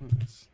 Nice.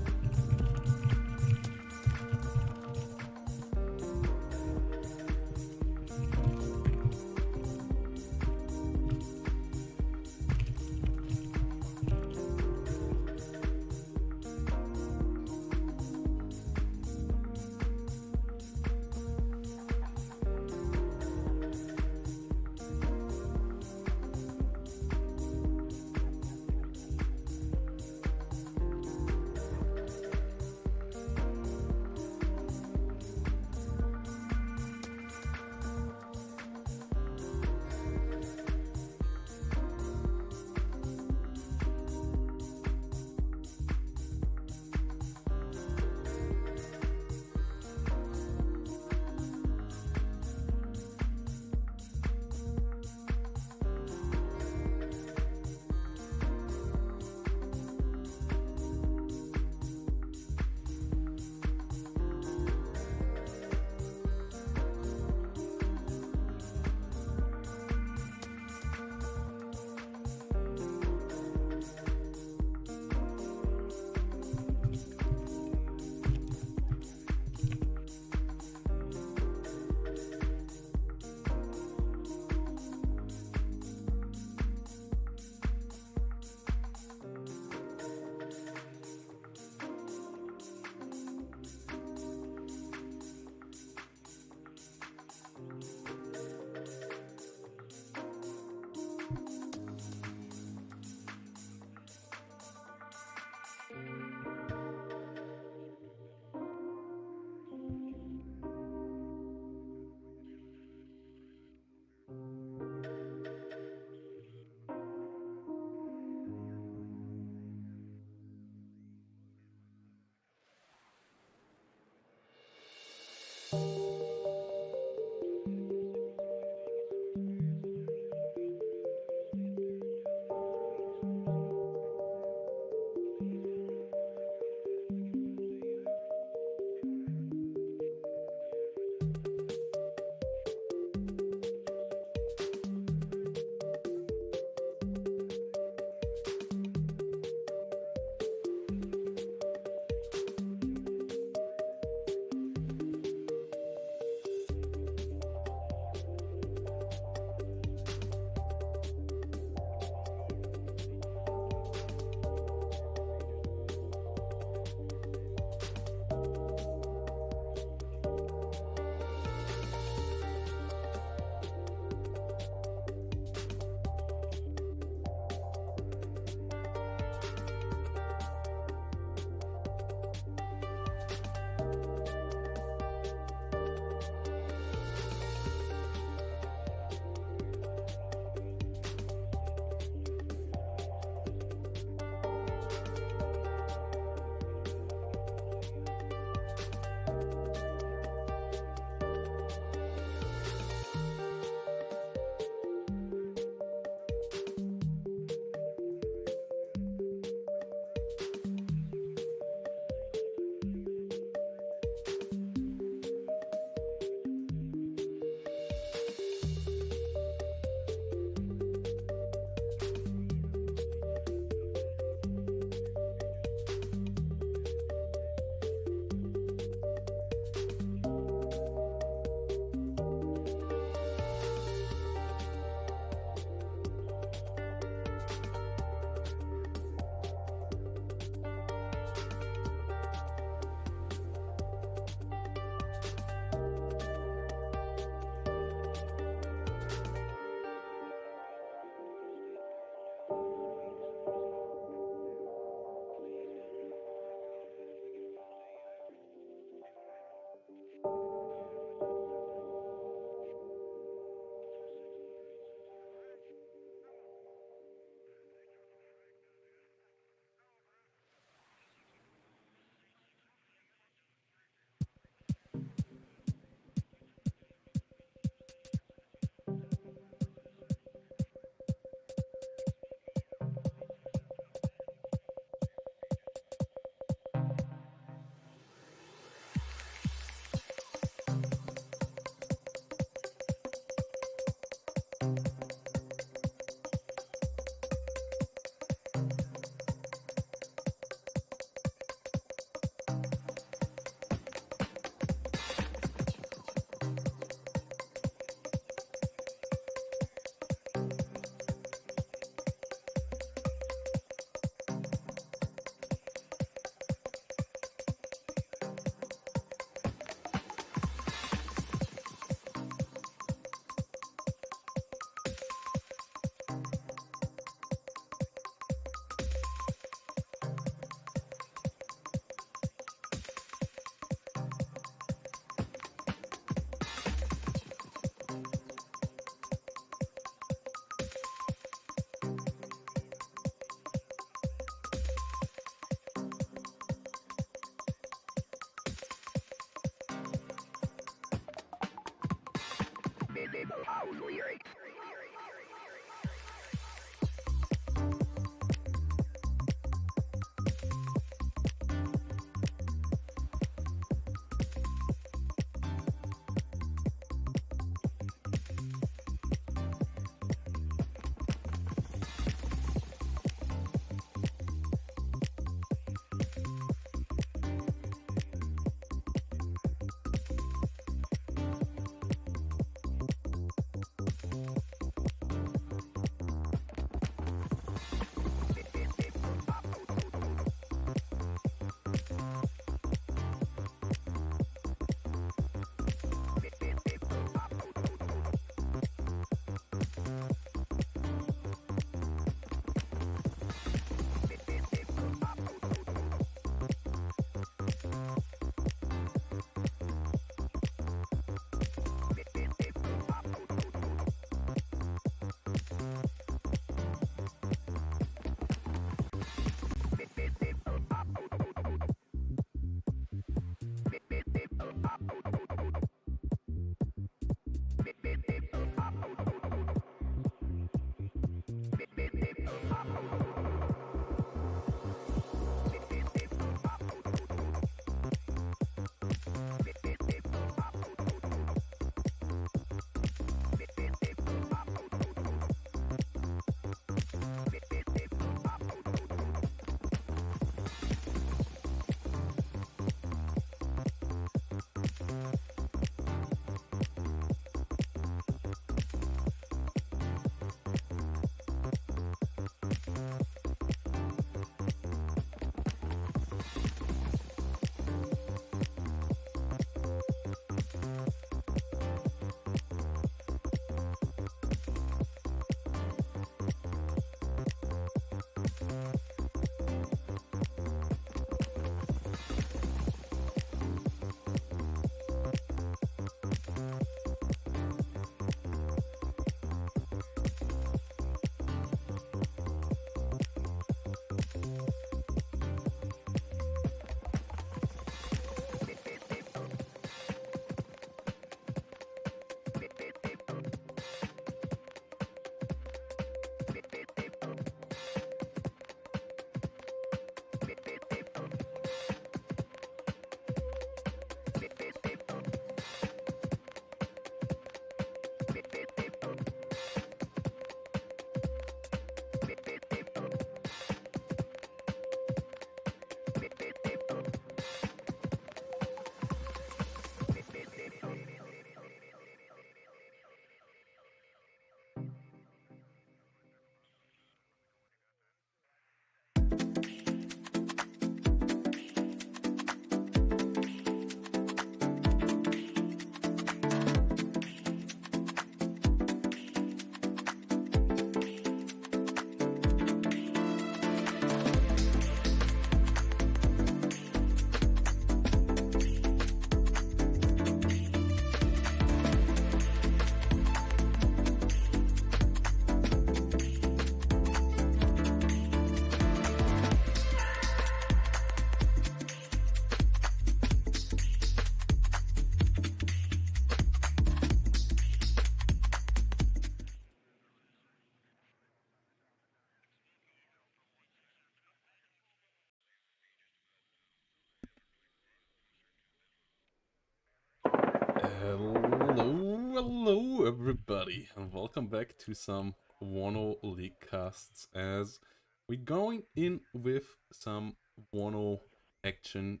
Hello everybody, and welcome back to some WARNO League casts as we're going in with some WARNO action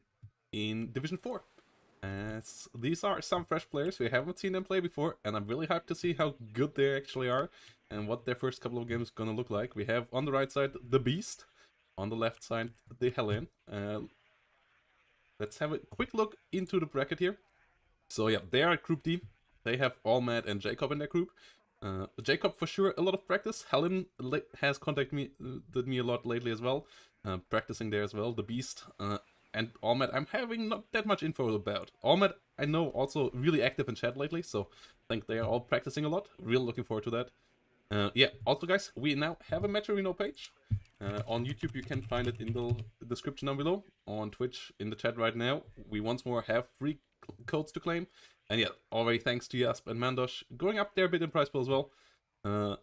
in Division 4. As these are some fresh players, we haven't seen them play before, and I'm really hyped to see how good they actually are and what their first couple of games gonna look like. We have on the right side the Beast, on the left side the Helen. Let's have a quick look into the bracket here. So yeah, they are Group D. They have Allmad and Jacob in their group. Jacob for sure a lot of practice. Helen has contacted me a lot lately as well, practicing there as well. The Beast and Allmad I'm having not that much info about. Allmad I know also really active in chat lately, so I think they are all practicing a lot. Real looking forward to that. Yeah, also guys, we now have a matcherino page. On YouTube you can find it in the description down below. On Twitch in the chat right now. We once more have free codes to claim. And yeah, already thanks to Jasp and Mandosh, going up there a bit in price pool as well.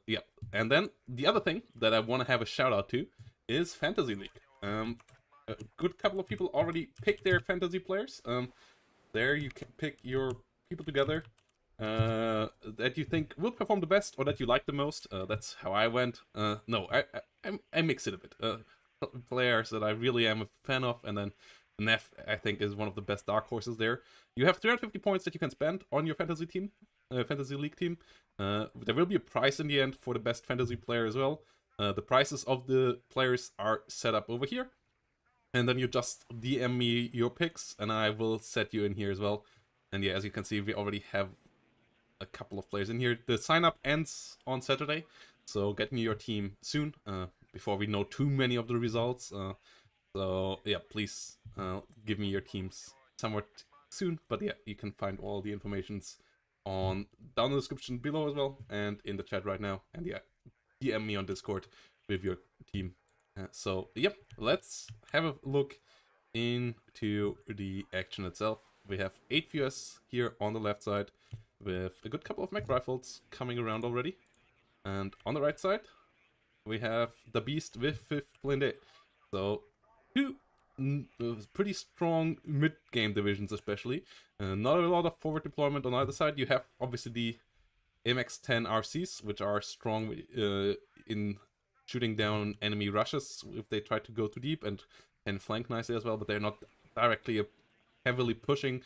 Yeah, and then the other thing that I want to have a shout out to is Fantasy League. A good couple of people already picked their fantasy players. There you can pick your people together that you think will perform the best or that you like the most. That's how I went. No, I mix it a bit. Players that I really am a fan of, and then Neff, I think, is one of the best dark horses there. You have 350 points that you can spend on your fantasy team, fantasy league team. There will be a prize in the end for the best fantasy player as well. The prices of the players are set up over here. And then you just DM me your picks, and I will set you in here as well. And yeah, as you can see, we already have a couple of players in here. The sign-up ends on Saturday, so get me your team soon, before we know too many of the results. So yeah, please give me your teams somewhat soon. But yeah, you can find all the informations down in the description below as well, and in the chat right now. And yeah, DM me on Discord with your team. So yep, let's have a look into the action itself. We have 8 viewers here on the left side, with a good couple of mech rifles coming around already. And on the right side, we have the Beast with 5th Blinde. So, 2 pretty strong mid-game divisions especially. Not a lot of forward deployment on either side. You have obviously the MX-10 RCs, which are strong in shooting down enemy rushes if they try to go too deep, and flank nicely as well, but they're not directly heavily pushing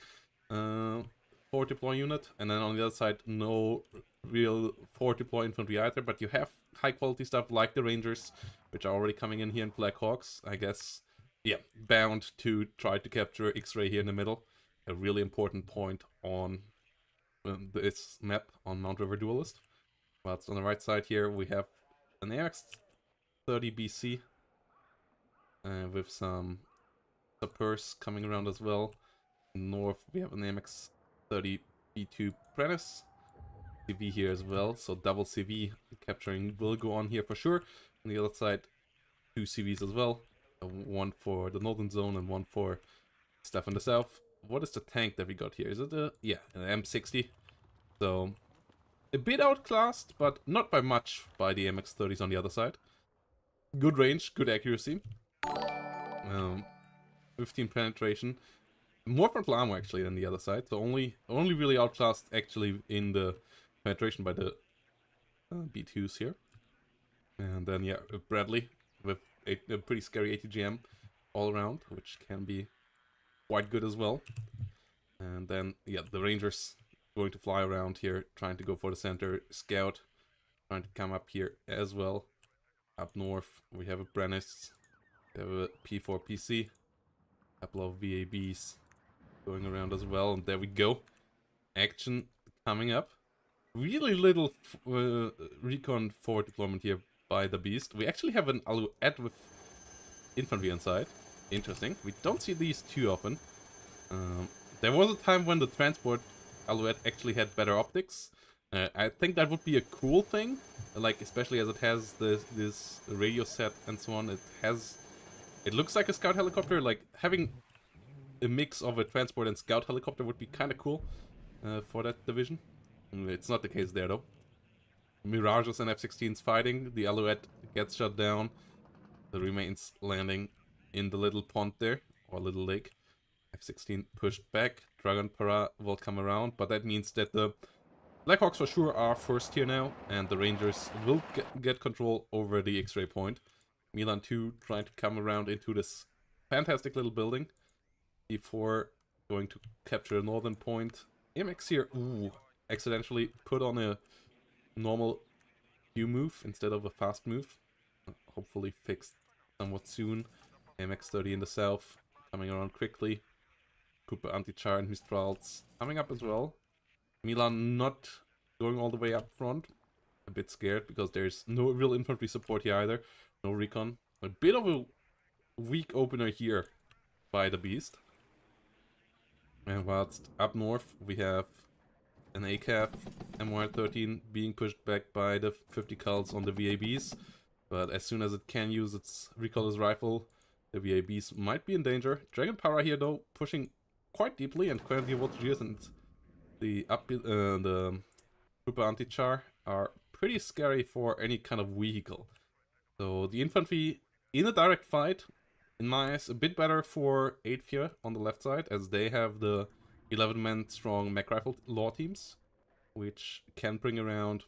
forward deploy unit. And then on the other side, no real forward deploy infantry either, but you have high quality stuff like the Rangers, which are already coming in here, in Black Hawks, I guess. Yeah, bound to try to capture X-Ray here in the middle. A really important point on this map on Mount River Duelist. But on the right side here, we have an AX-30 BC with some Sapers coming around as well. North, we have an MX-30 B2 Prentice. CV here as well, so double CV capturing will go on here for sure. On the other side, 2 CVs as well. One for the northern zone and one for stuff in the south. What is the tank that we got here? Is it an M60? So, a bit outclassed, but not by much by the MX-30s on the other side. Good range, good accuracy. 15 penetration. More frontal armor actually than the other side, so only really outclassed actually in the penetration by the B2s here. And then yeah, Bradley with a pretty scary ATGM all around, which can be quite good as well. And then yeah, the Rangers going to fly around here, trying to go for the center. Scout trying to come up here as well. Up north we have a Brennis, we have a P4 PC, a couple of VABs going around as well, and there we go. Action coming up. Really little recon forward deployment here by the Beast. We actually have an Alouette with infantry inside. Interesting. We don't see these too often. There was a time when the transport Alouette actually had better optics. I think that would be a cool thing, like especially as it has this radio set and so on. It looks like a scout helicopter. Like having a mix of a transport and scout helicopter would be kind of cool for that division. It's not the case there though. Mirages and F-16s fighting. The Alouette gets shut down. The remains landing in the little pond there, or little lake. F-16 pushed back. Dragon Para will come around, but that means that the Blackhawks for sure are first here now, and the Rangers will get control over the X-ray point. Milan 2 trying to come around into this fantastic little building before going to capture the northern point. MX here, ooh, accidentally put on a normal Q move instead of a fast move. Hopefully fixed somewhat soon. MX-30 in the south, coming around quickly. Cooper Anti-Char and Mistrals coming up as well. Milan not going all the way up front. A bit scared because there's no real infantry support here either. No recon. A bit of a weak opener here by the Beast. And whilst up north we have an ACAF MY13 being pushed back by the 50 cults on the VABs. But as soon as it can use its recallers rifle, the VABs might be in danger. Dragon Para here though, pushing quite deeply and quite a few voltages, and the Trooper Anti-Char are pretty scary for any kind of vehicle. So the infantry in a direct fight, in my eyes, a bit better for 8th here on the left side, as they have the 11-man strong mech rifle law teams, which can bring around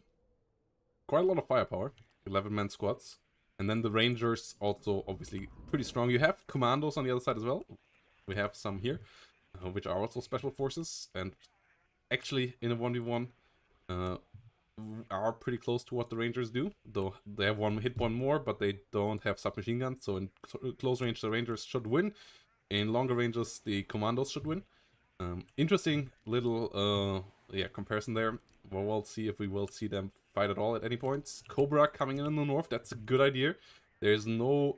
quite a lot of firepower, 11-man squads. And then the Rangers also obviously pretty strong. You have commandos on the other side as well. We have some here, which are also special forces, and actually in a 1v1 are pretty close to what the Rangers do, though they have one more, but they don't have submachine guns, so in close range the Rangers should win. In longer ranges the commandos should win. Interesting little comparison there. Well, we'll see if we will see them fight at all at any points. Cobra coming in the north, that's a good idea. There's no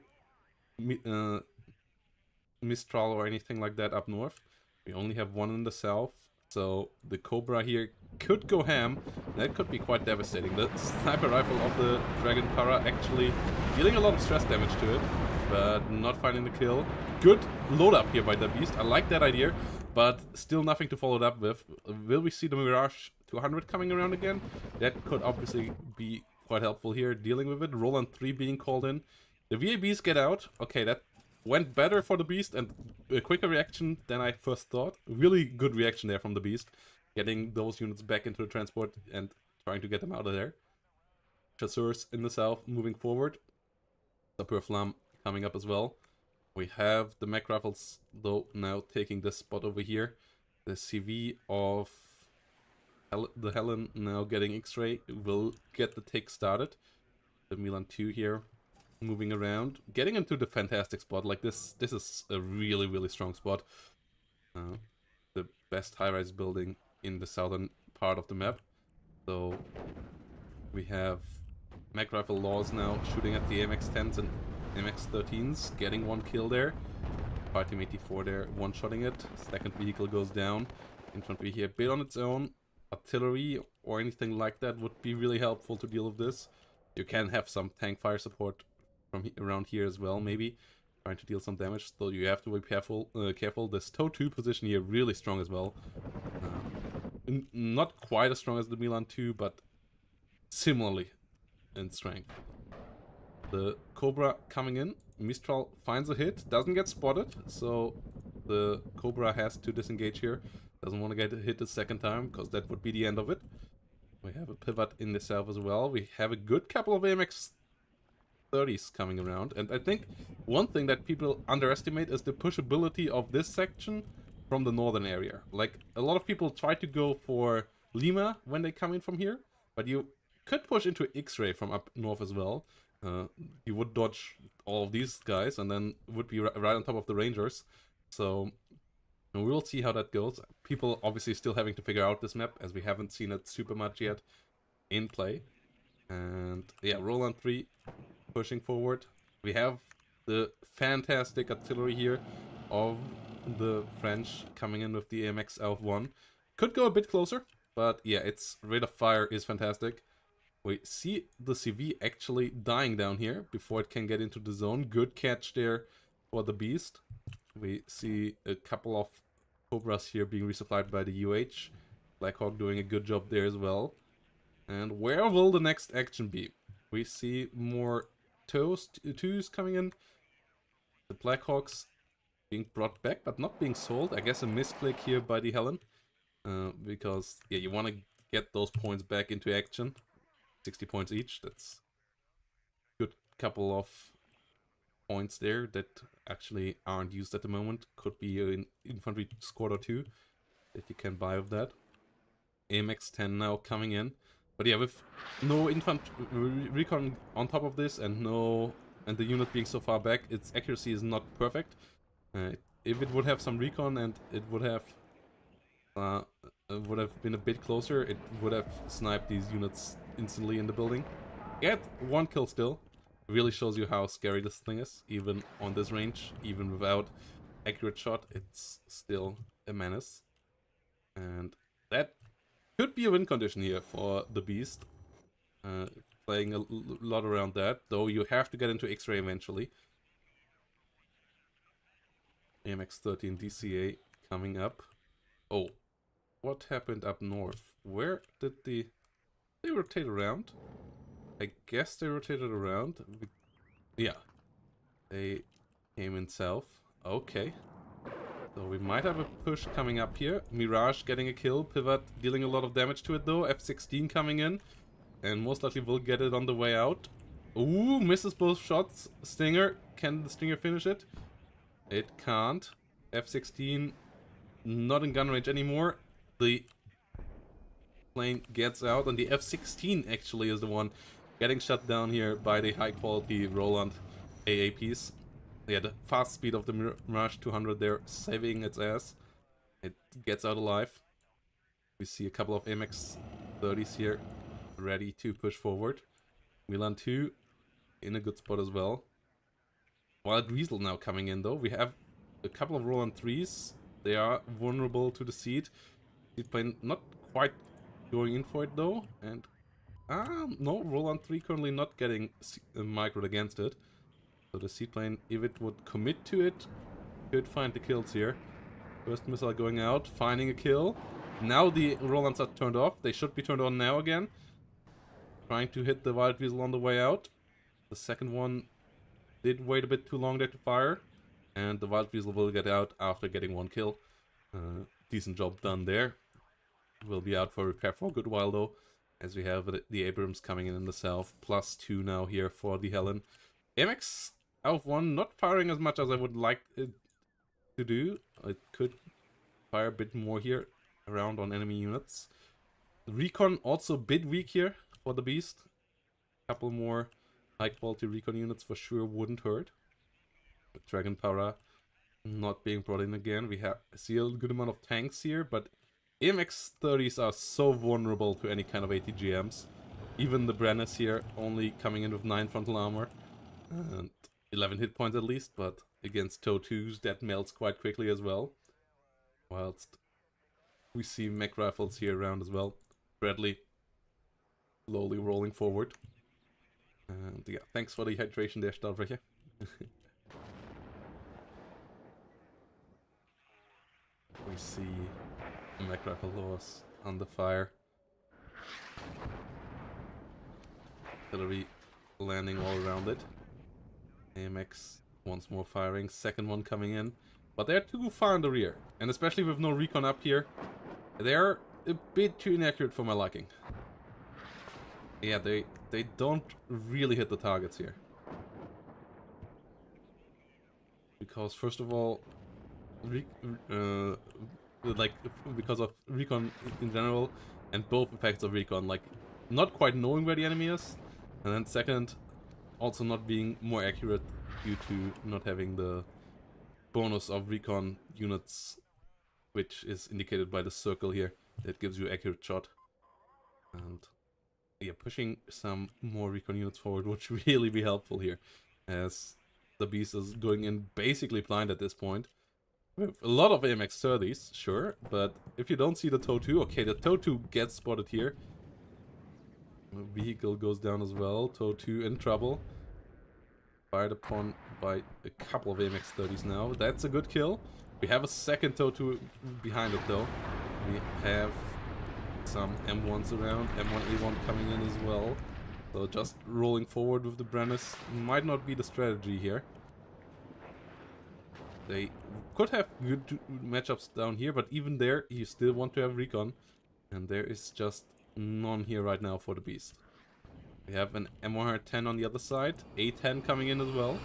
Mistral or anything like that up north. We only have one in the south, so the Cobra here could go ham. That could be quite devastating. The sniper rifle of the Dragon Para actually dealing a lot of stress damage to it, but not finding the kill. Good load up here by the Beast. I like that idea, but still nothing to follow it up with. Will we see the Mirage 200 coming around again? That could obviously be quite helpful here, dealing with it. Roland 3 being called in. The VABs get out. Okay, that went better for the Beast and a quicker reaction than I first thought. Really good reaction there from the Beast. Getting those units back into the transport and trying to get them out of there. Chasseurs in the south moving forward. Sapeur Flamme coming up as well. We have the mech rifles though now taking this spot over here. The CV of the Helen now getting X-ray will get the take started. The Milan 2 here moving around, getting into the fantastic spot. Like this is a really strong spot. The best high-rise building in the southern part of the map. So we have mech rifle laws now shooting at the MX-10s and MX-13s, getting one kill there. Fire Team 84 there one-shotting it. Second vehicle goes down. Infantry here a bit on its own. Artillery or anything like that would be really helpful to deal with this. You can have some tank fire support from around here as well, maybe trying to deal some damage. So you have to be careful. This TOW 2 position here really strong as well. Not quite as strong as the Milan 2, but similarly in strength. The Cobra coming in. Mistral finds a hit, doesn't get spotted, so the Cobra has to disengage here. Doesn't want to get hit a second time, because that would be the end of it. We have a pivot in the south as well. We have a good couple of AMX 30s coming around, and I think one thing that people underestimate is the pushability of this section from the northern area. Like, a lot of people try to go for Lima when they come in from here, but you could push into X-ray from up north as well. You would dodge all of these guys and then would be right on top of the Rangers. So we will see how that goes. People obviously still having to figure out this map, as we haven't seen it super much yet in play. And yeah, Roland 3 pushing forward. We have the fantastic artillery here of the French coming in with the AMX F1. Could go a bit closer, but yeah, its rate of fire is fantastic. We see the CV actually dying down here before it can get into the zone. Good catch there for the Beast. We see a couple of Cobras here being resupplied by the UH. Blackhawk doing a good job there as well. And where will the next action be? We see more twos coming in. The Blackhawks being brought back, but not being sold. I guess a misclick here by the Helen. Because, yeah, you want to get those points back into action. 60 points each. That's a good couple of points there that actually aren't used at the moment. Could be an infantry squad or two that you can buy with that. AMX 10 now coming in. But yeah, with no infantry recon on top of this and the unit being so far back, its accuracy is not perfect. If it would have some recon and it would have been a bit closer, it would have sniped these units instantly in the building. Get one kill still. Really shows you how scary this thing is. Even on this range, even without accurate shot, it's still a menace. And that could be a win condition here for the Beast. Playing a lot around that, though you have to get into X-ray eventually. AMX 13 DCA coming up. Oh, what happened up north? Where did they rotate around? I guess they rotated around. Yeah. They came in south. Okay. So we might have a push coming up here. Mirage getting a kill. Pivot dealing a lot of damage to it though. F-16 coming in. And most likely will get it on the way out. Ooh, misses both shots. Stinger. Can the Stinger finish it? It can't. F-16 not in gun range anymore. The plane gets out, and the F-16 actually is the one getting shut down here by the high-quality Roland AAPs. Yeah, the fast speed of the Mirage 200 there saving its ass. It gets out alive. We see a couple of MX 30s here ready to push forward. Milan 2 in a good spot as well. Wild Weasel now coming in though. We have a couple of Roland 3s. They are vulnerable to the seed. Seedplane not quite going in for it though. And no, Roland 3 currently not getting microed against it. So the seedplane, if it would commit to it, could find the kills here. First missile going out, finding a kill. Now the Rolands are turned off. They should be turned on now again. Trying to hit the Wild Weasel on the way out. The second one did wait a bit too long there to fire. And the Wild Weasel will get out after getting one kill. Decent job done there. Will be out for repair for a good while though. As we have the Abrams coming in the south. +2 now here for the Helen. MX out of 1, not firing as much as I would like it to do. It could fire a bit more here around on enemy units. Recon also a bit weak here for the Beast. Couple more high quality recon units for sure wouldn't hurt. With Dragon Para not being brought in again. We see a good amount of tanks here, but MX-30s are so vulnerable to any kind of ATGMs. Even the Brennus here only coming in with 9 frontal armor. And 11 hit points at least, but against TOW2s that melts quite quickly as well. Whilst we see mech rifles here around as well. Bradley slowly rolling forward. And yeah, thanks for the hydration there, Stahlbrecher. We see mech rifle loss under fire. Artillery landing all around it. AMX once more firing, second one coming in. But they're too far in the rear, and especially with no recon up here, they're a bit too inaccurate for my liking. Yeah, they don't really hit the targets here. Because first of all, because of recon in general, and both effects of recon, like not quite knowing where the enemy is, and then second, also not being more accurate due to not having the bonus of recon units, which is indicated by the circle here that gives you accurate shot. And yeah, pushing some more recon units forward would really be helpful here, as the Beast is going in basically blind at this point. With a lot of AMX-30s, sure, but if you don't see the TOW2, okay, the TOW2 gets spotted here. The vehicle goes down as well, TOW2 in trouble. Fired upon by a couple of AMX-30s now. That's a good kill. We have a second TOW2 behind it though. We have some M1s around, M1A1 coming in as well. So just rolling forward with the Brennus might not be the strategy here. They could have good matchups down here, but even there, you still want to have recon. And there is just none here right now for the Beast. We have an M110 on the other side, A10 coming in as well.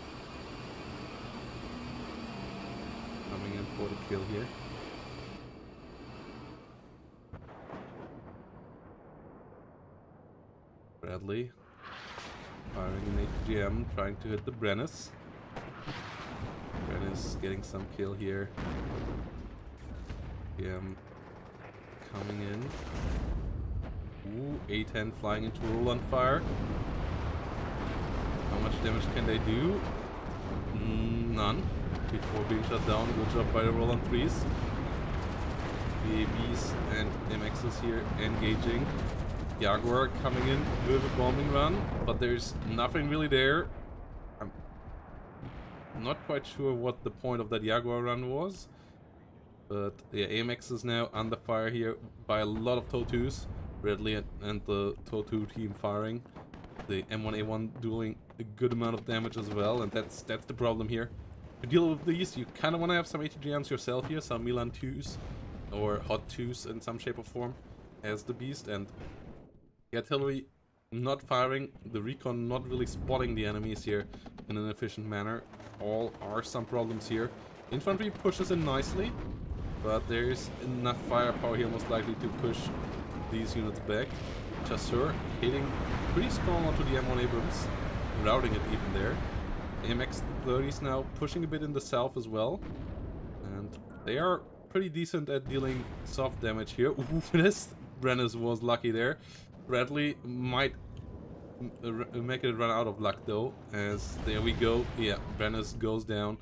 Coming in for the kill here. Bradley firing an ATGM, trying to hit the Brennus. Brennus getting some kill here. Coming in. Ooh, A10 flying into a roll on fire. How much damage can they do? None. Before being shut down. Good job by the roll on 3s. BABs and MXs here engaging. Jaguar coming in with a bombing run, but there's nothing really there. I'm not quite sure what the point of that Jaguar run was. But yeah, AMX is now under fire here by a lot of TOW2s. Bradley and the TOW2 team firing. The M1A1 doing a good amount of damage as well, and that's the problem here. To deal with these, you kind of want to have some ATGMs yourself here, some Milan 2s or Hot 2s in some shape or form as the Beast, and the artillery not firing, the recon not really spotting the enemies here in an efficient manner. All are some problems here. Infantry pushes in nicely, but there's enough firepower here most likely to push these units back. Chasseur hitting pretty strong onto the M1 Abrams, routing it even there. AMX-30s now pushing a bit in the south as well, and they are pretty decent at dealing soft damage here. Ooh, this Brennus was lucky there. Bradley might make it run out of luck though, as there we go. Yeah, Brennus goes down.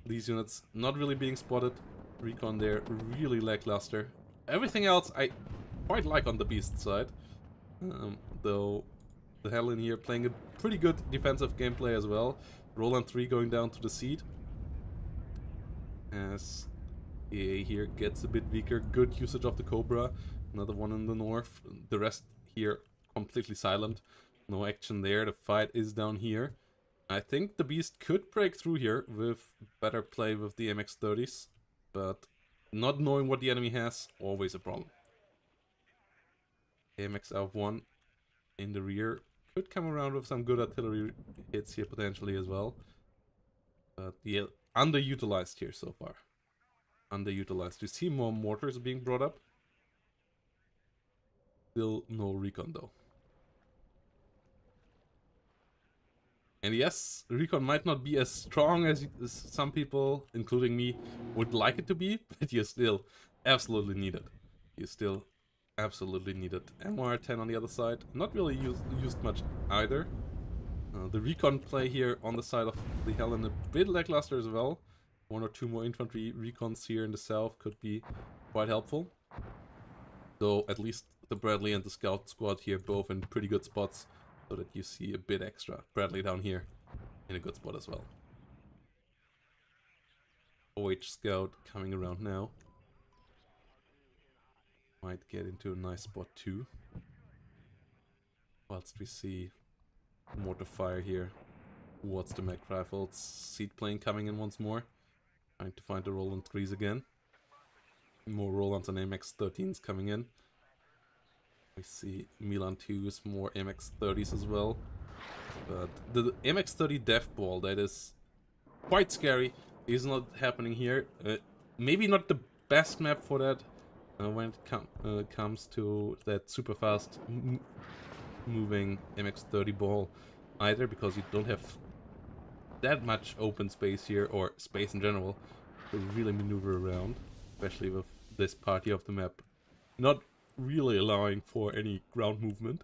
These units not really being spotted. Recon there really lackluster. Everything else I quite like on the Beast side, though the Helen here playing a pretty good defensive gameplay as well. Roland 3 going down to the seat, as EA here gets a bit weaker. Good usage of the Cobra, another one in the north. The rest here completely silent, no action there. The fight is down here. I think the Beast could break through here with better play with the MX-30s, but not knowing what the enemy has, always a problem. AMX F1 in the rear could come around with some good artillery hits here potentially as well. But yeah, underutilized here so far. Underutilized. You see more mortars being brought up. Still no recon though. And yes, recon might not be as strong as some people, including me, would like it to be, but you still absolutely need it. You still absolutely need it. MR10 on the other side, not really used much either. The recon play here on the side of the Helen a bit lackluster as well. One or two more infantry recons here in the south could be quite helpful. Though at least the Bradley and the scout squad here both in pretty good spots, so that you see a bit extra. Bradley down here in a good spot as well. OH scout coming around now. Might get into a nice spot too. Whilst we see mortar fire here towards the mech rifles. Seed plane coming in once more. Trying to find the Roland 3s again. More Rolands and MX-13s coming in. We see Milan 2s, more MX-30s as well. But the MX-30 death ball, that is quite scary, is not happening here. Maybe not the best map for that when it comes to that super fast moving MX-30 ball either, because you don't have that much open space here, or space in general, to really maneuver around, especially with this party of the map not really allowing for any ground movement.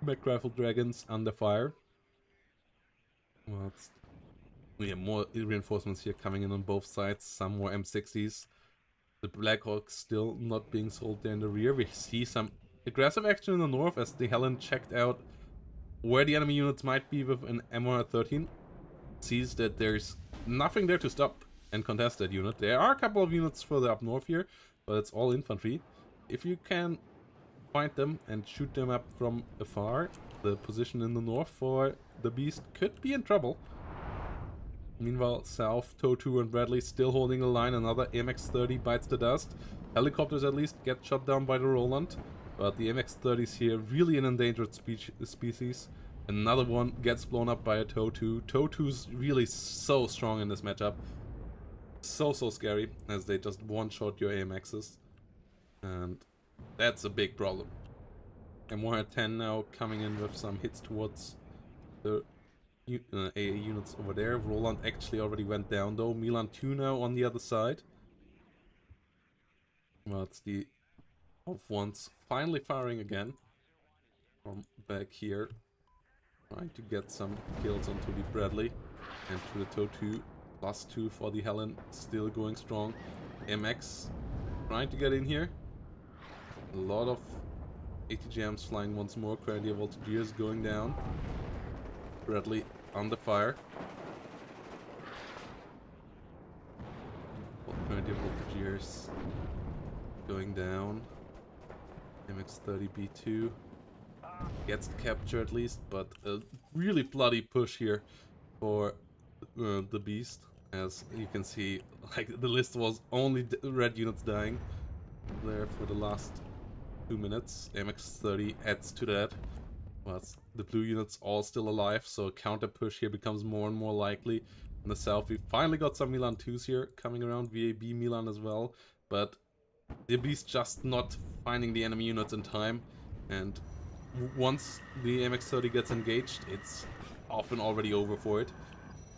Mech rifle dragons under fire. Well, we have more reinforcements here coming in on both sides. Some more M60s. The Blackhawks still not being sold there in the rear. We see some aggressive action in the north as the Helen checked out where the enemy units might be with an M113. Sees that there's nothing there to stop and contest that unit. There are a couple of units further up north here, but it's all infantry. If you can find them and shoot them up from afar, the position in the north for the Beast could be in trouble. Meanwhile, south, TOW2 and Bradley still holding the line. Another MX-30 bites the dust. Helicopters at least get shot down by the Roland, but the MX-30s here really an endangered species. Another one gets blown up by a TOW2. TOW2's really so strong in this matchup. So scary, as they just one-shot your AMXs. And that's a big problem. M110 now coming in with some hits towards the AA units over there. Roland actually already went down though. Milan 2 now on the other side. Well, it's the off ones finally firing again from back here. Trying to get some kills onto the Bradley and to the TOW2. +2 for the Helen, still going strong. MX trying to get in here. A lot of ATGMs flying once more. Grenadier Voltigeurs going down. Bradley under fire. 20 voltage years going down. MX-30B2 gets the capture at least, but a really bloody push here for the beast. As you can see, like the list was only red units dying there for the last 2 minutes. MX-30 adds to that, but the blue units all still alive, so a counter push here becomes more and more likely. In the south, we finally got some Milan 2s here coming around, VAB Milan as well, but the beast just not finding the enemy units in time, and once the MX-30 gets engaged, it's often already over for it.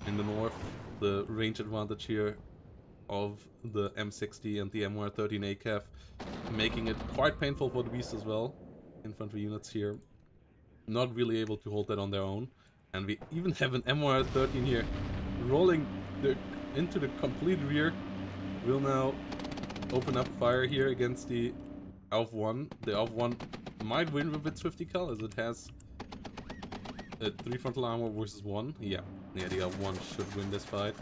In the north, the range advantage here of the M60 and the MR13 ACAF making it quite painful for the beast as well. Infantry units here not really able to hold that on their own, and we even have an MR13 here rolling into the complete rear. Will now open up fire here against the ALF 1. The ALF 1 might win with its 50 cal as it has 3 frontal armor versus 1. Yeah, the ALF 1 should win this fight.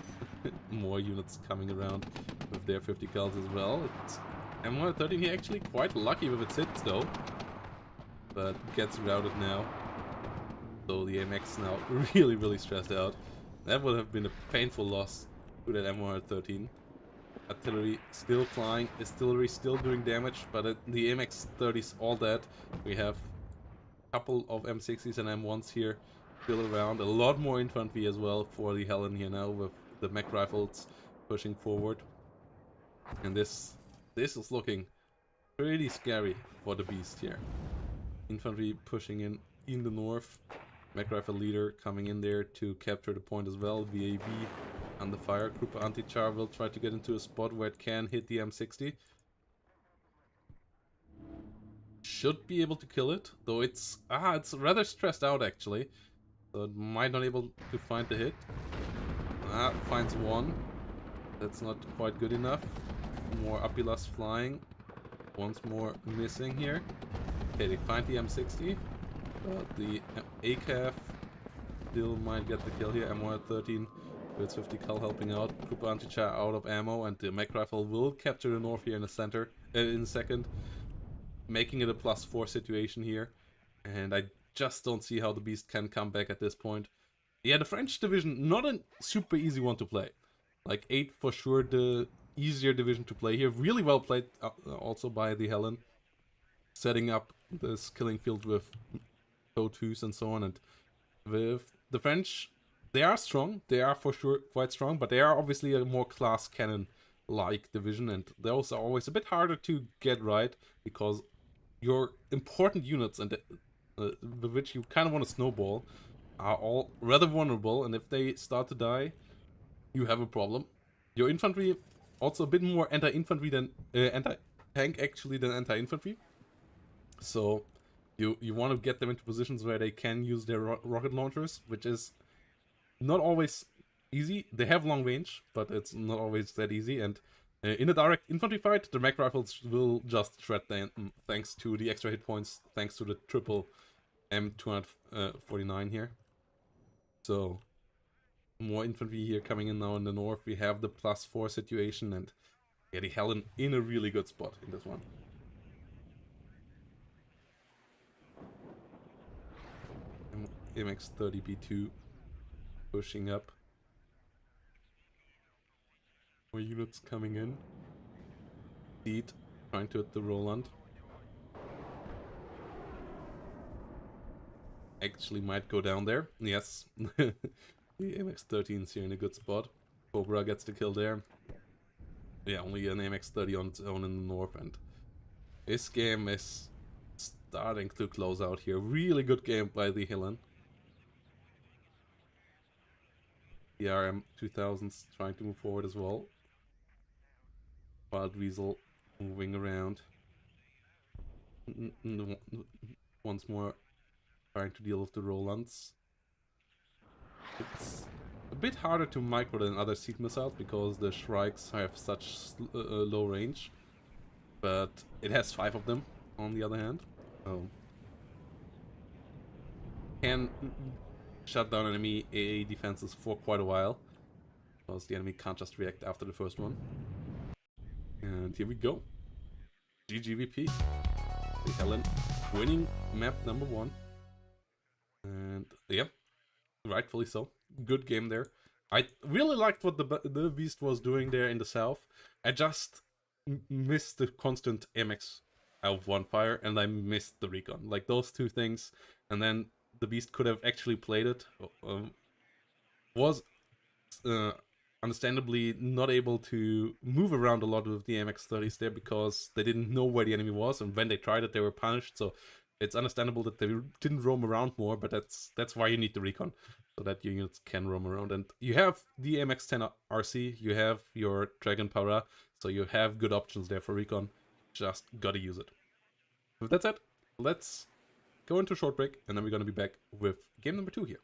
More units coming around with their 50 cals as well. It's MR13 here actually quite lucky with its hits though, but gets routed now. So the MX now really stressed out. That would have been a painful loss to that MR13. Artillery still flying, artillery still doing damage, but the MX-30's all dead. We have a couple of M60s and M1s here still around. A lot more infantry as well for the Helen here now with the mech rifles pushing forward. And this is looking pretty scary for the beast here. Infantry pushing in the north. Mech rifle leader coming in there to capture the point as well. VAB under fire. Group anti-char will try to get into a spot where it can hit the M60. Should be able to kill it, though it's rather stressed out actually. So it might not able to find the hit. Finds one. That's not quite good enough. More Apilas flying. Once more missing here. Okay, they find the M60. But the ACAF still might get the kill here. MR13 with 50 cal helping out. Group anti-char out of ammo, and the mech rifle will capture the north here in the center in a second, making it a +4 situation here. And I just don't see how the beast can come back at this point. Yeah, the French division, not a super easy one to play. Like 8 for sure, the easier division to play here. Really well played also by the Helen, setting up this killing field with O2s and so on. And with the French, they are strong. They are for sure quite strong, but they are obviously a more class cannon-like division, and those are always a bit harder to get right because your important units and with which you kind of want to snowball are all rather vulnerable, and if they start to die, you have a problem. Your infantry also a bit more anti-infantry than anti-tank actually than anti-infantry. So you want to get them into positions where they can use their rocket launchers, which is not always easy. They have long range, but it's not always that easy. And in a direct infantry fight, the mech rifles will just shred them thanks to the extra hit points, thanks to the triple M249 here. So more infantry here coming in now in the north. We have the +4 situation, and yeah, the Helen in a really good spot in this one. MX-30B2 pushing up. More units coming in. Speed trying to hit the Roland. Actually might go down there. Yes. The MX-13 is here in a good spot. Cobra gets the kill there. Yeah, only an MX-30 on its own in the north, and this game is starting to close out here. Really good game by the Helen. The RM2000s trying to move forward as well. Wild Weasel moving around. Once more trying to deal with the Rolands. It's a bit harder to micro than other seed missiles because the Shrikes have such low range. But it has 5 of them on the other hand. So can shut down enemy AA defenses for quite a while, because the enemy can't just react after the first one. And here we go. GGVP. The Helen winning map number 1. And yeah, rightfully so. Good game there. I really liked what the Beast was doing there in the south. I just missed the constant MX out of one fire, and I missed the recon. Like those two things, and then the Beast could have actually played it. Was understandably not able to move around a lot with the MX-30s there because they didn't know where the enemy was, and when they tried it, they were punished. So it's understandable that they didn't roam around more, but that's why you need the recon, so that your units can roam around. And you have the MX-10 RC, you have your Dragon Para, so you have good options there for recon. Just gotta use it. With that said, let's go into a short break, and then we're gonna be back with game number 2 here.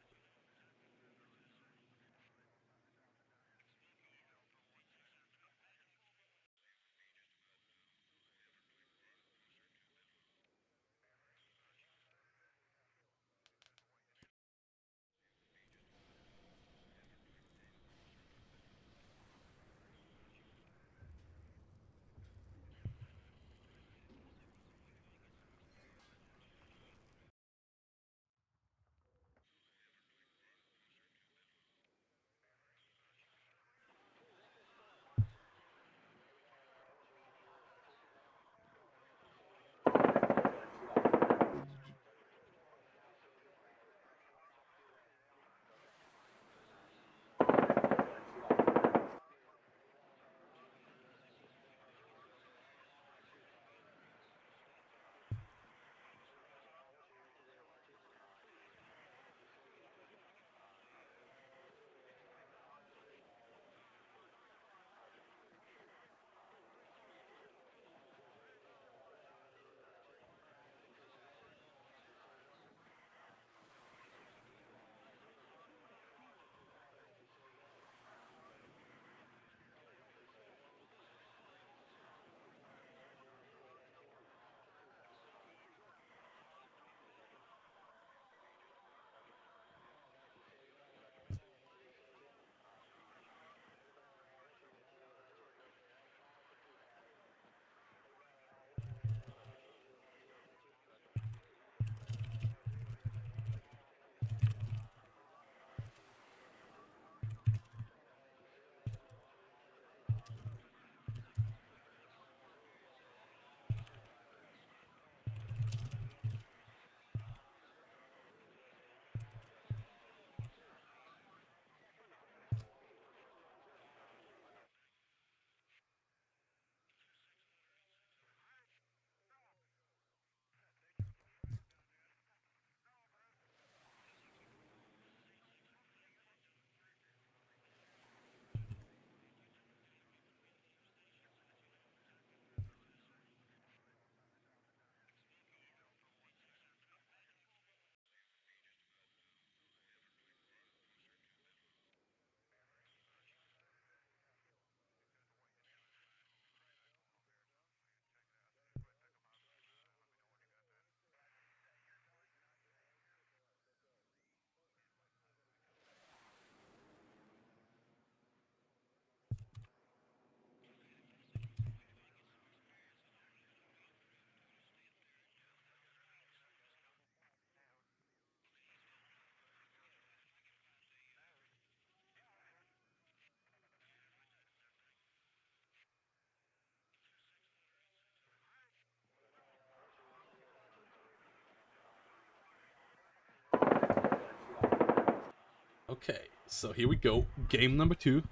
Okay, so here we go. Game number 2.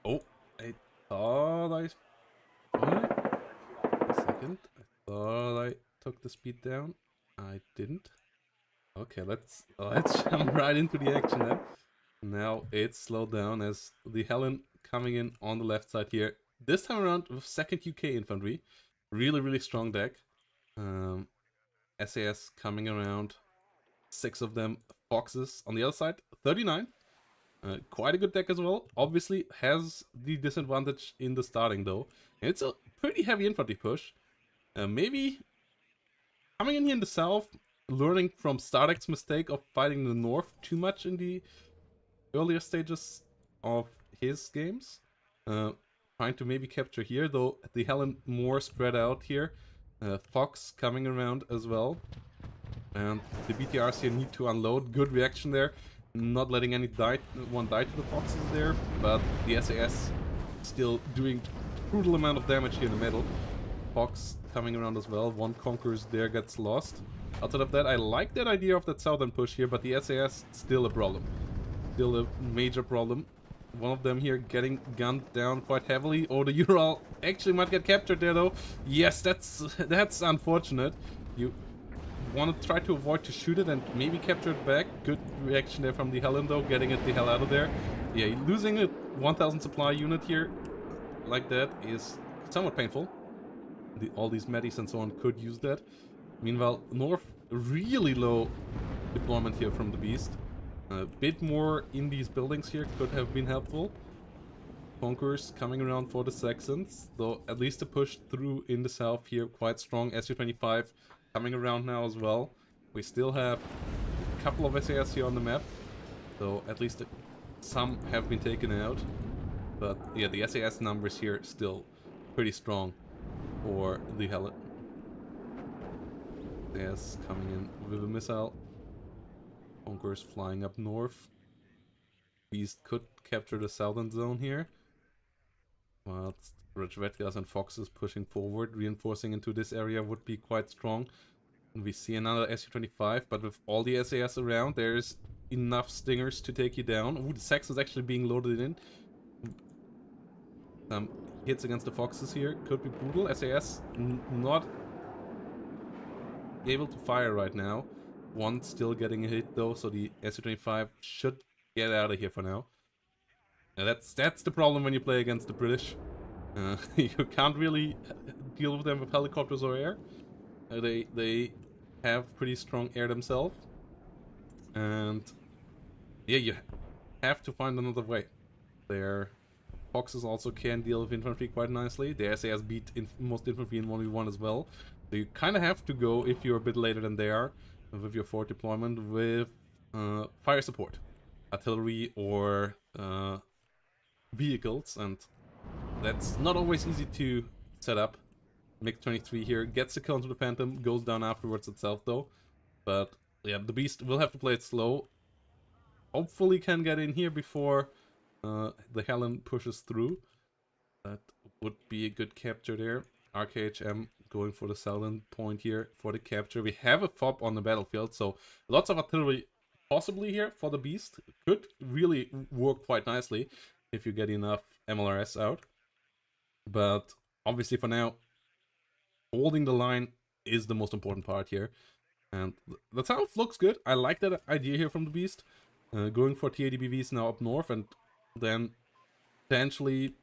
Oh, I thought I... What? A second. I thought I took the speed down. I didn't. Okay, let's jump right into the action then. Now it's slowed down as the Helen coming in on the left side here. This time around with 2nd UK infantry. Really strong deck. SAS coming around. 6 of them foxes on the other side. 39. Quite a good deck as well. Obviously has the disadvantage in the starting though. And it's a pretty heavy infantry push. Maybe coming in here in the south, learning from Stardek's mistake of fighting the north too much in the earlier stages of his games. trying to maybe capture here, though the Helen more spread out here. Fox coming around as well. And the BTRs here need to unload. Good reaction there. Not letting one die to the Foxes there, but the SAS still doing brutal amount of damage here in the middle. Fox coming around as well. One Conquerors there gets lost. Outside of that, I like that idea of that southern push here, but the SAS still a problem. Still a major problem. One of them here getting gunned down quite heavily. Oh, the Ural actually might get captured there though. Yes, that's unfortunate. You want to try to avoid to shoot it and maybe capture it back. Good reaction there from the Helen though, getting it the hell out of there. Yeah, losing a 1000 supply unit here like that is somewhat painful. All these medis and so on could use that. Meanwhile, North, really low deployment here from the Beast. A bit more in these buildings here could have been helpful. Conquerors coming around for the Saxons, though at least the push through in the south here quite strong. Su-25 coming around now as well. We still have a couple of SAS here on the map, so at least some have been taken out. But yeah, the SAS numbers here still pretty strong for the Helen. SAS coming in with a missile. Conquerors flying up north. Beast could capture the southern zone here. Whilst Redgas and Foxes pushing forward, reinforcing into this area would be quite strong. And we see another Su-25, but with all the SAS around, there's enough stingers to take you down. Ooh, the Saxons actually being loaded in. Some hits against the Foxes here could be brutal. SAS not able to fire right now. One still getting a hit though, so the Su-25 should get out of here for now. And that's the problem when you play against the British. You can't really deal with them with helicopters or air. They have pretty strong air themselves. And yeah, you have to find another way. Their Foxes also can deal with infantry quite nicely. The SAS beat most infantry in 1v1 as well. So you kind of have to go, if you're a bit later than they are, with your forward deployment with fire support. Artillery or vehicles, and that's not always easy to set up. MiG-23 here gets the kill into the Phantom, goes down afterwards itself though. But yeah, the Beast will have to play it slow. Hopefully can get in here before the Helen pushes through. That would be a good capture there. RKHM going for the southern point here for the capture. We have a FOB on the battlefield, so lots of artillery possibly here for the Beast. Could really work quite nicely if you get enough MLRS out. But obviously for now, holding the line is the most important part here. And the south looks good. I like that idea here from the Beast. Going for TADBVs now up north and then potentially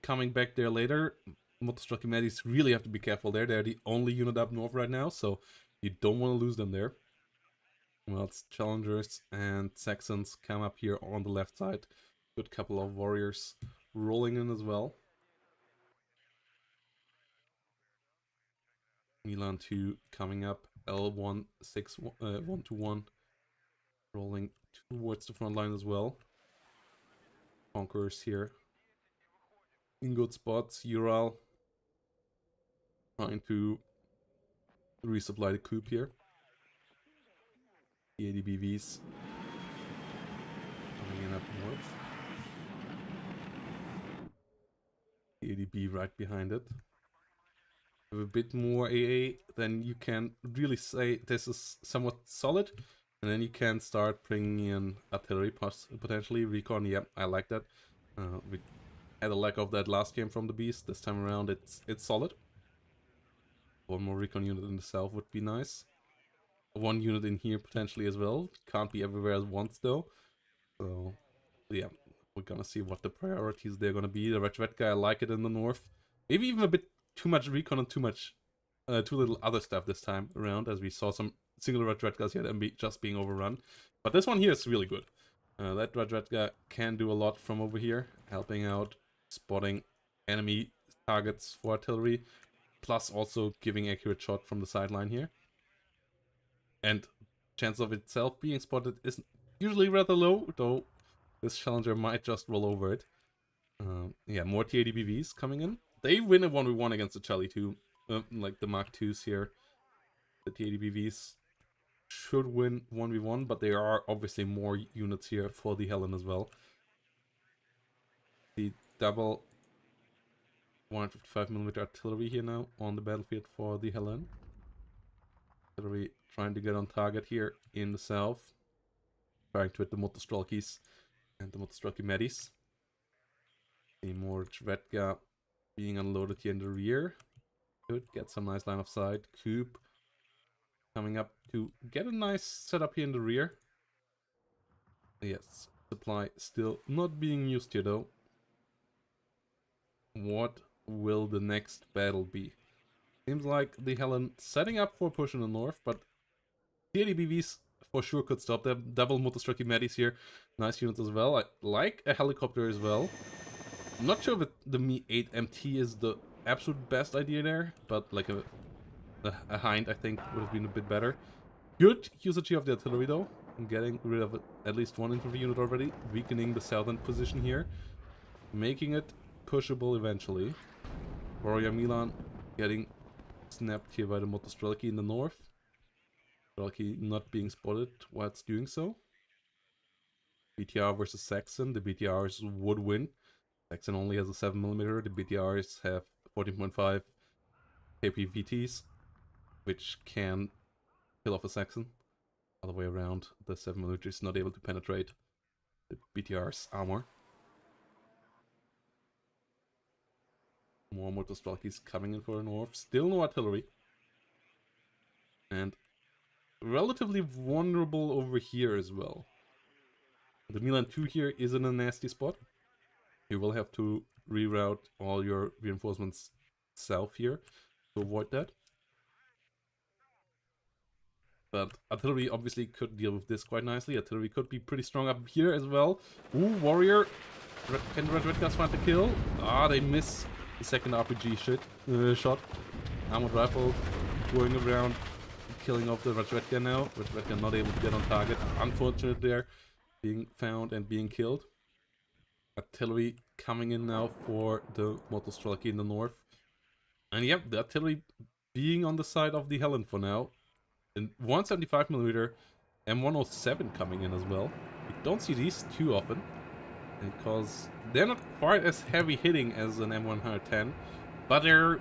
coming back there later. Motostrucky Medis really have to be careful there. They're the only unit up north right now, so you don't want to lose them there. Well, it's Challengers and Saxons come up here on the left side. Good couple of warriors rolling in as well. Milan 2 coming up. L1 6 1 to 1 rolling towards the front line as well. Conquerors here in good spots. Ural trying to resupply the coop here. The ADBVs coming in up north. The ADB right behind it. With a bit more AA, then you can really say this is somewhat solid. And then you can start bringing in artillery, potentially. Recon, yeah, I like that. We had a lack of that last game from the Beast. This time around it's solid. One more recon unit in the south would be nice. One unit in here potentially as well. Can't be everywhere at once though. So yeah, we're gonna see what the priorities they're gonna be. The Red guy, I like it in the north. Maybe even a bit too much recon and too little other stuff this time around, as we saw some single Red guys here and just being overrun. But this one here is really good. That Red guy can do a lot from over here, helping out, spotting enemy targets for artillery, plus also giving accurate shot from the sideline here. And chance of itself being spotted is usually rather low, though this Challenger might just roll over it. Yeah, more TADBVs coming in. They win a 1v1 against the Charlie 2. Like the Mark 2s here. The TADBVs should win 1v1, but there are obviously more units here for the Helen as well. The double 155mm artillery here now on the battlefield for the Helen. Artillery trying to get on target here in the south. Trying to hit the Motostrelkis and the Motostrelki Medis. The more Chvedka being unloaded here in the rear. Could get some nice line of sight. Coop coming up to get a nice setup here in the rear. Yes, supply still not being used here though. What will the next battle be? Seems like the Helen setting up for a push in the north, but TADBVs for sure could stop them. Double Motostrelki Medis here. Nice units as well. I like a helicopter as well. I'm not sure if the Mi-8 MT is the absolute best idea there, but like a Hind I think would have been a bit better. Good usage of the artillery though. Getting rid of at least one infantry unit already. Weakening the southern position here. Making it pushable eventually. Warrior Milan getting snapped here by the Motostrelki in the north. Strelki not being spotted while it's doing so. BTR versus Saxon. The BTRs would win. Saxon only has a 7mm. The BTRs have 14.5 KPVTs, which can kill off a Saxon. Other way around, the 7mm is not able to penetrate the BTR's armor. More Motostrelkis coming in for the north. Still no artillery. And relatively vulnerable over here as well. The Milan 2 here is in a nasty spot. You will have to reroute all your reinforcements south here to avoid that. But artillery obviously could deal with this quite nicely. Artillery could be pretty strong up here as well. Ooh, Warrior. Can the Red Guys find the kill? Ah, they miss the second RPG shot. Armored Rifle going around, killing off the Red now. Red not able to get on target. Unfortunate there. Being found and being killed. Artillery coming in now for the Motostrelki in the north. And yep, the artillery being on the side of the Helen for now. And 175mm M107 coming in as well. We don't see these too often. Because they're not quite as heavy hitting as an M110. But they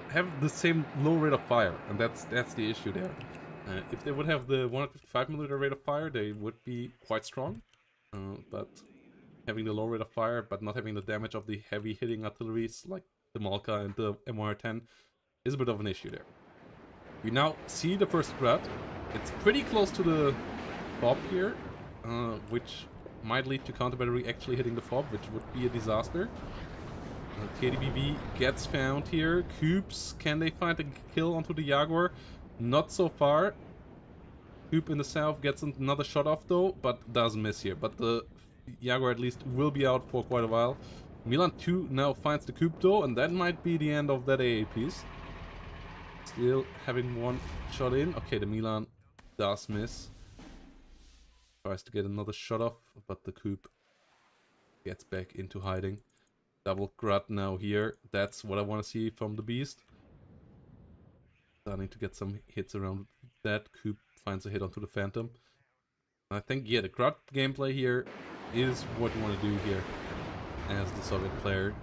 have the same low rate of fire. And that's the issue there. If they would have the 155mm rate of fire, they would be quite strong. But having the low rate of fire, but not having the damage of the heavy hitting artilleries like the Malka and the M110 is a bit of an issue there. We now see the first grad. It's pretty close to the fob here, which might lead to counter battery actually hitting the fob, which would be a disaster. TADBV gets found here. Coops, can they find a kill onto the Jaguar? Not so far. Coop in the south gets another shot off though, but does miss here. But the Jaguar at least will be out for quite a while. Milan 2 now finds the Coop though, and that might be the end of that AA piece. Still having one shot in. Okay, the Milan does miss. Tries to get another shot off, but the Coop gets back into hiding. Double Grud now here. That's what I want to see from the Beast. Starting to get some hits around that. Coop finds a hit onto the Phantom. I think, yeah, the Grud gameplay here is what you want to do here as the Soviet player.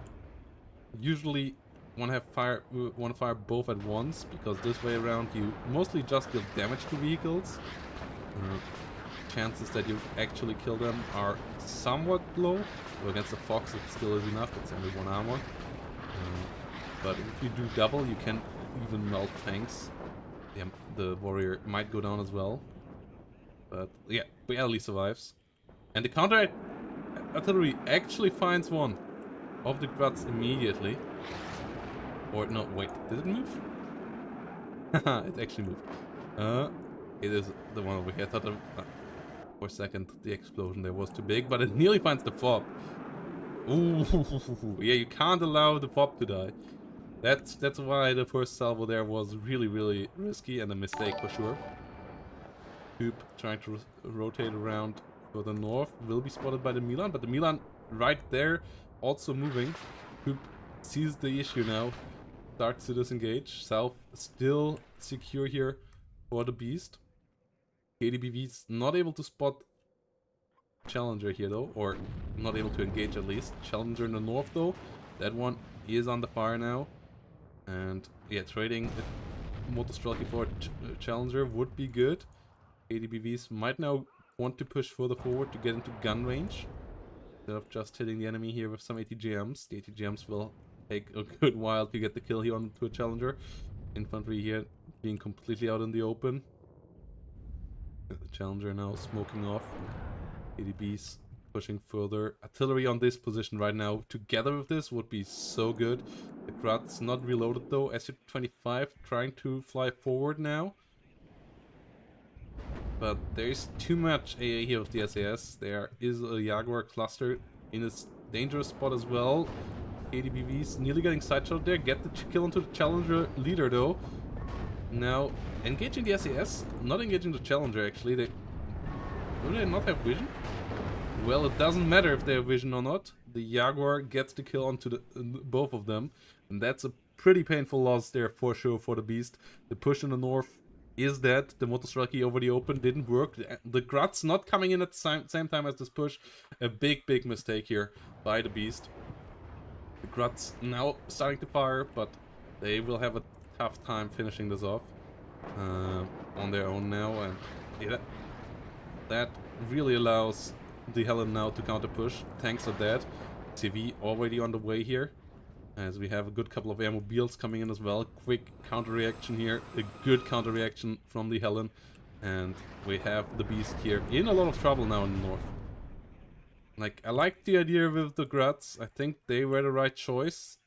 Usually want to fire both at once, because this way around you mostly just deal damage to vehicles. Chances that you actually kill them are somewhat low. So against the Fox it still is enough, it's only one armor. But if you do double, you can even melt tanks. Yeah, the Warrior might go down as well. But yeah, barely survives. And the counter artillery actually finds one of the Gruts immediately. Or no, wait, did it move? Haha, it actually moved. It is the one over here. I thought for a second the explosion there was too big, but it nearly finds the fob. Ooh, yeah, you can't allow the fob to die. That's why the first salvo there was really, really risky and a mistake for sure. Coop trying to rotate around further north will be spotted by the Milan, but the Milan right there, also moving. Coop sees the issue now, starts to disengage. South still secure here for the Beast. KDBV's not able to spot Challenger here though, or not able to engage at least. Challenger in the north though, that one is on the fire now. And yeah, trading Motostrelki for Challenger would be good. KDBVs might now want to push further forward to get into gun range, instead of just hitting the enemy here with some ATGMs. The ATGMs will take a good while to get the kill here onto a Challenger. Infantry here being completely out in the open. The Challenger now smoking off. KDBs pushing further. Artillery on this position right now together with this would be so good. The Grud's not reloaded though. SU-25 trying to fly forward now. But there's too much AA here with the SAS. There is a Jaguar cluster in a dangerous spot as well. KDBV's nearly getting sideshot there. Get the kill onto the Challenger leader though. Now engaging the SAS, not engaging the Challenger actually. Do they not have vision? Well, it doesn't matter if they have vision or not. The Jaguar gets the kill onto both of them. And that's a pretty painful loss there for sure for the Beast. The push in the north is dead. The Motostrelki over the open didn't work. The Grud's not coming in at the same time as this push. A big mistake here by the Beast. The Grud's now starting to fire, but they will have a tough time finishing this off on their own now. And yeah, that really allows the Helen now to counter push. Tanks are dead. CV already on the way here, as we have a good couple of airmobiles coming in as well. Quick counter reaction here, a good counter reaction from the Helen, and we have the Beast here in a lot of trouble now in the north. Like, I like the idea with the Gruds. I think they were the right choice,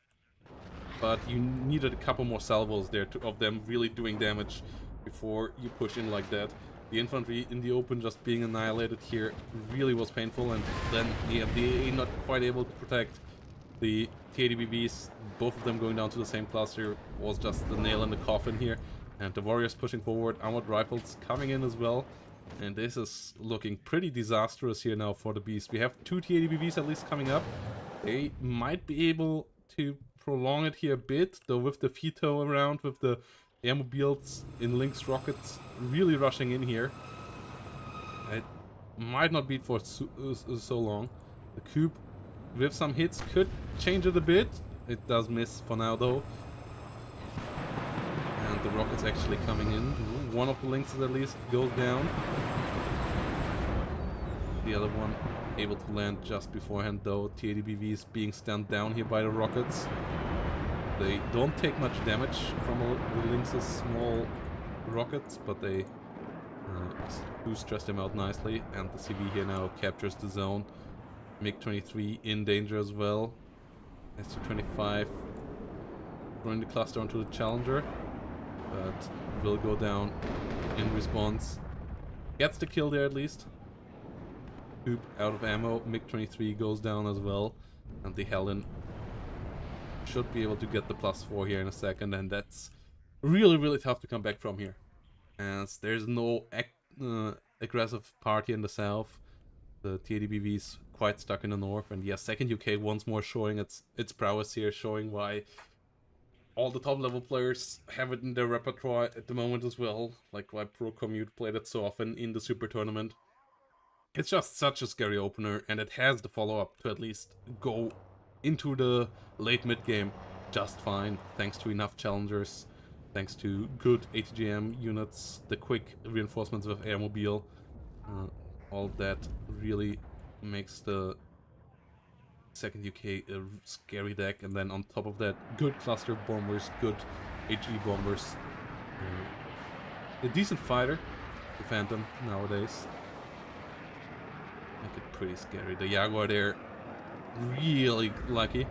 but you needed a couple more salvos there of them really doing damage before you push in like that. The infantry in the open just being annihilated here really was painful, and then yeah, the AA not quite able to protect the TADBVs, both of them going down to the same cluster, was just the nail in the coffin here. And the Warriors pushing forward, armored rifles coming in as well. And this is looking pretty disastrous here now for the Beast. We have two TADBVs at least coming up. They might be able to prolong it here a bit, though with the Fito around, with the airmobiles in Lynx rockets really rushing in here. It might not be for so long. The Cube with some hits could change it a bit. It does miss for now though. And the rockets actually coming in. One of the Lynxes at least goes down. The other one able to land just beforehand though. TADBV is being stunned down here by the rockets. They don't take much damage from the Lynx's small rockets, but they do stress them out nicely. And the CV here now captures the zone. MiG-23 in danger as well. SU-25 throwing the cluster onto the Challenger, but will go down in response. Gets the kill there at least. Coop out of ammo. MiG-23 goes down as well. And the Helen should be able to get the +4 here in a second, and that's really tough to come back from here, as there's no aggressive party in the south. The TADBV is quite stuck in the north, and yeah, second UK once more showing its prowess here, showing why all the top level players have it in their repertoire at the moment as well, like why Pro Commute played it so often in the Super Tournament. It's just such a scary opener, and it has the follow-up to at least go into the late mid-game just fine, thanks to enough challengers, thanks to good ATGM units, the quick reinforcements with airmobile. All that really makes the second UK a scary deck, and then on top of that, good cluster bombers, good HE bombers. A decent fighter, the Phantom, nowadays. Make it pretty scary. The Jaguar there, really lucky.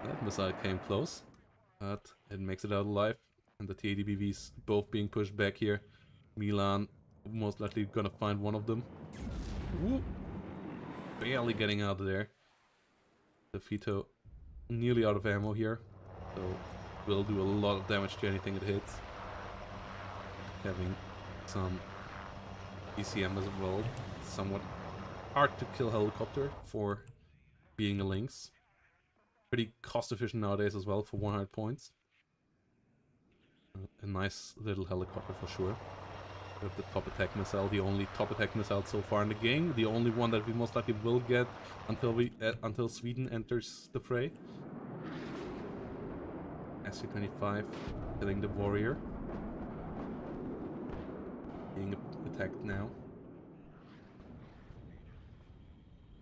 That missile came close, but it makes it out alive. And the TADBVs both being pushed back here. Milan most likely gonna find one of them. Woo! Barely getting out of there. The Fito nearly out of ammo here, so will do a lot of damage to anything it hits. Having some ECM as well. Somewhat hard to kill helicopter for being a Lynx. Pretty cost efficient nowadays as well for 100 points. A nice little helicopter for sure. With the top attack missile, the only top attack missile so far in the game, the only one that we most likely will get until Sweden enters the fray. SU-25 killing the warrior. Being attacked now.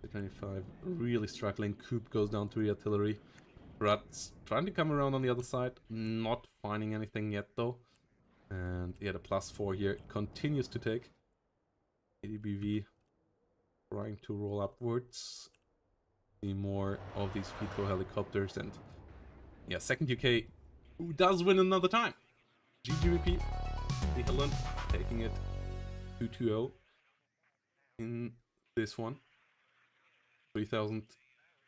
SU-25 really struggling. Coop goes down to the artillery. Rat's trying to come around on the other side, not finding anything yet though. And yeah, the +4 here continues to take. ADBV trying to roll upwards. See more of these Vito helicopters, and yeah, second UK who does win another time. GGVP, the Helen taking it 2-2-0 in this one. 3,000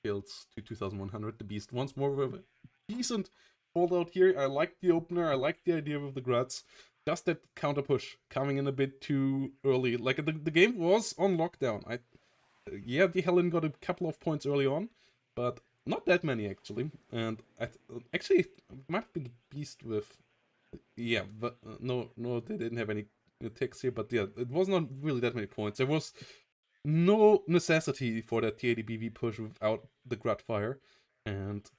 kills to 2,100. The Beast once more with a decent holdout here. I like the opener. I like the idea with the Gruts. Just that counter push coming in a bit too early. Like the game was on lockdown. Yeah, the Helen got a couple of points early on, but not that many actually. And actually, it might have been the Beast with. Yeah, but no, they didn't have any ticks here. But yeah, it was not really that many points. There was no necessity for that TADBV push without the Grat fire, and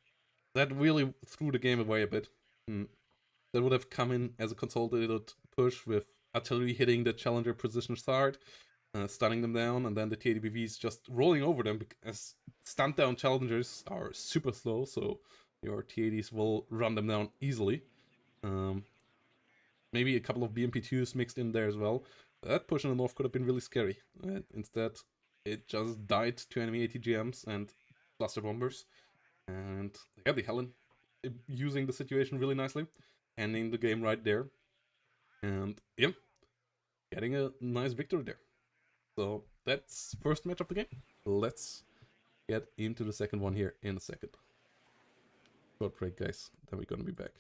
that really threw the game away a bit. That would have come in as a consolidated push with artillery hitting the challenger position hard, stunning them down, and then the TADBVs just rolling over them because stunned down challengers are super slow, so your TADs will run them down easily. Maybe a couple of BMP2s mixed in there as well. That push in the north could have been really scary. Instead, it just died to enemy ATGMs and cluster bombers. And yeah, the Helen using the situation really nicely, ending the game right there. And yeah, getting a nice victory there. So that's first match of the game. Let's get into the second one here in a second. Short break, guys. Then we're gonna be back.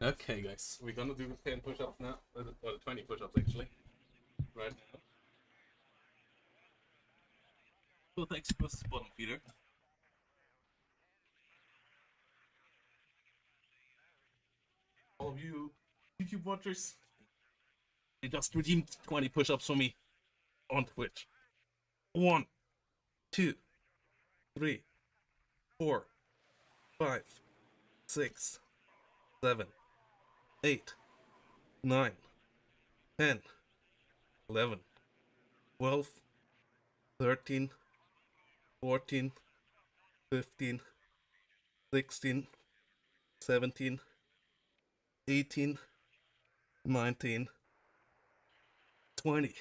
Okay, guys, we're gonna do 10 push-ups now, or 20 push-ups actually, right now. So thanks versus bottom feeder. All of you YouTube watchers, they just redeemed 20 push-ups for me on Twitch. 1, 2, 3, 4, 5, 6, 7, 8, 9, 10, 11, 12, 13, 14, 15, 16, 17, 18, 19, 20.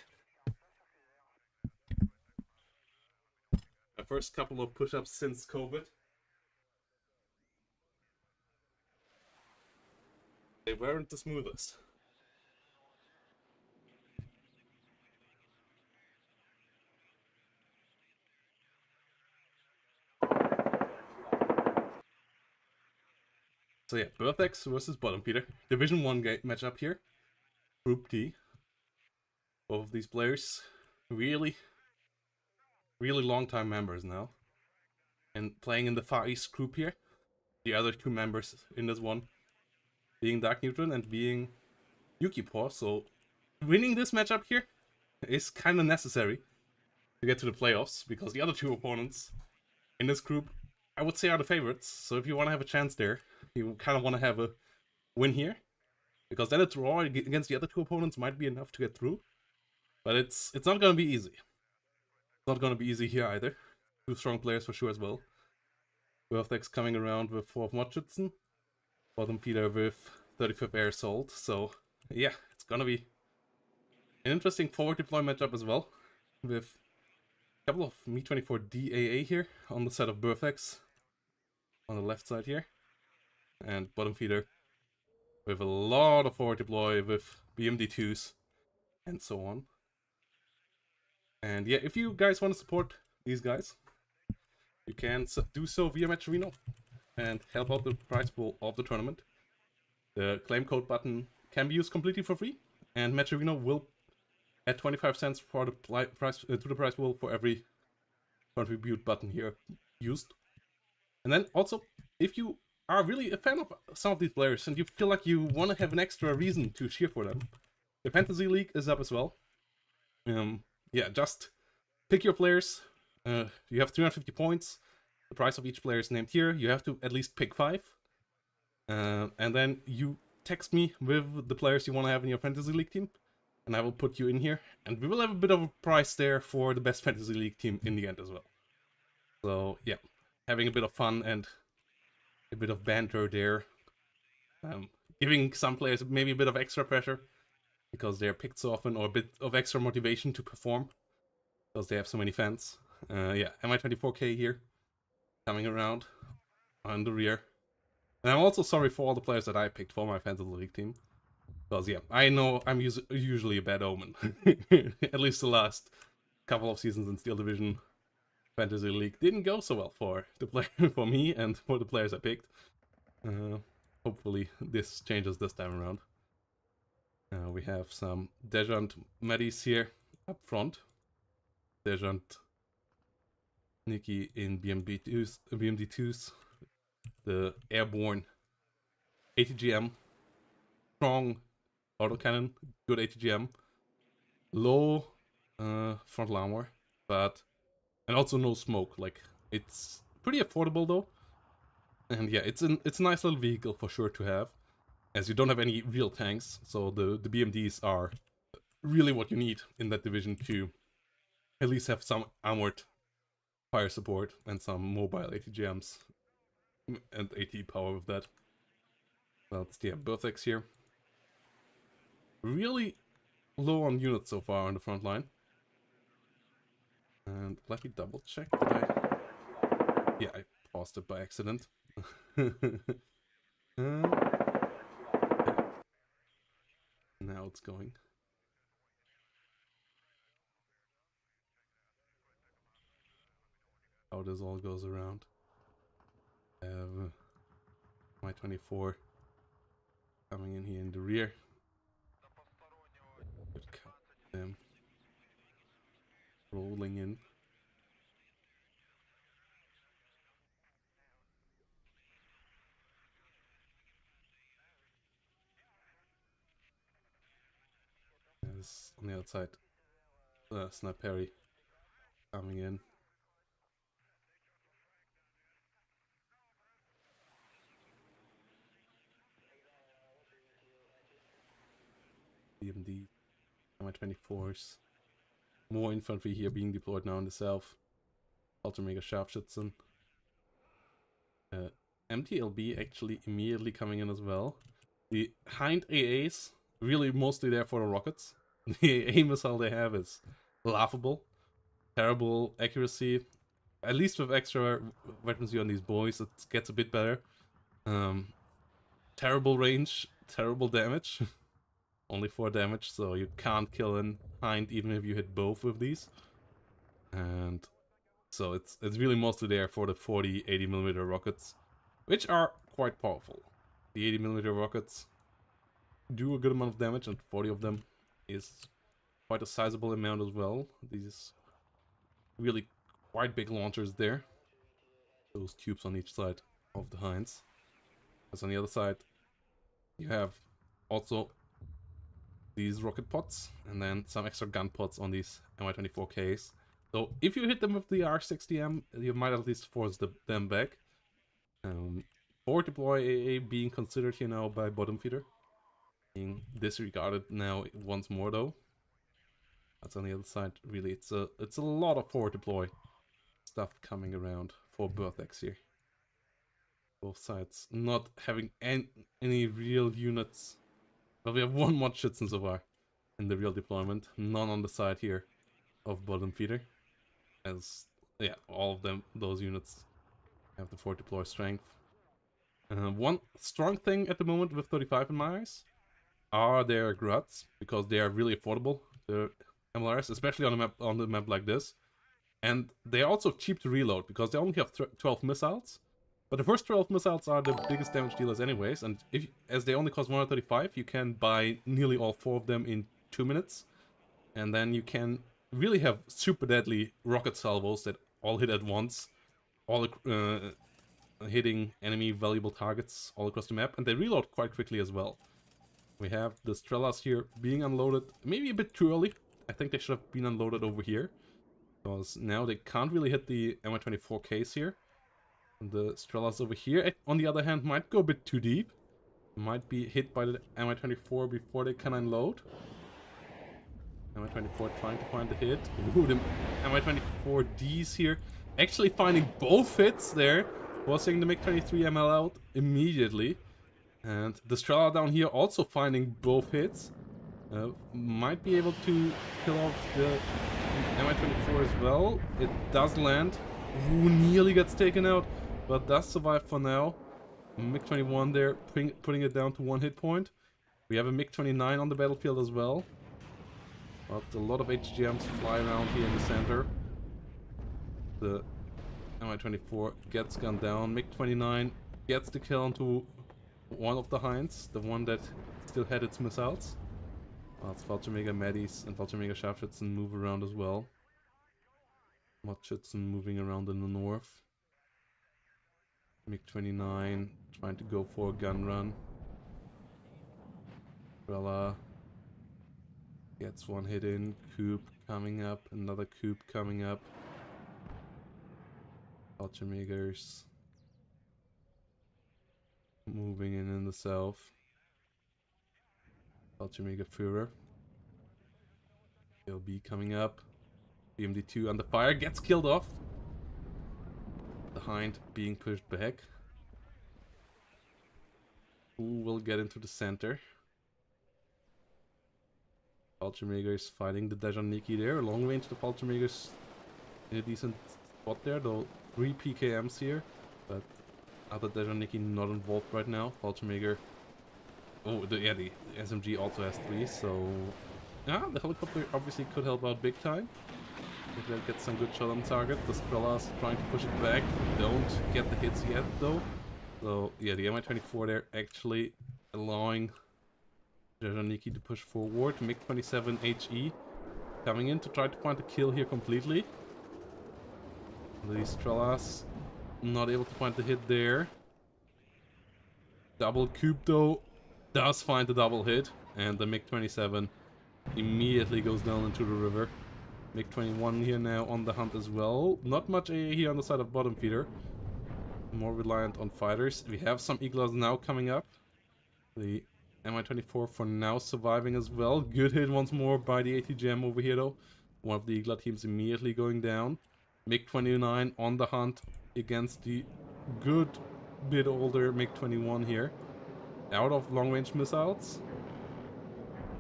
My first couple of push-ups since COVID. They weren't the smoothest. So yeah, Birthex versus Bottom Feeder. Division 1 matchup here. Group D. Both of these players really long-time members now. And playing in the Far East group here. The other two members in this one being Dark Neutron and being Yukipaw. So winning this matchup here is kind of necessary to get to the playoffs, because the other two opponents in this group, I would say, are the favorites. So if you want to have a chance there, you kind of want to have a win here, because then a draw against the other two opponents might be enough to get through. But it's not going to be easy. It's not going to be easy here either. Two strong players for sure as well. Birthex coming around with 4 of Motschützen. Bottom feeder with 35th Air Assault. So yeah, it's going to be an interesting forward deploy matchup as well, with a couple of Mi-24 DAA here on the side of Birthex on the left side here, and bottom feeder with a lot of forward deploy with BMD2s and so on. And yeah, if you guys want to support these guys, you can do so via matcherino and help out the prize pool of the tournament. The claim code button can be used completely for free, and matcherino will add 25 cents for the price to the prize pool for every contribute button here used. And then also, if you are really a fan of some of these players and you feel like you want to have an extra reason to cheer for them, the Fantasy League is up as well. Yeah, just pick your players. You have 350 points. The price of each player is named here. You have to at least pick 5. And then you text me with the players you want to have in your Fantasy League team, and I will put you in here. And we will have a bit of a prize there for the best Fantasy League team in the end as well. So yeah, having a bit of fun and a bit of banter there. Giving some players maybe a bit of extra pressure because they're picked so often, or a bit of extra motivation to perform because they have so many fans. Yeah, MI24K here, coming around on the rear. And I'm also sorry for all the players that I picked for my Fantasy League team. Because yeah, I know I'm usually a bad omen. At least the last couple of seasons in Steel Division Fantasy League didn't go so well for me and for the players I picked. Hopefully this changes this time around. We have some Dejant Medis here up front. Dejant Nikki in BMD2s. The airborne ATGM. Strong autocannon, good ATGM. Low frontal armor, and also no smoke. Like, it's pretty affordable though. And yeah, it's a nice little vehicle for sure to have, as you don't have any real tanks, so the BMDs are really what you need in that division to at least have some armored fire support and some mobile ATGMs and AT power with that. Well, it's the Birthex here. Really low on units so far on the front line. And let me double check. Yeah, I paused it by accident. Now it's going. How this all goes around. My 24 coming in here in the rear. Good cut them. Rolling in. There's on the outside. Snipe Perry coming in. DMD, Mi-24s. More infantry here being deployed now in the south. Ultra-Mega Scharfschützen. MTLB actually immediately coming in as well. The Hind AAs really mostly there for the rockets. The AA missile they have is laughable. Terrible accuracy. At least with extra weapons on these boys, it gets a bit better. Terrible range, terrible damage. Only 4 damage, so you can't kill a Hind even if you hit both with these. And so it's really mostly there for the 40, 80mm rockets, which are quite powerful. The 80mm rockets do a good amount of damage, and 40 of them is quite a sizable amount as well. These really quite big launchers there. Those tubes on each side of the Hinds. As on the other side, you have also these rocket pods, and then some extra gun pods on these Mi-24Ks. So if you hit them with the R60M, you might at least force them back. Forward deploy AA being considered here now by bottom feeder. Being disregarded now once more though. That's on the other side. Really, it's a lot of forward deploy stuff coming around for Berthex here. Both sides not having any real units. Well, we have one mod Schützen so far in the real deployment. None on the side here of bottom feeder. As, yeah, all of them, those units have the forward deploy strength. One strong thing at the moment with 35 in my eyes are their Gruts, because they are really affordable. The MLRs, especially on a map like this. And they are also cheap to reload, because they only have 12 missiles. But the first 12 missiles are the biggest damage dealers anyways, and as they only cost 135, you can buy nearly all 4 of them in 2 minutes. And then you can really have super deadly rocket salvos that all hit at once, all hitting enemy valuable targets all across the map, and they reload quite quickly as well. We have the Strelas here being unloaded, maybe a bit too early. I think they should have been unloaded over here, because now they can't really hit the Mi-24Ks here. The Strelas over here, on the other hand, might go a bit too deep. Might be hit by the Mi-24 before they can unload. Mi-24 trying to find the hit. Ooh, the Mi-24Ds here actually finding both hits there, forcing the MiG-23 ML out immediately. And the Strela down here also finding both hits. Might be able to kill off the Mi-24 as well. It does land. Ooh, nearly gets taken out, but does survive for now. MiG-21 there, putting it down to 1 hit point. We have a MiG-29 on the battlefield as well. But a lot of HGMs fly around here in the center. The Mi-24 gets gunned down. MiG-29 gets the kill onto one of the Hinds, the one that still had its missiles. It's Fallschirmjäger Maddies and Fallschirmjäger Scharfschützen move around as well. Modschützen moving around in the north. MiG-29 trying to go for a gun run. Strela gets 1 hit in. Coup coming up, another coup coming up. Fallschirmjägers moving in the south. Fallschirmjäger Führer. LB coming up. BMD2 under fire, gets killed off. The Hind being pushed back. Who will get into the center? Fallschirmjägers fighting the Dejaniki there. Long range, the Fallschirmjägers in a decent spot there, though 3 PKMs here. But other Dejaniki not involved right now. Fallschirmjäger. Oh, the SMG also has 3, so yeah, the helicopter obviously could help out big time. If they get some good shot on target. The Strelas trying to push it back. Don't get the hits yet though. So yeah, the Mi-24 there actually allowing Jajaniki to push forward. MiG-27 HE coming in to try to find a kill here completely. The Strelas not able to find the hit there. Double Coop though does find the double hit, and the MiG-27 immediately goes down into the river. MiG-21 here now on the hunt as well. Not much AA here on the side of bottom feeder. More reliant on fighters. We have some Iglas now coming up. The Mi-24 for now surviving as well. Good hit once more by the ATGM over here though. One of the Igla teams immediately going down. MiG-29 on the hunt against the good bit older MiG-21 here. Out of long-range missiles.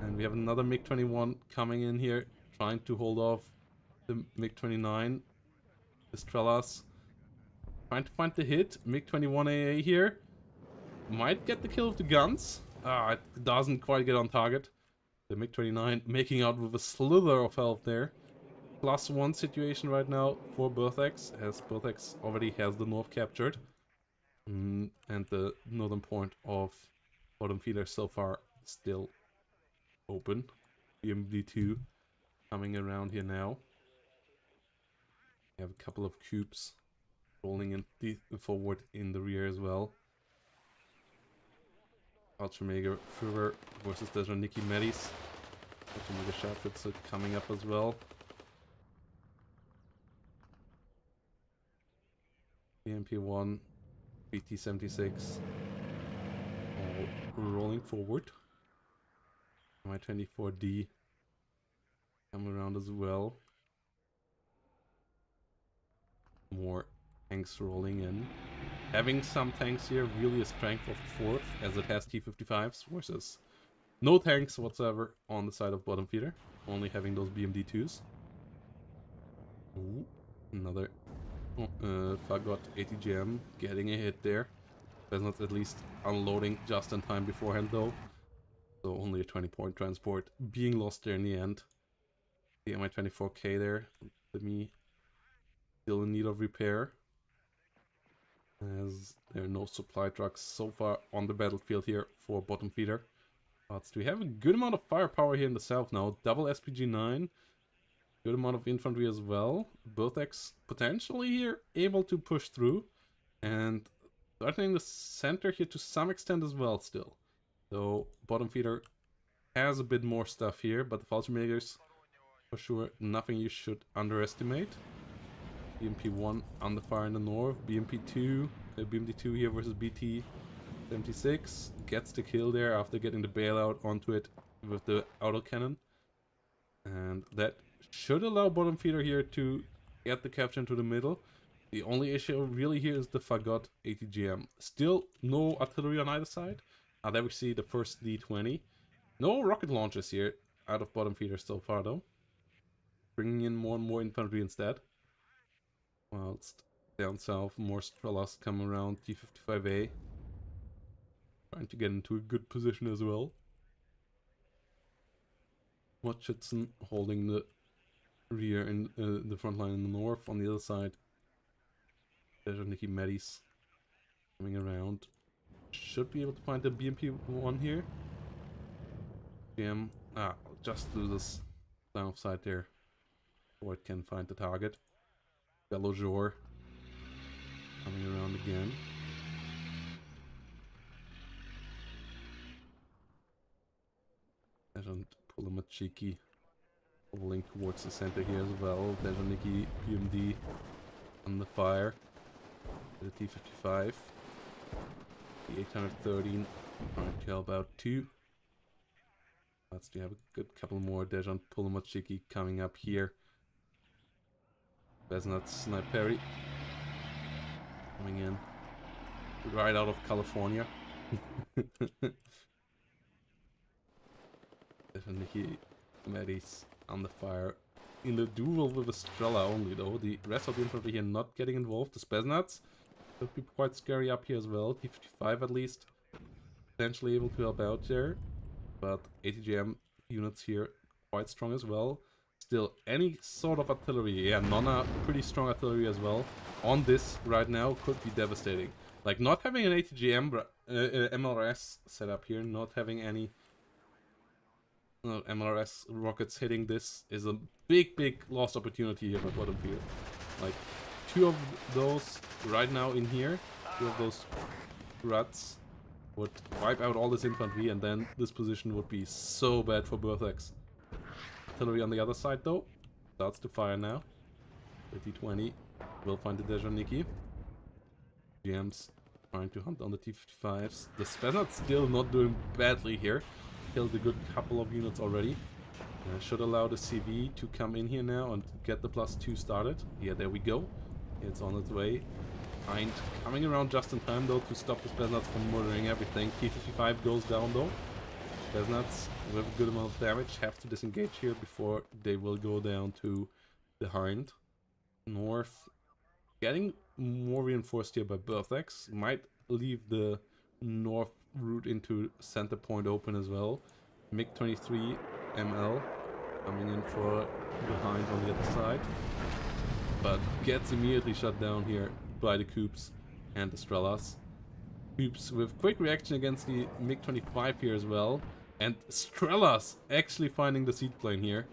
And we have another MiG-21 coming in here, trying to hold off the MiG-29. Estrelas trying to find the hit. MiG-21 AA here. Might get the kill with the guns. It doesn't quite get on target. The MiG-29 making out with a slither of health there. +1 situation right now for Berthex, as Berthex already has the north captured. And the northern point of bottom feeder so far still open. BMD2 coming around here now. We have a couple of cubes rolling in forward in the rear as well. Ultramega Führer versus the Jajaniki Medis. Ultramega Scharfwitze are coming up as well. BMP1, BT-76 all rolling forward. Mi-24D coming around as well. More tanks rolling in. Having some tanks here, really a strength of the 4th, as it has T-55s versus no tanks whatsoever on the side of bottom feeder. Only having those BMD-2s. Ooh, another Fagot ATGM getting a hit there. That's not at least unloading just in time beforehand though. So only a 20-point transport being lost there in the end. The Mi-24K there, to me, still in need of repair. As there are no supply trucks so far on the battlefield here for bottom feeder. But we have a good amount of firepower here in the south now. Double SPG-9. Good amount of infantry as well. Berthex potentially here able to push through. And threatening the center here to some extent as well still. So bottom feeder has a bit more stuff here, but the Fallschirmjägers for sure nothing you should underestimate. BMP1 under fire in the north. BMP2, BMD2 here versus BT-76 gets the kill there after getting the bailout onto it with the autocannon. And that should allow bottom feeder here to get the capture into the middle. The only issue really here is the Fagot ATGM. Still no artillery on either side. There we see the first D20. No rocket launches here out of bottom feeder so far though. Bringing in more and more infantry instead. Whilst down south more Strelas come around. T-55A trying to get into a good position as well. Watchitson holding the rear in the front line in the north. On the other side, Jajaniki Medis coming around. Should be able to find the BMP-1 here. Just loses south side there. Or it can find the target. Belojor coming around again. And Pulamachiki rolling towards the center here as well. Jajaniki PMD on the fire. The T-55. The 813 trying to help out too. Let's have a good couple more. Dejan Pulamachiki coming up here. Besnat Sniperi coming in right out of California. Definitely Medis on the fire in the duel with Estrella only though. The rest of the infantry here not getting involved. The Spesnats could be quite scary up here as well. T-55 at least potentially able to help out there. But ATGM units here quite strong as well. Still, any sort of artillery, Nonna, pretty strong artillery as well, on this right now could be devastating. Like, not having an ATGM MLRS setup here, not having any MLRS rockets hitting this is a big lost opportunity here by bottom field. Like, 2 of those right now in here, 2 of those ruts would wipe out all this infantry, and then this position would be so bad for Berthex. Artillery on the other side though, starts to fire now. The T-20 will find the Dejaniki. GM's trying to hunt on the T-55s. The Spezart's still not doing badly here. Killed a good couple of units already. Should allow the CV to come in here now and get the +2 started. Yeah, there we go. It's on its way. Hind coming around just in time though to stop the Spezarts from murdering everything. T-55 goes down though. Spezarts with a good amount of damage have to disengage here before they will go down to the Hind. North getting more reinforced here by Berthex. Might leave the north route into center point open as well. MiG-23 ML coming in for the Hind on the other side, but gets immediately shut down here by the Coups and the Strelas. Coups with quick reaction against the MiG-25 here as well, and Strelas actually finding the seed plane here.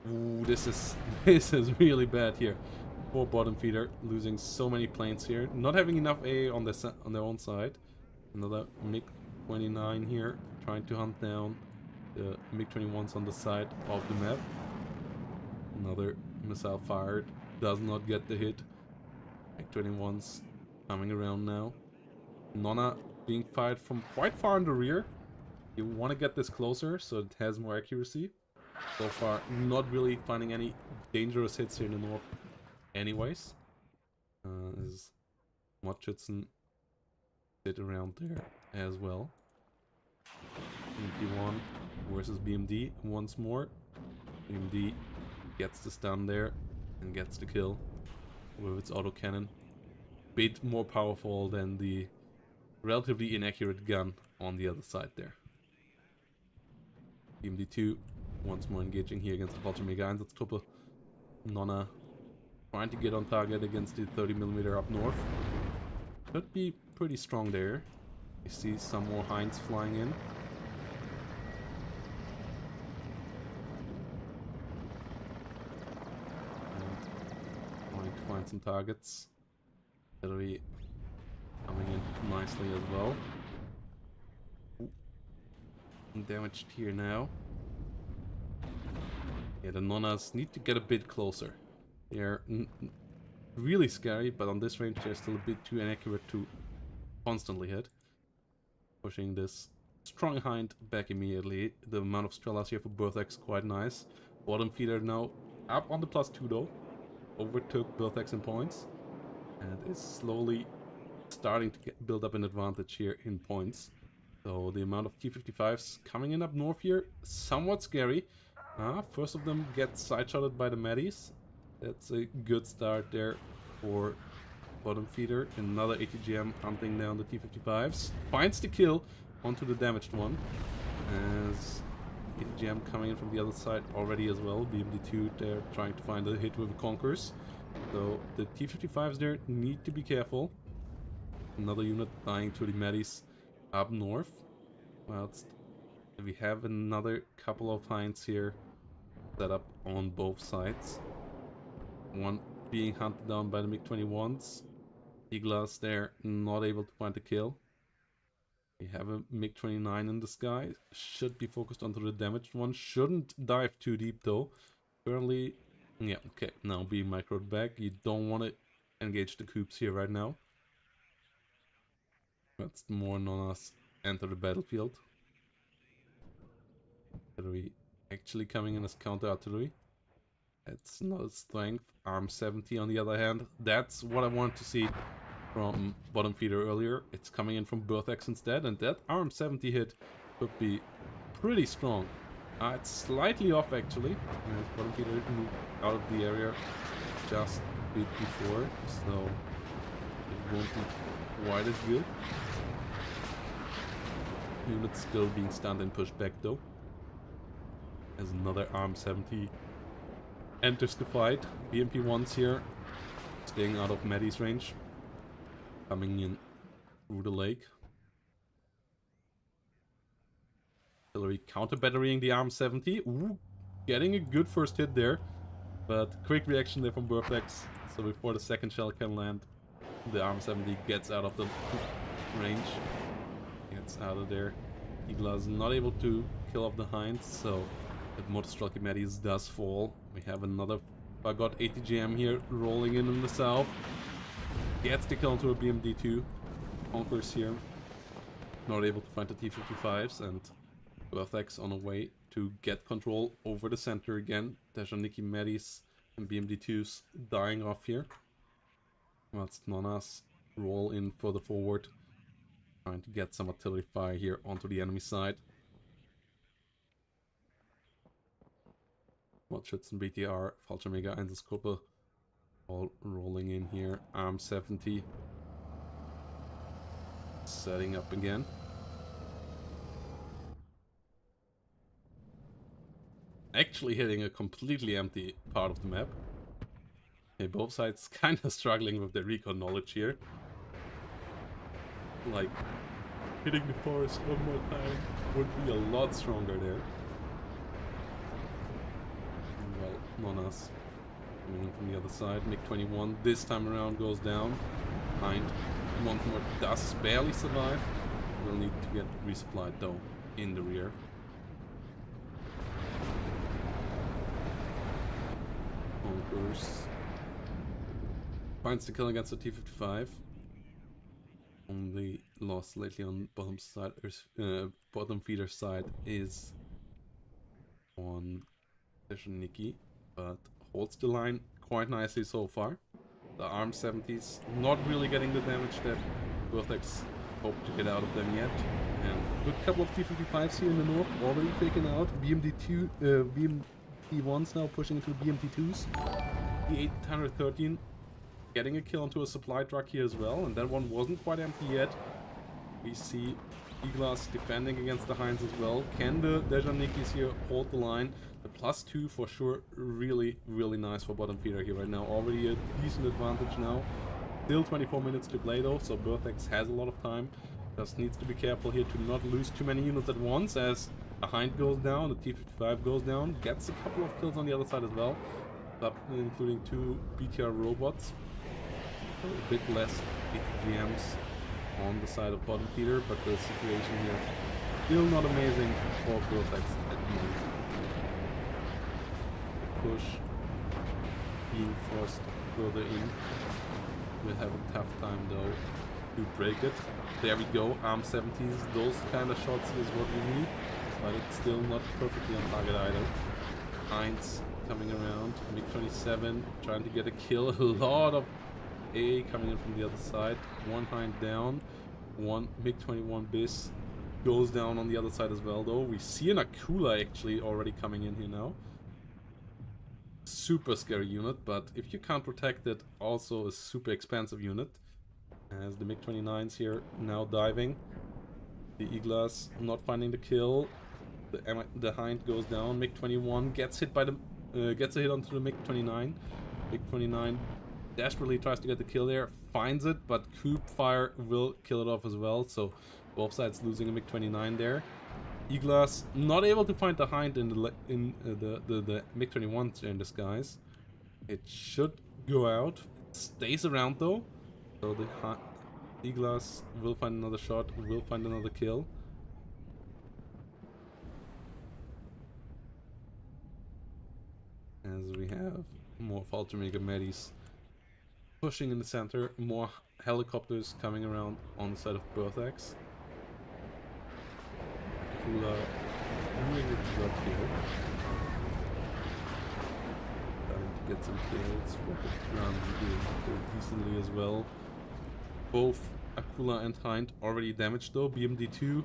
Ooh, this is really bad here for bottom feeder, losing so many planes here, not having enough AA on their own side. Another MiG-29 here trying to hunt down the MiG-21s on the side of the map. Another missile fired, does not get the hit. MiG-21s coming around now. Nonna being fired from quite far in the rear. You want to get this closer so it has more accuracy. So far, not really finding any dangerous hits here in the north anyways. As Motschützen sit around there as well. BMD-1 versus BMD once more. BMD gets the stun there and gets the kill with its autocannon. Bit more powerful than the relatively inaccurate gun on the other side there. BMD-2 once more engaging here against the Falsche Mega Einsatztruppe. Nonna trying to get on target against the 30mm up north. Could be pretty strong there. You see some more Hinds flying in. And trying to find some targets. Artillery coming in nicely as well. Ooh. Damaged here now. Yeah, the Nonnas need to get a bit closer. They're really scary, but on this range they're still a bit too inaccurate to constantly hit. Pushing this strong Hind back immediately. The amount of Strelas here for Berthex quite nice. Bottom feeder now up on the +2 though. Overtook Berthex in points. And is slowly starting to build up an advantage here in points. So the amount of T-55s coming in up north here, somewhat scary. First of them get side-shotted by the Maddies. That's a good start there for bottom feeder. Another ATGM hunting down the T-55s. Finds the kill onto the damaged one. As ATGM coming in from the other side already as well. BMD-2 there trying to find a hit with the Conkers. So the T-55s there need to be careful. Another unit dying to the Maddies up north. Whilst we have another couple of Hinds here set up on both sides. One being hunted down by the MiG-21s. Iglas there, not able to find the kill. We have a MiG-29 in the sky. Should be focused onto the damaged one. Shouldn't dive too deep though. Currently, yeah, okay, now being microed back. You don't want to engage the Coups here right now. That's more Nonnas enter the battlefield. Artillery actually coming in as counter artillery. It's not its strength. Arm 70 on the other hand. That's what I wanted to see from bottom feeder earlier. It's coming in from Berthex instead, and that Arm 70 hit could be pretty strong. It's slightly off actually. Bottom feeder moved out of the area just a bit before, so it won't be quite as good. Units still being stunned and pushed back though. As another Arm 70 enters the fight. BMP-1s here, staying out of Maddie's range. Coming in through the lake. Artillery counter-batterying the Arm 70. Ooh, getting a good first hit there. But quick reaction there from Burflex. So before the second shell can land, the Arm 70 gets out of the range. Gets out of there. Eagla is not able to kill off the Hinds, so the Motorstrelke Medis does fall. We have another Fagot ATGM here rolling in the south. Gets the kill onto a BMD2. Conquers here. Not able to find the T-55s, and Burflex on a way to get control over the center again. Tejaniki Medis and BMD2s dying off here. Whilst Nonas roll in further forward, trying to get some artillery fire here onto the enemy side. Watschützen, BTR, Fallschirmjäger, Einsatzgruppe all rolling in here. Arm 70 setting up again. Actually hitting a completely empty part of the map. Okay, both sides kind of struggling with their recon knowledge here. Like, hitting the forest one more time would be a lot stronger there. Well, Nonas coming in from the other side. MiG-21 this time around goes down. Hind once more does barely survive. Will need to get resupplied though in the rear. Conquers. Finds the kill against the T-55. Only loss lately on bottom side, bottom feeder side is on Tejaniki, but holds the line quite nicely so far. The Arm 70s not really getting the damage that Burflex hoped to get out of them yet. And a good couple of T-55s here in the north already taken out. BMD1s now pushing into BMD2s. The 813 getting a kill onto a supply truck here as well, and that one wasn't quite empty yet. We see Iglas defending against the Hinds as well. Can the Dejanikis here hold the line? The +2 for sure, really nice for bottom feeder here right now. Already a decent advantage now. Still 24 minutes to play though, so Burflex has a lot of time. Just needs to be careful here to not lose too many units at once as a Hind goes down, the T-55 goes down, gets a couple of kills on the other side as well, including 2 BTR robots. So a bit less ATGMs on the side of bottom feeder, but the situation here still not amazing for Burflex at the moment. Push being forced further in. We'll have a tough time though to break it. There we go, Arm 70s, those kind of shots is what we need, but it's still not perfectly on target either. Hinds coming around, MiG-27 trying to get a kill, a lot of A coming in from the other side. One Hind down, one MiG-21 bis goes down on the other side as well though. We see an Akula actually already coming in here now. Super scary unit, but if you can't protect it, also a super expensive unit. As the MiG-29s here now diving. The Iglas not finding the kill. The Hind goes down. MiG-21 gets hit by the gets a hit onto the MiG-29. MiG-29 desperately tries to get the kill there, finds it, but Coop fire will kill it off as well. So both sides losing a MiG-29 there. Iglas not able to find the Hind in the MiG-21s in disguise. It should go out. It stays around though. So the Iglas will find another shot, will find another kill. As we have more Fallschirmjäger Medis pushing in the center, more helicopters coming around on the side of Burflex. Akula doing a job here. Trying to get some kills. Rocket Run doing decently as well. Both Akula and Hind already damaged though. BMD2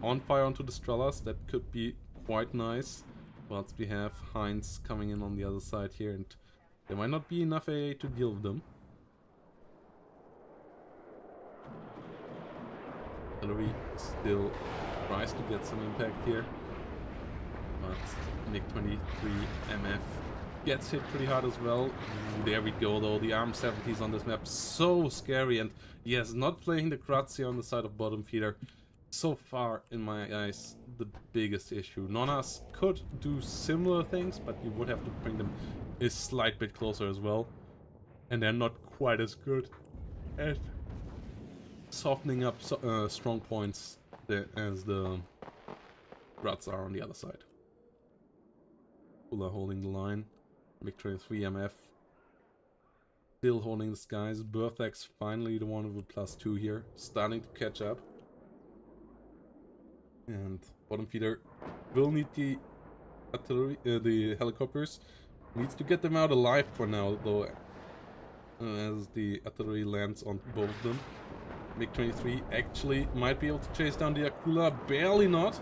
on fire onto the Strellas. That could be quite nice. Whilst we have Hinds coming in on the other side here, and there might not be enough AA to deal with them. Artillery still tries to get some impact here, but MiG-23 MF gets hit pretty hard as well. Ooh, there we go though, the Arm 70s on this map, so scary, and yes, not playing the Kratz here on the side of bottom feeder. So far, in my eyes, the biggest issue. Nonas could do similar things, but you would have to bring them a slight bit closer as well. And they're not quite as good at softening up strong points as the Ruts are on the other side. Kula holding the line. MiG-23 MF still holding the skies. Berthax finally the one with a +2 here, starting to catch up. And bottom feeder will need the artillery, the helicopters. Needs to get them out alive for now, though, as the artillery lands on both of them. MiG-23 actually might be able to chase down the Akula, barely not.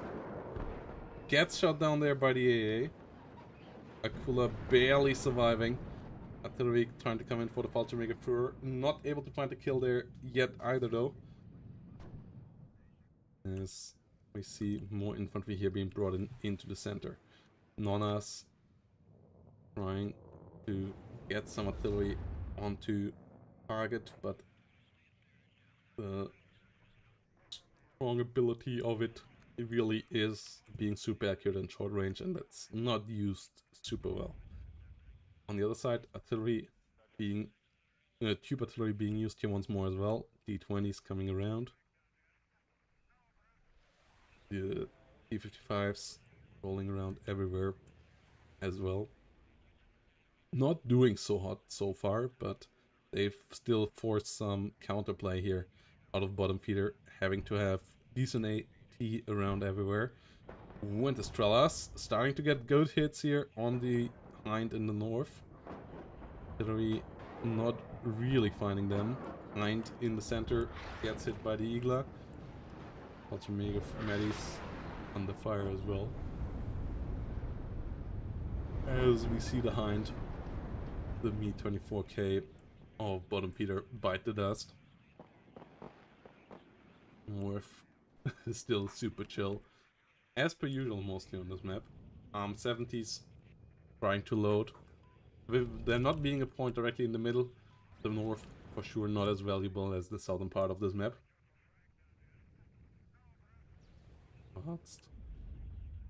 Gets shot down there by the AA. Akula barely surviving. Artillery trying to come in for the Fallschirmjäger Führer. Not able to find a kill there yet either, though. As we see more infantry here being brought into the center. Nonas trying to get some artillery onto target, but the strong ability of it really is being super accurate and short range, and that's not used super well. On the other side, artillery being tube artillery being used here once more as well. D20s coming around. The T-55s rolling around everywhere as well. Not doing so hot so far, but they've still forced some counterplay here out of bottom feeder, having to have decent AT around everywhere. Winterstrellas starting to get good hits here on the Hind in the north. Artillery not really finding them. Hind in the center gets hit by the Igla. Fallschirmjäger Medis under fire as well. As we see the Hind, the Mi-24K of bottom feeder bite the dust. North is still super chill, as per usual mostly on this map. 70s trying to load. With there not being a point directly in the middle, the north for sure not as valuable as the southern part of this map.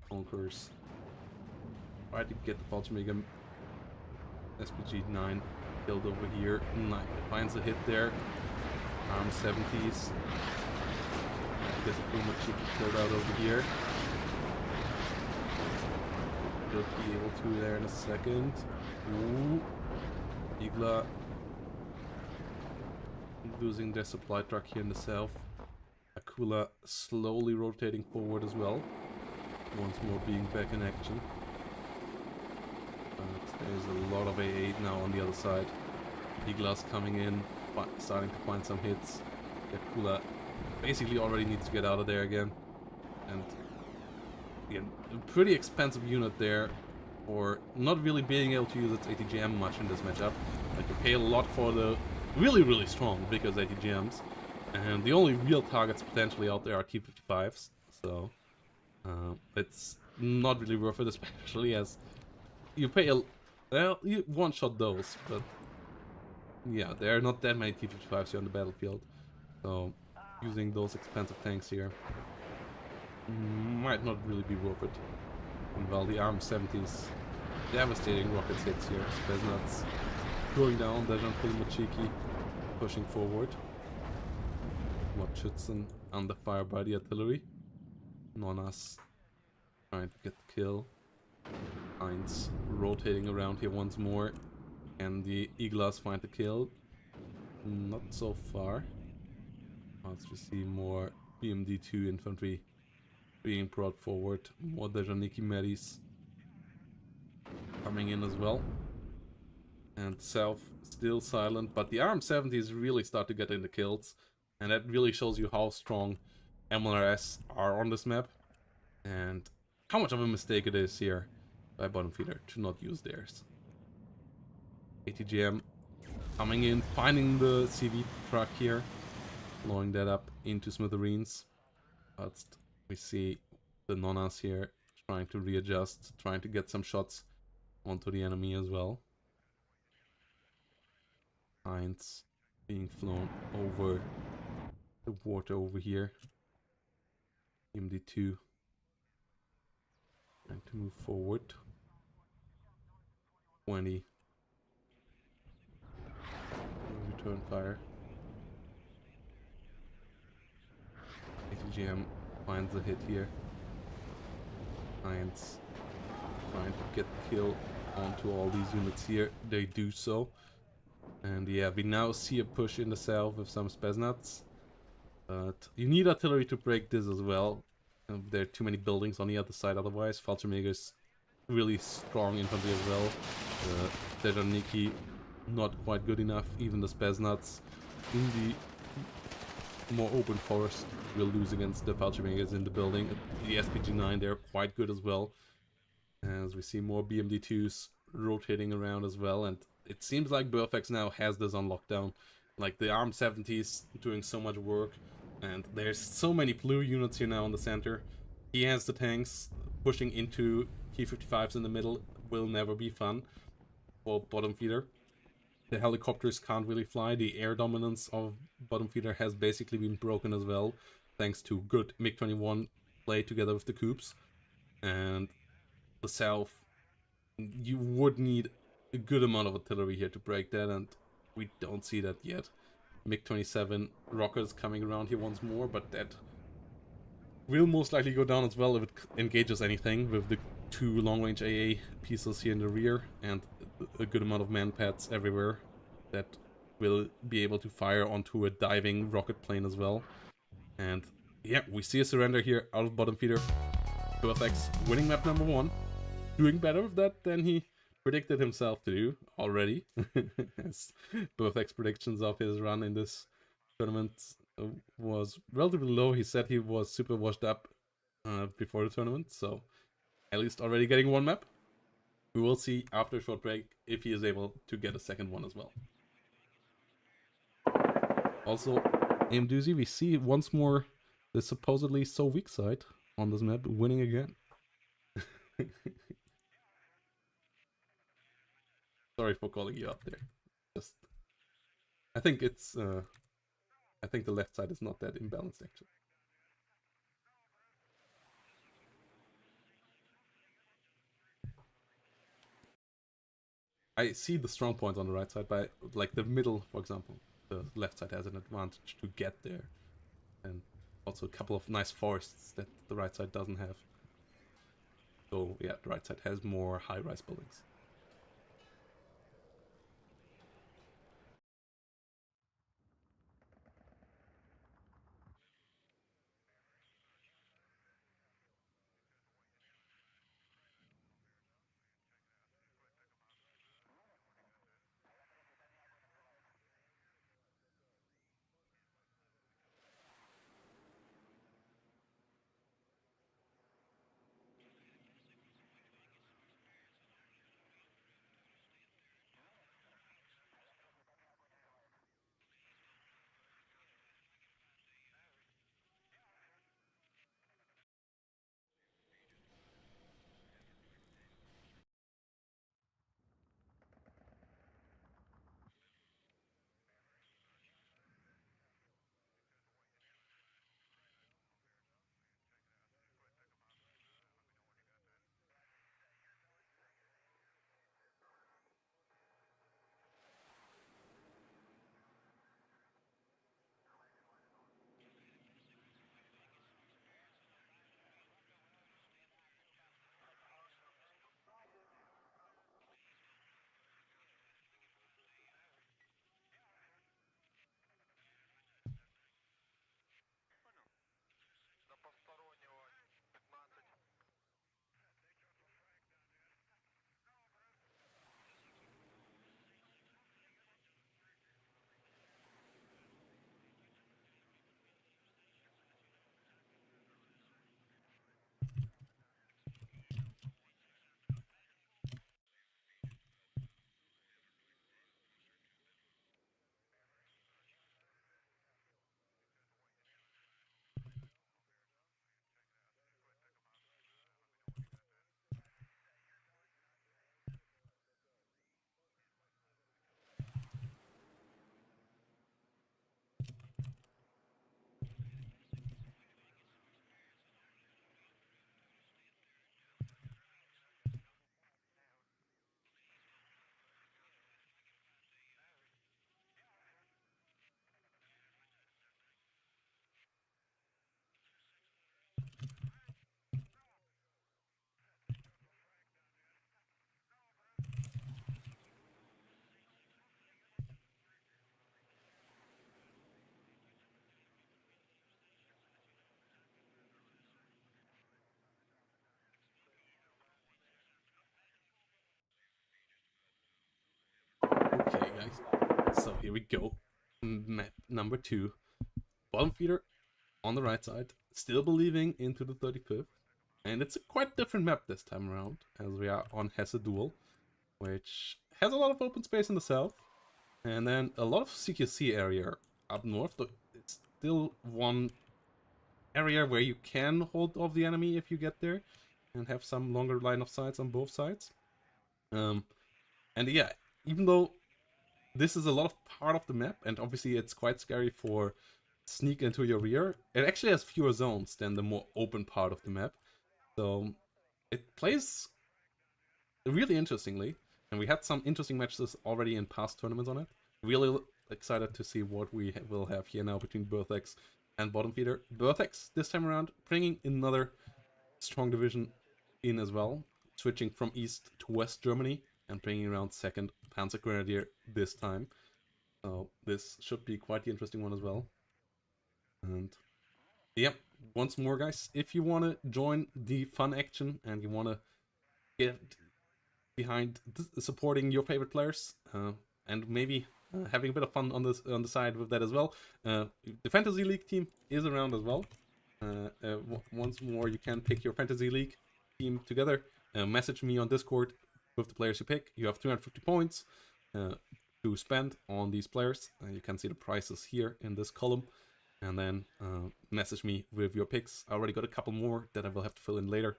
Conquerors try to get the Fallschirmjäger SPG-9 killed over here. Finds a hit there. 70s. Get the Kumachiki killed out over here. Should be able to there in a second. Ooh. Igla losing their supply truck here in the south. Akula slowly rotating forward as well. Once more being back in action. But there's a lot of A8 now on the other side. Igla's coming in, starting to find some hits. Akula basically already needs to get out of there again. And again, a pretty expensive unit there for not really being able to use its ATGM much in this matchup. Like, you pay a lot for the really strong Vickers ATGMs. And the only real targets potentially out there are T-55s. So it's not really worth it, especially as you pay a... Well, you one-shot those, but yeah, there are not that many T-55s here on the battlefield. So using those expensive tanks here might not really be worth it. And while the ARM-70s devastating rockets hits here, Spetsnaz going down, Dejan Pulimachiki pushing forward. Watschützen under fire by the artillery. Nonas trying to get the kill. Heinz rotating around here once more. Can the Iglas find the kill? Not so far. As we see more BMD-2 infantry being brought forward. More Dejaniki Medis coming in as well. And south still silent, but the ARM-70s really start to get in the kills. And that really shows you how strong MLRS are on this map. And how much of a mistake it is here by bottom feeder to not use theirs. ATGM coming in, finding the CV truck here. Blowing that up into smithereens. But we see the Nonas here trying to readjust, trying to get some shots onto the enemy as well. Heinz being flown over the water over here. MD2 Trying to move forward. 20. Return fire. ATGM finds a hit here. Finds trying to get the kill onto all these units here. They do so. And yeah, we now see a push in the south with some Spetsnaz. But you need artillery to break this as well. There are too many buildings on the other side otherwise. Faltermeger's really strong infantry as well. The Dejaniki not quite good enough. Even the Spetsnaz in the more open forest will lose against the Faltermegers in the building. The SPG-9, they're quite good as well. As we see more BMD-2s rotating around as well. And it seems like Burfax now has this on lockdown. Like the ARM 70s doing so much work. And there's so many blue units here now in the center. He has the tanks. Pushing into T-55s in the middle will never be fun for bottom feeder. The helicopters can't really fly. The air dominance of bottom feeder has basically been broken as well, thanks to good MiG-21 play together with the Coups. And the south, you would need a good amount of artillery here to break that, and we don't see that yet. MiG-27 rockets coming around here once more, but that will most likely go down as well if it engages anything, with the 2 long-range AA pieces here in the rear and a good amount of man-pads everywhere that will be able to fire onto a diving rocket plane as well. And yeah, we see a surrender here out of bottom feeder. Burfax winning map number 1, doing better with that than he predicted himself to do already. As Burfax predictions of his run in this tournament was relatively low. He said he was super washed up before the tournament, so at least already getting 1 map. We will see after a short break if he is able to get a second one as well. Also, AMDoozy, we see once more the supposedly so weak side on this map winning again. Sorry for calling you out there. Just, I think it's, I think the left side is not that imbalanced actually. I see the strong points on the right side, but like the middle, for example, the left side has an advantage to get there. And also a couple of nice forests that the right side doesn't have. So yeah, the right side has more high-rise buildings. So here we go. Map number 2. Bottom feeder on the right side. Still believing into the 35th. And it's a quite different map this time around, as we are on Hesse Duel, which has a lot of open space in the south. And then a lot of CQC area up north. It's still one area where you can hold off the enemy if you get there and have some longer line of sights on both sides. And yeah, even though this is a lot of part of the map, and obviously it's quite scary for sneak into your rear, it actually has fewer zones than the more open part of the map. So it plays really interestingly, and we had some interesting matches already in past tournaments on it. Really excited to see what we will have here now between Berthex and bottom feeder. Berthex this time around bringing another strong division in as well, switching from East to West Germany and bringing around 2nd Panzer Grenadier this time. So this should be quite the interesting one as well. And yep, once more guys, if you want to join the fun action and you want to get behind supporting your favorite players and maybe having a bit of fun on the side with that as well, the Fantasy League team is around as well. Once more, you can pick your Fantasy League team together. Message me on Discord with the players you pick. You have 250 points to spend on these players. You can see the prices here in this column. And then message me with your picks. I already got a couple more that I will have to fill in later.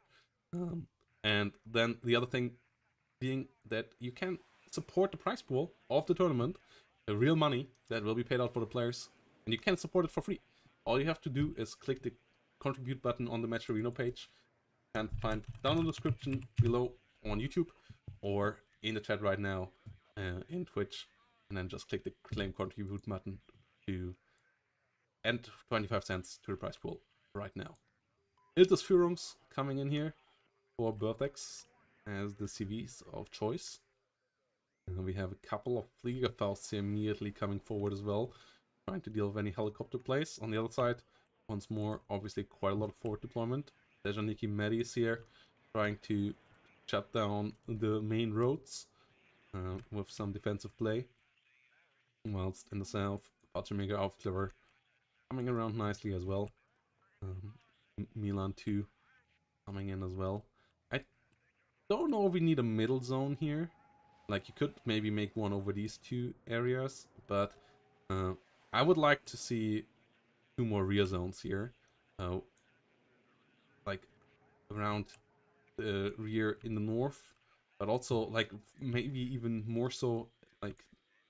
And then the other thing being that you can support the prize pool of the tournament, the real money that will be paid out for the players, and you can support it for free. All you have to do is click the contribute button on the matcherino page and find down in the description below on YouTube or in the chat right now in Twitch, and then just click the claim contribute button to add 25 cents to the prize pool right now. Iltis Führungs coming in here for Berthex as the CVs of choice. And we have a couple of Fliegerfausts here immediately coming forward as well, trying to deal with any helicopter plays. On the other side, once more, obviously quite a lot of forward deployment. Dejaniki Medi is here, trying to shut down the main roads with some defensive play. Whilst in the south, Fallschirmjäger Aufklärer coming around nicely as well. Milan 2 coming in as well. I don't know if we need a middle zone here. Like, you could maybe make one over these two areas, but I would like to see 2 more rear zones here. Like, around the rear in the north, but also, like, maybe even more so, like,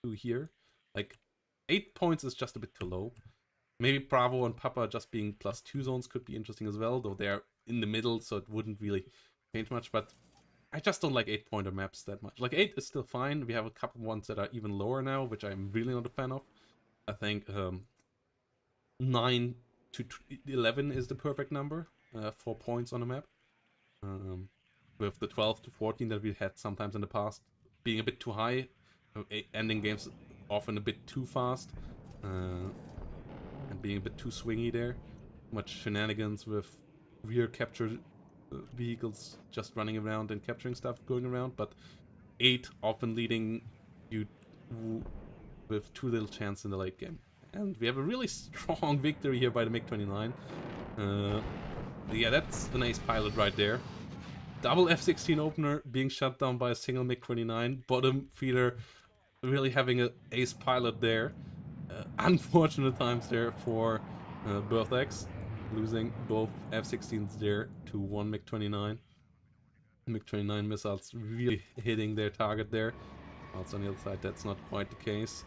2 here. Like, 8 points is just a bit too low. Maybe Bravo and Papa just being +2 zones could be interesting as well, though they're in the middle, so it wouldn't really change much, but I just don't like 8-pointer maps that much. Like, 8 is still fine. We have a couple ones that are even lower now, which I'm really not a fan of. I think 9 to 11 is the perfect number for points on a map. With the 12 to 14 that we had sometimes in the past being a bit too high, ending games often a bit too fast, and being a bit too swingy there. Much shenanigans with rear capture vehicles just running around and capturing stuff going around, but 8 often leading you with too little chance in the late game. And we have a really strong victory here by the MiG-29. Yeah, that's an ace pilot right there. Double F-16 opener being shut down by a single MiG-29. Bottom feeder really having an ace pilot there. Unfortunate times there for Berthex, losing both F-16s there to one MiG-29. MiG-29 missiles really hitting their target there. Also on the other side, that's not quite the case.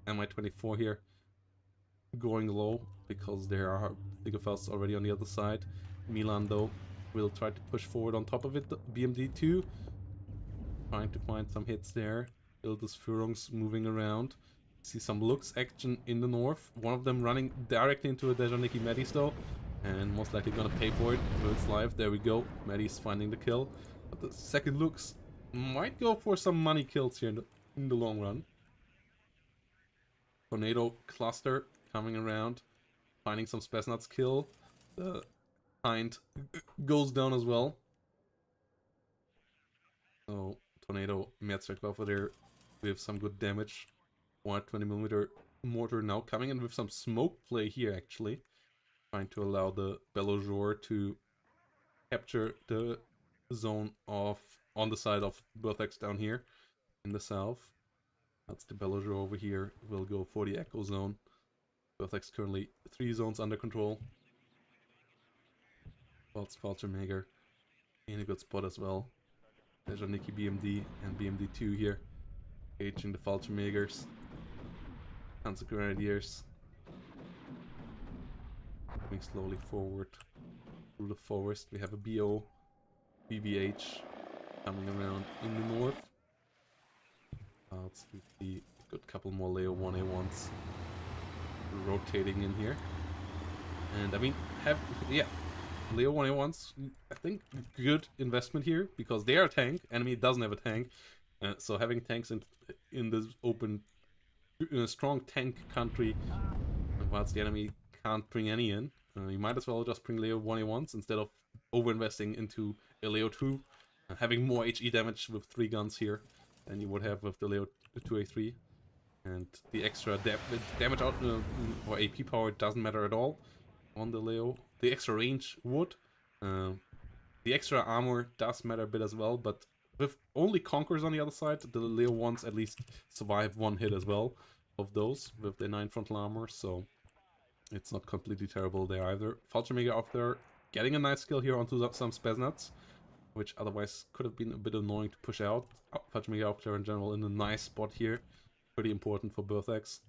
Mi-24 here going low because there are Fliegerfausts already on the other side. Milan though will try to push forward on top of it. BMD2 trying to find some hits there. Iltis Führungs moving around. See some looks action in the north. One of them running directly into a Dejaniki Medis though, and most likely gonna pay for it with its life. There we go. Medis finding the kill. But the second looks might go for some money kills here in the long run. Tornado cluster coming around, finding some Spetsnaz kill. The Hind goes down as well. So Tornado Mehrzweckwaffe there with some good damage. 120mm mortar now coming in with some smoke play here, actually. Trying to allow the Bellejour to capture the zone of on the side of Berthex down here in the south. That's the Bellejour over here. We'll go for the Echo zone. Berthex currently 3 zones under control. Fallschirmjäger in a good spot as well. There's Nikki BMD and BMD2 here. Engaging the Fallschirmjägers. Tons of Grenadiers. Moving slowly forward through the forest. We have a BO, BBH coming around in the north. Let's see a good couple more Leo 1A1s rotating in here. And I mean, Leo 1A1s, I think good investment here because they are a tank. Enemy doesn't have a tank. So having tanks in this open, strong tank country, whilst the enemy can't bring any in, you might as well just bring Leo 1A1s instead of over-investing into a Leo 2, having more HE damage with 3 guns here than you would have with the Leo 2A3. And the extra damage out or AP power doesn't matter at all on the Leo. The extra range would. The extra armor does matter a bit as well, but with only Conquerors on the other side, the Leo 1s at least survive 1 hit as well of those with their 9 frontal armor, so it's not completely terrible there either. Fallschirmjäger up there getting a nice skill here onto some Spetsnaz, which otherwise could have been a bit annoying to push out. Fallschirmjäger up there in general in a nice spot here. Pretty important for Berthex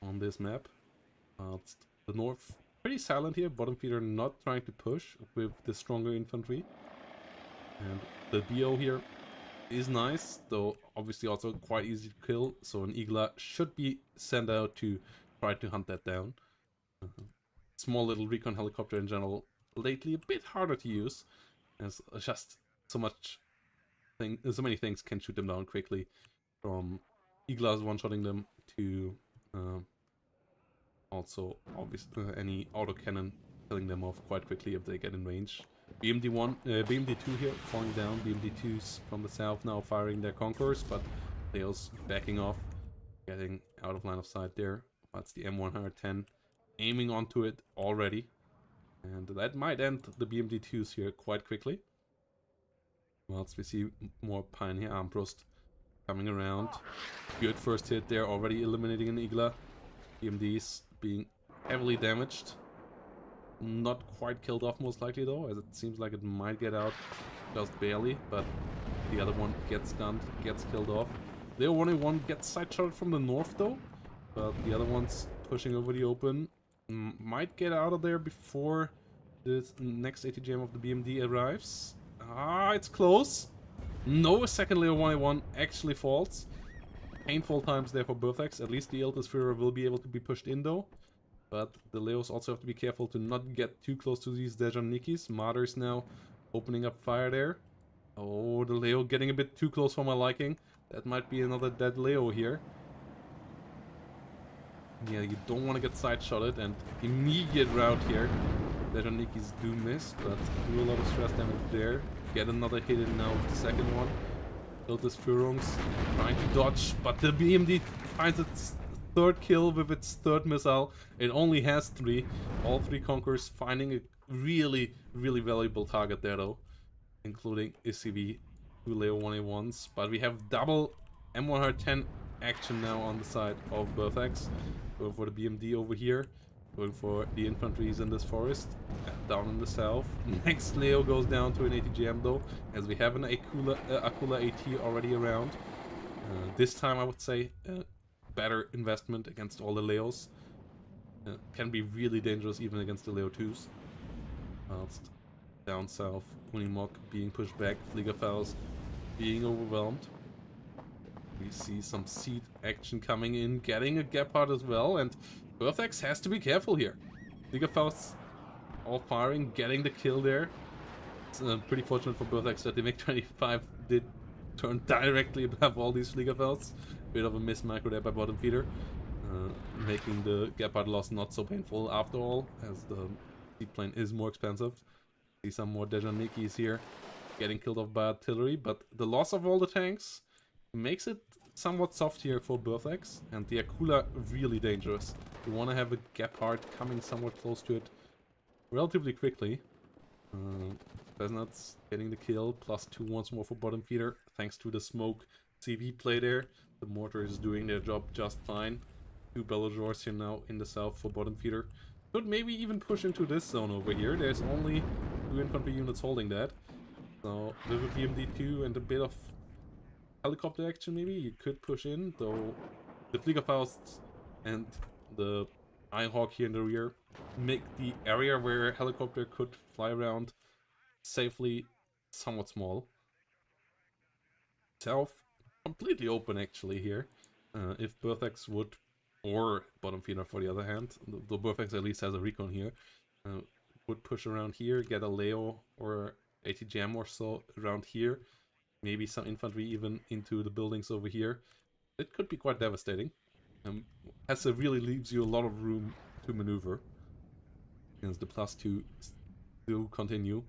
on this map. The north pretty silent here. Bottom feeder not trying to push with the stronger infantry. And the BO here is nice, though obviously also quite easy to kill. So an Igla should be sent out to try to hunt that down. Small little recon helicopter in general lately a bit harder to use, as just so many things can shoot them down quickly, from Iglas one-shotting them to also obviously any autocannon killing them off quite quickly if they get in range. BMD2 here falling down. BMD2s from the south now firing their Conquerors, but Leo's backing off, getting out of line of sight there. That's the M110 aiming onto it already, and that might end the BMD2s here quite quickly. Whilst we see more Pioneer Armbrust coming around. Good first hit there, already eliminating an Igla. BMDs being heavily damaged. Not quite killed off most likely though, as it seems like it might get out just barely, but the other one gets stunned, gets killed off. Leo 1A1 gets side-shotted from the north though, but the other one's pushing over the open. Might get out of there before the next ATGM of the BMD arrives. Ah, it's close. No, a second Leo 1A1 actually falls. Painful times there for Berthex. At least the Iltis Führer will be able to be pushed in though. But the Leos also have to be careful to not get too close to these Dejanikis. Martyrs now opening up fire there. Oh, the Leo getting a bit too close for my liking. That might be another dead Leo here. Yeah, you don't want to get side-shotted, and immediate route here. Dejanikis do miss, but do a lot of stress damage there. Get another hit in now with the second one. Iltis Führungs trying to dodge, but the BMD finds its third kill with its third missile. It only has 3. All 3 Conquerors finding a really, really valuable target there though, including ICV, 2 Leo 1A1s. But we have double M110 action now on the side of Berthex. Going for the BMD over here. Going for the infantries in this forest. Down in the south. Next Leo goes down to an ATGM though, as we have an Akula AT already around. This time I would say better investment against all the Leos. Can be really dangerous even against the Leo 2s. Whilst down south, Unimog being pushed back, Fliegerfaust being overwhelmed. We see some seed action coming in, getting a Gepard as well, and Berthex has to be careful here. Fliegerfausts all firing, getting the kill there. It's pretty fortunate for Berthex that the MiG-25 did turn directly above all these Fliegerfausts. Bit of a miss micro there by bottom feeder, making the Gepard loss not so painful after all, as the seaplane is more expensive. See some more Dejanikis here getting killed off by artillery, but the loss of all the tanks makes it somewhat soft here for Birthex, and the Akula really dangerous. You want to have a Gepard coming somewhat close to it relatively quickly. Chestnut's getting the kill, +2 once more for bottom feeder, thanks to the smoke CV play there. The mortar is doing their job just fine. 2 Belladors here now in the south for bottom feeder. Could maybe even push into this zone over here. There's only 2 infantry units holding that. So with a BMD2 and a bit of helicopter action maybe, you could push in, though the Fliegerfausts and the Ironhawk here in the rear make the area where a helicopter could fly around safely somewhat small. South completely open actually here. If Birthex would, or bottom feeder for the other hand, the Birthex at least has a recon here, would push around here, get a Leo or ATGM or so around here, maybe some infantry even into the buildings over here. It could be quite devastating. Hesse really leaves you a lot of room to maneuver. As the +2 still continue.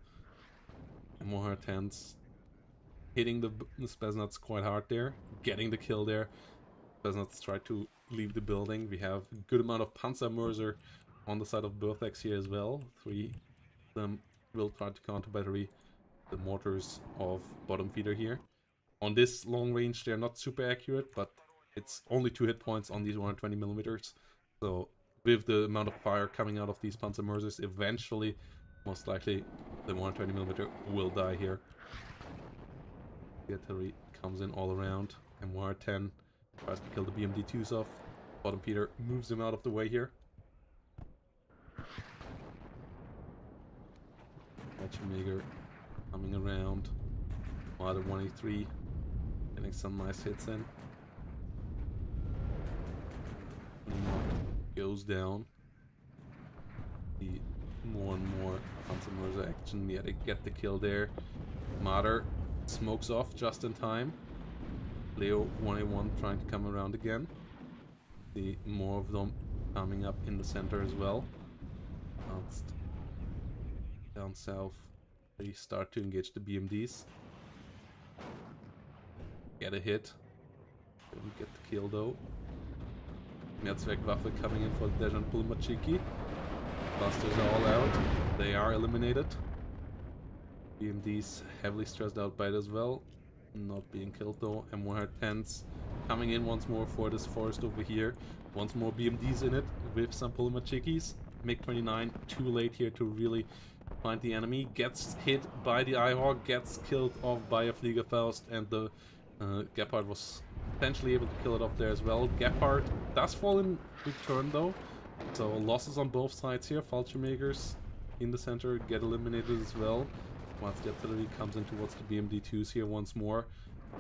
And more hard hands hitting the Spetsnaz quite hard there, getting the kill there. Spetsnaz try to leave the building. We have a good amount of Panzermörser on the side of Birthex here as well. 3 of them will try to counter battery the mortars of bottom feeder here. On this long range they're not super accurate, but it's only 2 hit points on these 120mm. So with the amount of fire coming out of these Panzermörsers, eventually, most likely, the 120mm will die here. The artillery comes in all around. MR10 tries to kill the BMD2s off. Bottom feeder moves him out of the way here. Matcherino coming around. Marder 183 getting some nice hits in. Goes down. The more and more Panzermörser action. Yeah, they get the kill there. Marder smokes off just in time. Leo 1A1 trying to come around again. See more of them coming up in the center as well. Down south, they start to engage the BMDs. Get a hit. Don't get the kill though. Mehrzweckwaffe coming in for Dejan Pulmachiki. Busters are all out. They are eliminated. BMDs heavily stressed out by it as well. Not being killed though. M110s coming in once more for this forest over here. Once more BMDs in it with some Pulmachikis. MiG-29 too late here to really find the enemy. Gets hit by the Ihawk, gets killed off by a Fliegerfaust, and the Gepard was potentially able to kill it off there as well. Gepard does fall in return though, so losses on both sides here. Fallschirmjägers in the center get eliminated as well. Once the artillery comes in towards the BMD2s here once more.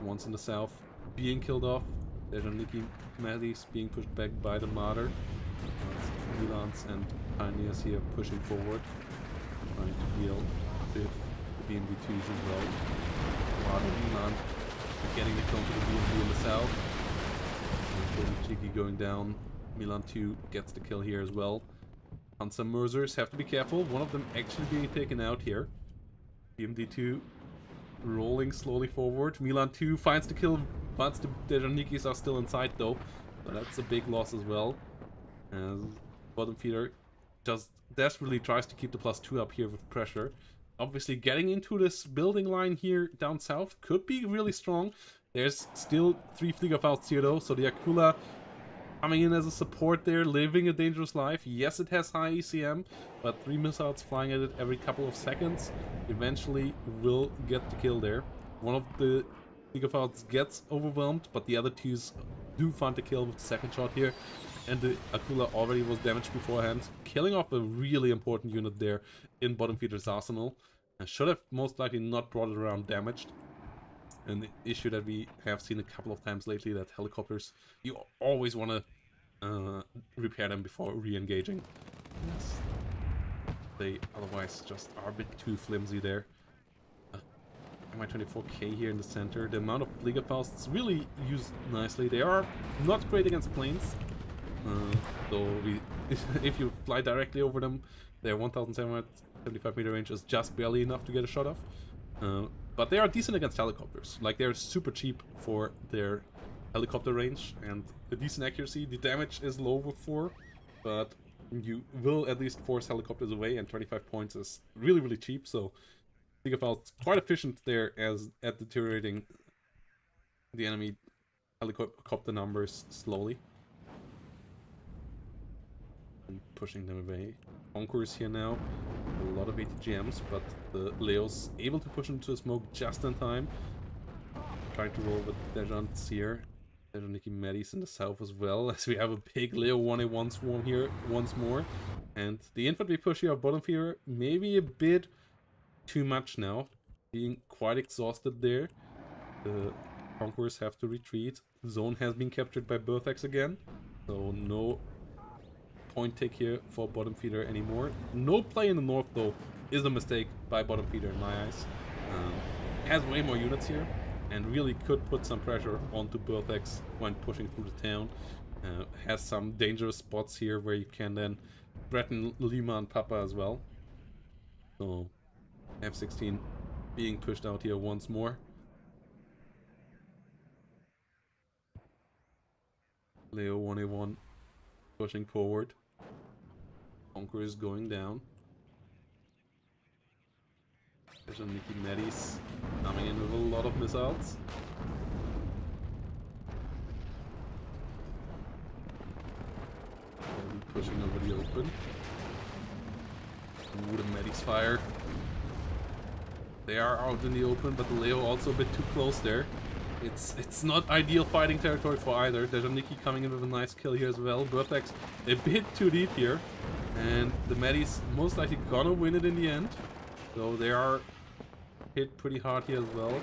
Once in the south being killed off. There's Niki Madis being pushed back by the Marder. Milans and Pioneers here pushing forward, trying to deal with the BMD2s as well. Marder Milan getting the kill to the BMD in the south. And Cheeky going down. Milan 2 gets the kill here as well. Panzermörsers have to be careful. One of them actually being taken out here. BMD2 rolling slowly forward. Milan 2 finds the kill once the Dejanikis are still inside though. So that's a big loss as well. As bottom feeder just desperately tries to keep the +2 up here with pressure. Obviously getting into this building line here down south could be really strong. There's still 3 Fliegerfausts here though, so the Akula coming in as a support there, living a dangerous life. Yes, it has high ECM, but 3 missiles flying at it every couple of seconds eventually will get the kill there. One of the Fliegerfausts gets overwhelmed, but the other 2s do find the kill with the second shot here. And the Akula already was damaged beforehand, killing off a really important unit there in bottom feeder's arsenal. And should have most likely not brought it around damaged. An issue that we have seen a couple of times lately, that helicopters, you always want to repair them before re-engaging. Yes. They otherwise just are a bit too flimsy there. Mi-24K here in the center. The amount of Fliegerfausts really used nicely. They are not great against planes. Though if you fly directly over them, their 1,775 meter range is just barely enough to get a shot off. But they are decent against helicopters. Like, they're super cheap for their helicopter range and a decent accuracy. The damage is low with 4, but you will at least force helicopters away, and 25 points is really, really cheap, so Siegerfeld's quite efficient there at deteriorating the enemy helicopter numbers slowly. And pushing them away. Conquerors here now. A lot of ATGMs, but the Leo's able to push into the smoke just in time. Trying to roll with Dejants here. Dejaniki Medis in the south as well, as we have a big Leo 1A1 swarm here once more. And the infantry push here of bottom feeder maybe a bit too much now. Being quite exhausted there. The Conquerors have to retreat. Zone has been captured by Berthax again. So no point take here for bottom feeder anymore. No play in the north though is a mistake by bottom feeder in my eyes. Has way more units here and really could put some pressure onto Berthax when pushing through the town. Has some dangerous spots here where you can then threaten Lima and Papa as well. So F-16 being pushed out here once more. Leo 1A1 pushing forward. Conqueror is going down. There's a Nikki Medis coming in with a lot of missiles. Pushing over the open. Ooh, the Medis fire. They are out in the open, but the Leo also a bit too close there. It's not ideal fighting territory for either. There's a Nikki coming in with a nice kill here as well. Berthax a bit too deep here. And the Medis most likely gonna win it in the end. So they are hit pretty hard here as well.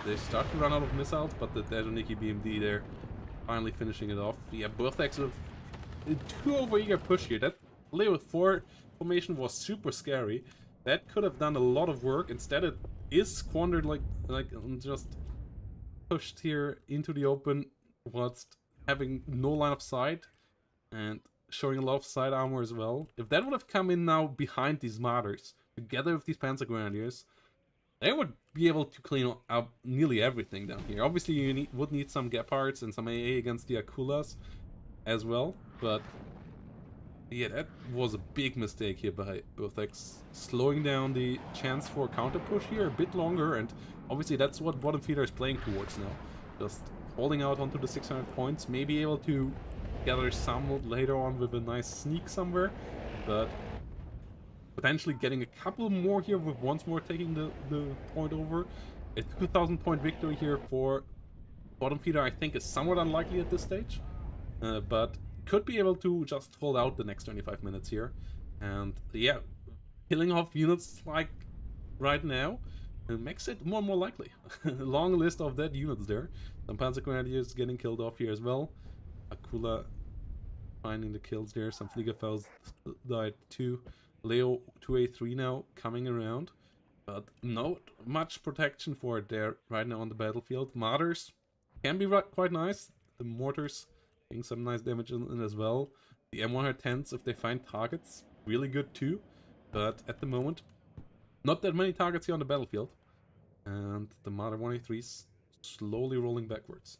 They start to run out of missiles, but the Dejaniki BMD there finally finishing it off. Yeah, Berthax with a too overeager push here. That Leo 4 formation was super scary. That could have done a lot of work. Instead it is squandered like just pushed here into the open whilst having no line of sight and showing a lot of side armor as well. If that would have come in now behind these martyrs together with these Panzer Grenadiers, they would be able to clean up nearly everything down here. Obviously you would need some Gepards and some AA against the Akulas as well, but yeah, that was a big mistake here by Berthax, slowing down the chance for a counter push here a bit longer, and obviously that's what bottom feeder is playing towards now. Just holding out onto the 600 points, maybe able to gather some later on with a nice sneak somewhere, but potentially getting a couple more here with once more taking the point over. A 2000 point victory here for bottom feeder I think is somewhat unlikely at this stage, but could be able to just hold out the next 25 minutes here. And yeah, killing off units like right now makes it more and more likely. Long list of dead units there. Some Panzer Grenadiers getting killed off here as well. Akula finding the kills there. Some Fliegerfelds died too. Leo 2A3 now coming around. But not much protection for it there right now on the battlefield. Martyrs can be quite nice. The mortars getting some nice damage in as well. The M110s, if they find targets, really good too. But at the moment, not that many targets here on the battlefield. And the Martyr 1A3s slowly rolling backwards.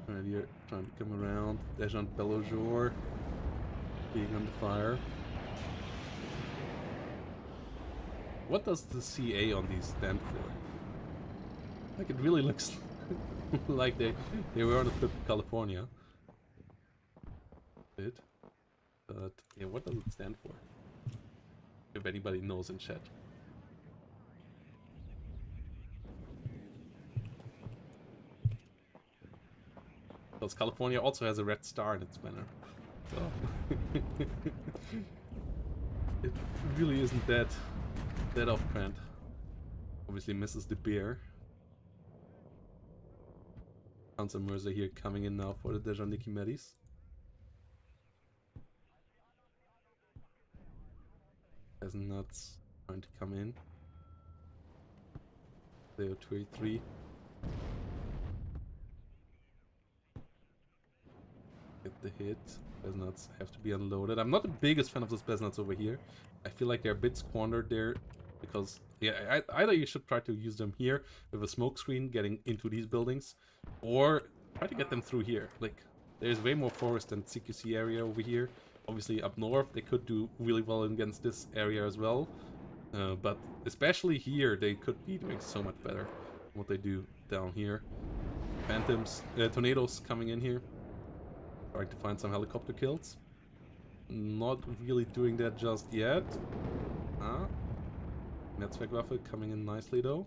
Right here, trying to come around. Dejant Bellojour being under fire. What does the CA on these stand for? Like, it really looks like they were on a trip to California. Bit. But yeah, what does it stand for? If anybody knows in chat. Because California also has a red star in its banner. So it really isn't that off-brand. Obviously misses the beer. Panzer Mörser here coming in now for the Dejaniki Medis. As nuts trying to come in. Leo 2A3. Get the hit. Beznats have to be unloaded. I'm not the biggest fan of those Beznats over here. I feel like they're a bit squandered there because, yeah, either you should try to use them here with a smoke screen getting into these buildings, or try to get them through here. Like, there's way more forest and CQC area over here. Obviously up north they could do really well against this area as well, but especially here they could be doing so much better than what they do down here. Phantoms, tornadoes coming in here, trying to find some helicopter kills. Not really doing that just yet. Netzwerkwaffe coming in nicely though.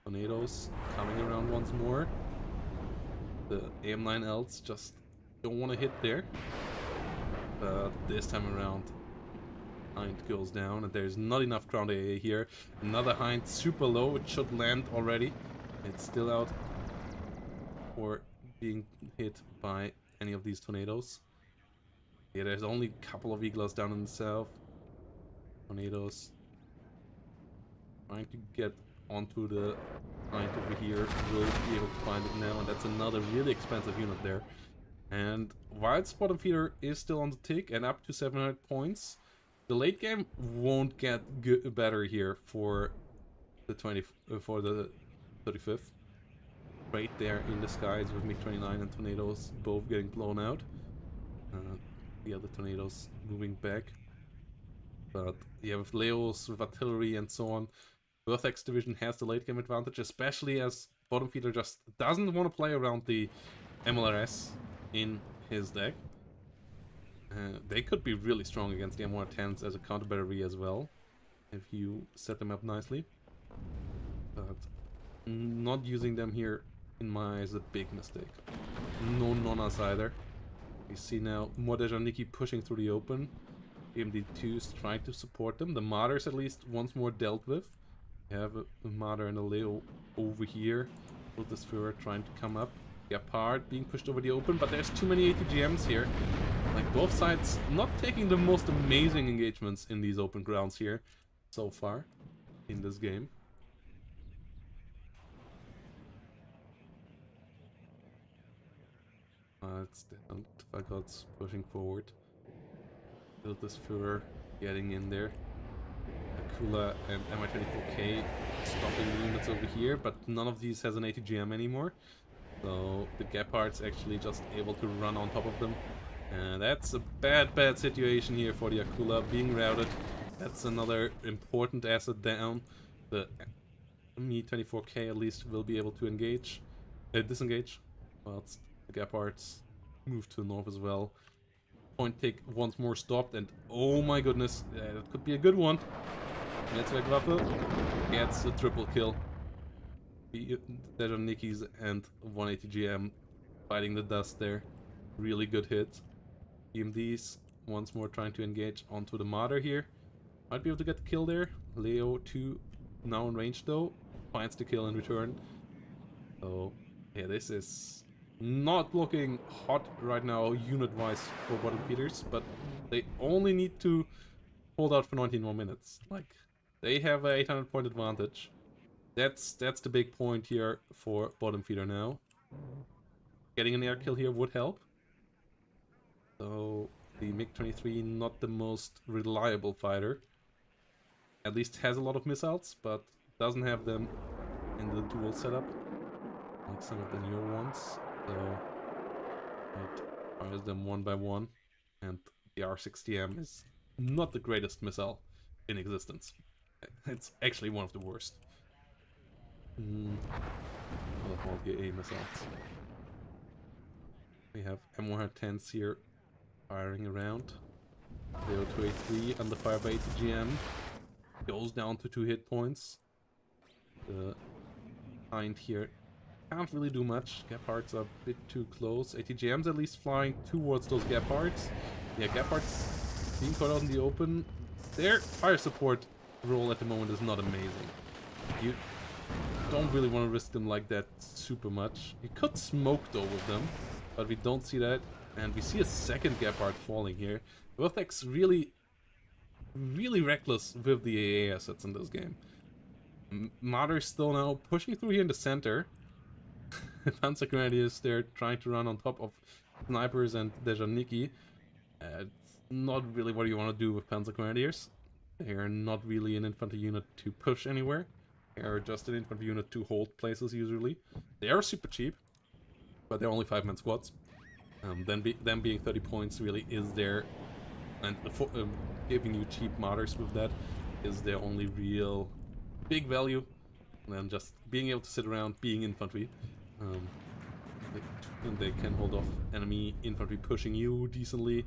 Tornadoes coming around once more. The AM9Ls just don't want to hit there. But this time around, Hind goes down, and there's not enough ground AA here. Another Hind super low, it should land already. It's still out for being hit by any of these tornadoes. Yeah, there's only a couple of Eagles down in the south. Tornadoes trying to get onto the Hind over here. Will be able to find it now, and that's another really expensive unit there. And while Bottom Feeder is still on the tick and up to 700 points, the late game won't get better here for the 35th. Right there in the skies with MiG-29 and tornadoes both getting blown out. The other tornadoes moving back. But yeah, with Leos, with artillery and so on, Vertex Division has the late game advantage, especially as Bottom Feeder just doesn't want to play around the MLRS in his deck. They could be really strong against the M110s as a counter battery as well, if you set them up nicely. But not using them here, in my eyes, is a big mistake. No Nonas either. You see now Modejaniki pushing through the open. AMD2s trying to support them. The Martyrs at least once more dealt with. You have a Martyr and a Leo over here. Lotusfura trying to come up. Gepard being pushed over the open, but there's too many ATGMs here. Like, both sides not taking the most amazing engagements in these open grounds here so far in this game. It's the Antfagots pushing forward. Lotusfura getting in there. Akula and MI-24K stopping the units over here, but none of these has an ATGM anymore. So the Gepards actually just able to run on top of them. And that's a bad situation here for the Akula being routed. That's another important asset down. The Mi-24K at least will be able to disengage. Whilst the Gepards move to the north as well. Point tick once more stopped, and oh my goodness, that could be a good one. Netzwerkwaffe gets a triple kill. Dejanikis and 180 GM fighting the dust there. Really good hit. EMDs once more trying to engage onto the Martyr here. Might be able to get the kill there. Leo 2 now in range though. Finds the kill in return. So yeah, this is not looking hot right now unit-wise for Bottom Feeders, but they only need to hold out for 19 more minutes. Like, they have an 800 point advantage. That's the big point here for Bottom Feeder now. Getting an air kill here would help. So the MiG-23 not the most reliable fighter. At least has a lot of missiles, but doesn't have them in the dual setup like some of the newer ones. So it fires them one by one, and the R60M is not the greatest missile in existence. It's actually one of the worst. Of all the AA missiles. We have M110s here firing around. The 02A3 under fire by ATGM goes down to 2 hit points. The Hind here can't really do much. Gepards are a bit too close. ATGM's at least flying towards those Gepards. Yeah, Gepards being caught out in the open. Their fire support role at the moment is not amazing. You don't really want to risk them like that super much. You could smoke though with them, but we don't see that. And we see a second Gepard falling here. Vertex really reckless with the AA assets in this game. Martyr's still now pushing through here in the center. Panzer Grenadiers, they're trying to run on top of snipers and Dejaniki. It's not really what you want to do with Panzer Grenadiers. They are not really an infantry unit to push anywhere. They are just an infantry unit to hold places usually. They are super cheap, but they're only 5-man squads. Them being 30 points really is their... and giving you cheap martyrs with that is their only real big value. And then just being able to sit around, being infantry. They can hold off enemy infantry pushing you decently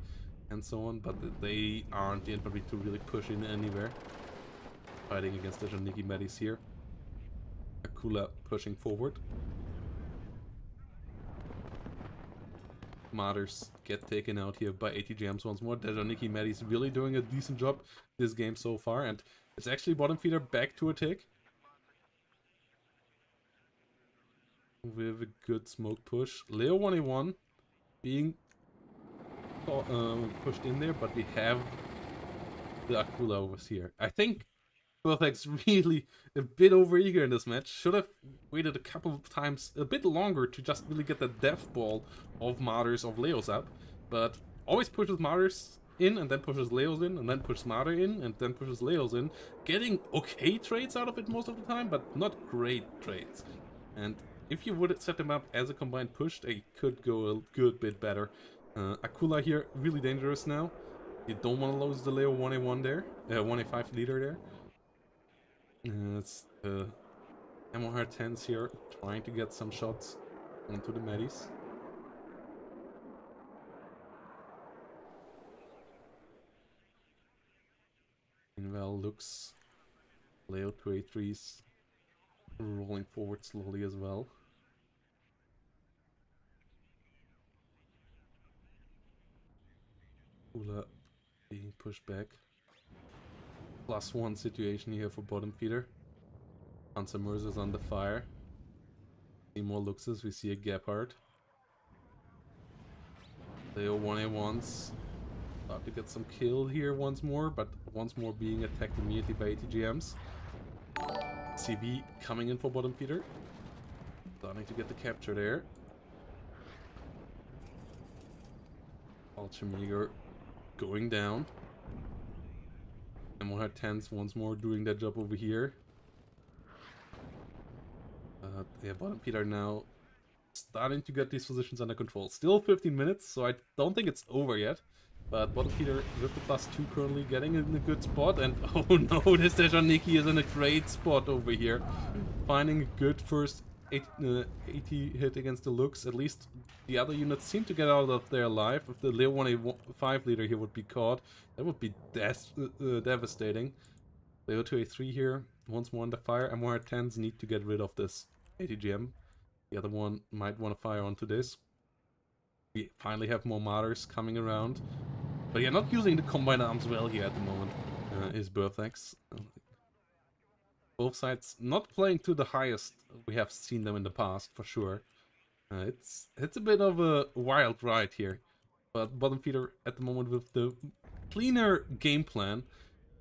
and so on, but they aren't the infantry to really push in anywhere. Fighting against the Janiki Medis here. Akula pushing forward. Martyrs get taken out here by ATGMs once more. Dejaniki Medis really doing a decent job this game so far, and it's actually bottom feeder back to attack. With a good smoke push. Leo 1A1 being pushed in there, but we have the Akula over here. I think Perfect's really a bit overeager in this match. Should have waited a couple of times, a bit longer, to just really get the death ball of Martyrs of Leos up. But always pushes Martyrs in, and then pushes Leos in, and then pushes Martyr in, and then pushes Leos in. Getting okay trades out of it most of the time, but not great trades. And if you would set them up as a combined push, they could go a good bit better. Akula here, really dangerous now. You don't want to lose the Leo 1A1 there, 1A5 leader there. It's the MOR 10s here, trying to get some shots onto the Medis. Meanwhile, looks Leo 2A3s rolling forward slowly as well. Ula being pushed back. +1 situation here for bottom feeder. Panzer Mercer's under fire. See more Luxus, we see a Gepard. Leo 1A1s start to get some kill here once more, but once more being attacked immediately by ATGMs. CV coming in for bottom feeder. Starting to get the capture there. Ultrameager going down. MOR 10s once more doing that job over here. Yeah, bottom feeder now starting to get these positions under control. Still 15 minutes, so I don't think it's over yet. But bottom feeder with the +2 currently getting in a good spot. And oh no, this Dejaniki is in a great spot over here. Finding a good first 80 hit against the Lux. At least the other units seem to get out of there alive. If the Leo 1A5 leader here would be caught, that would be devastating. Leo 2A3 here, once more under fire. MOR 10s need to get rid of this ATGM. The other one might want to fire onto this. We finally have more Martyrs coming around. But yeah, not using the combined arms well here at the moment is Birthex. Both sides not playing to the highest we have seen them in the past, for sure. It's a bit of a wild ride here. But bottom feeder at the moment with the cleaner game plan.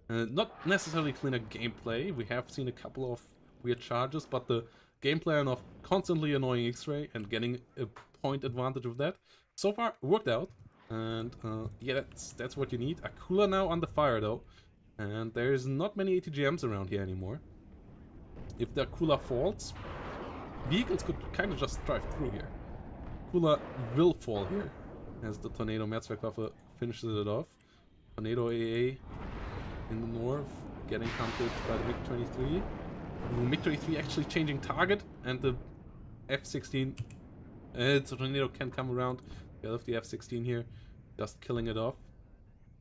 Not necessarily cleaner gameplay. We have seen a couple of weird charges, but the game plan of constantly annoying X-Ray and getting a point advantage of that so far worked out. And yeah, that's what you need. Akula now under fire though. And there's not many ATGMs around here anymore. If the Akula falls, vehicles could kind of just drive through here. Akula will fall here as the Tornado Mehrzweckwaffe finishes it off. Tornado AA in the north, getting hunted by the MiG-23. MiG-23 actually changing target, and the F-16, the Tornado can come around. We have the F-16 here, just killing it off.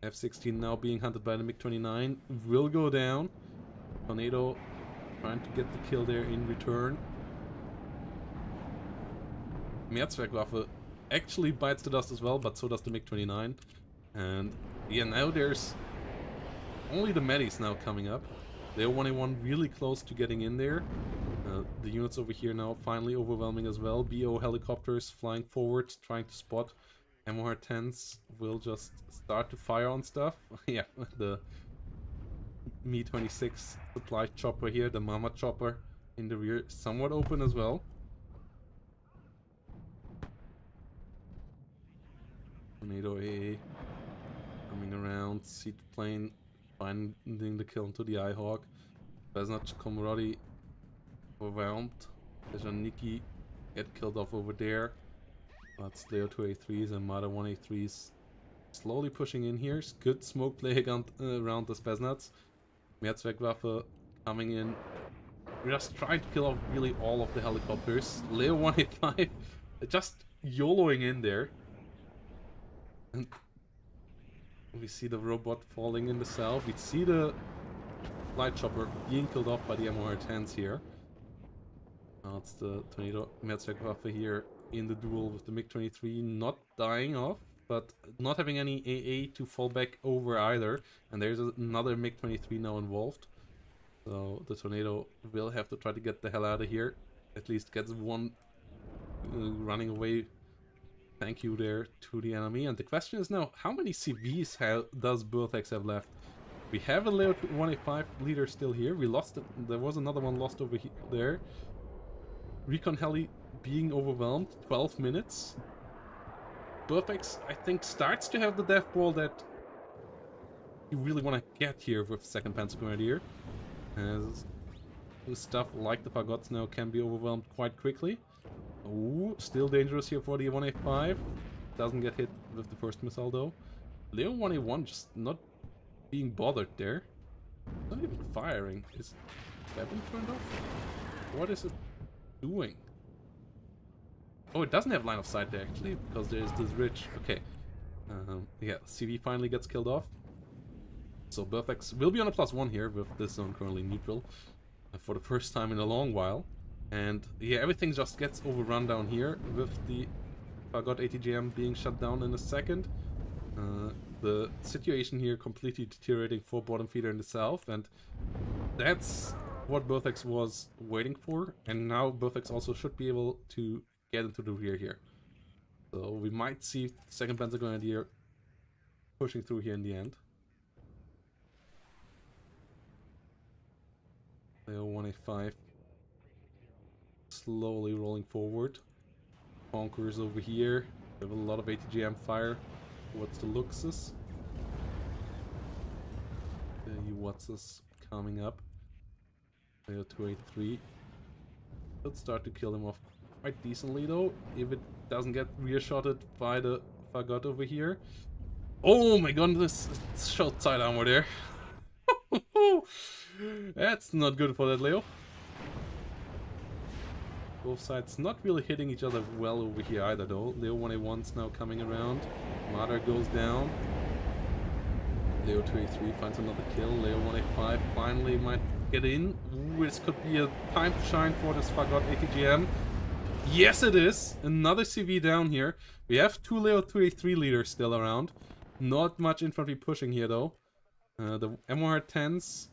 F-16 now being hunted by the MiG-29, will go down. Tornado trying to get the kill there in return. Mehrzweckwaffe actually bites the dust as well, but so does the MiG-29. And yeah, now there's only the Medis now coming up. They're 1A1 really close to getting in there. The units over here now finally overwhelming as well. BO helicopters flying forward, trying to spot. MOR 10s will just start to fire on stuff. Yeah, the Mi-26 supply chopper here, the Mama chopper in the rear, somewhat open as well. Tornado AA coming around, seat plane, finding the kill into the Eyehawk. Besnat Komradi overwhelmed. Nikki get killed off over there. That's Leo 2A3s and Mada 1A3s slowly pushing in here. Good smoke play around the Spesnats. Mehrzweckwaffe coming in. We're just trying to kill off really all of the helicopters. Leo 185 just YOLOing in there. And we see the robot falling in the south. We see the light chopper being killed off by the MR10s here. Now it's the Tornado Mehrzweckwaffe here in the duel with the MiG-23 not dying off, but not having any AA to fall back over either. And there's another MiG-23 now involved. So the Tornado will have to try to get the hell out of here. At least gets one running away. Thank you there to the enemy. And the question is now, how many CVs does Burthex have left? We have a Leo 185 leader still here. We lost it. There was another one lost over there. Recon Heli being overwhelmed. 12 minutes. Burthex, I think, starts to have the death ball that you really want to get here with 2nd Panzer Grenadier. As stuff like the Fagots now can be overwhelmed quite quickly. Ooh, still dangerous here for the 185. Doesn't get hit with the first missile though. Leo 1A1 just not being bothered there. Not even firing. Is weapon turned off? What is it doing? Oh, it doesn't have line of sight there actually, because there's this ridge. Okay. Yeah, CV finally gets killed off. So Burthex will be on a +1 here with this zone currently neutral for the first time in a long while. And yeah, everything just gets overrun down here with the Fagot ATGM being shut down in a second. The situation here completely deteriorating for bottom feeder in the south, and that's what Burthex was waiting for. And now Burthex also should be able to get into the rear here. So we might see 2nd Panzer Grenadier pushing through here in the end. Leo 185 slowly rolling forward. Conquerors over here. We have a lot of ATGM fire. What's the Luxus? The Watsus coming up. Leo 283 should start to kill him off quite decently though, if it doesn't get rear-shotted by the Fagot over here. Oh my goodness, it's shot side armor there. That's not good for that Leo. Both sides not really hitting each other well over here either though. Leo 1A1's now coming around. Marder goes down. Leo 2A3 finds another kill. Leo 1A5 finally might get in. Ooh, this could be a time to shine for this Fagot ATGM. Yes it is! Another CV down here. We have 2 Leo 2A3 leaders still around. Not much infantry pushing here though. The MR10s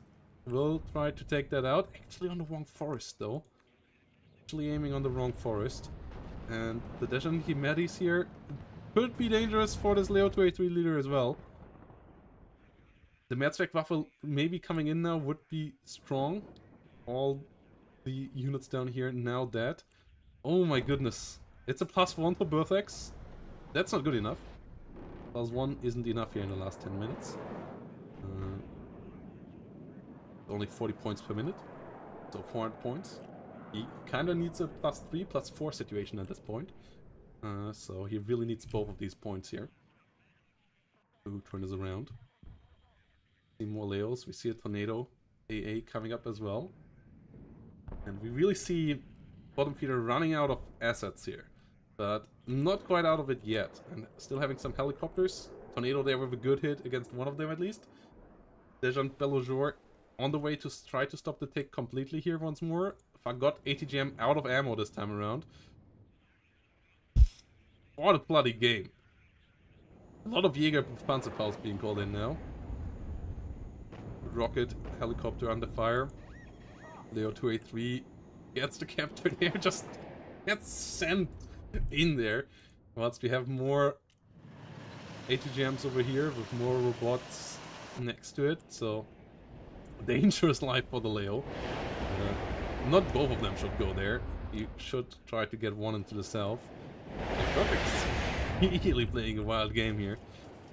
will try to take that out. Actually on the wrong forest though. Actually aiming on the wrong forest. And the Dejan Himedis here could be dangerous for this Leo 2A3 leader as well. The Mehrzweckwaffe maybe coming in now would be strong. All the units down here now dead. Oh my goodness. It's a +1 for Burthex. That's not good enough. +1 isn't enough here in the last 10 minutes. Only 40 points per minute. So 400 points. He kinda needs a +3, +4 situation at this point. So he really needs both of these points here to turn this around. See more Leos. We see a Tornado AA coming up as well. And we really see bottom feeder running out of assets here. But not quite out of it yet. And still having some helicopters. Tornado there with a good hit against one of them at least. Dejan Belojor on the way to try to stop the tick completely here once more. Fagot ATGM out of ammo this time around. What a bloody game. A lot of Jäger Panzerfaust being called in now. Rocket helicopter under fire. Leo 2A3 gets the capture there, just gets sent in there. Whilst we have more ATGMs over here with more robots next to it, so dangerous life for the Leo. Not both of them should go there. You should try to get one into the south. Perfect. really playing a wild game here.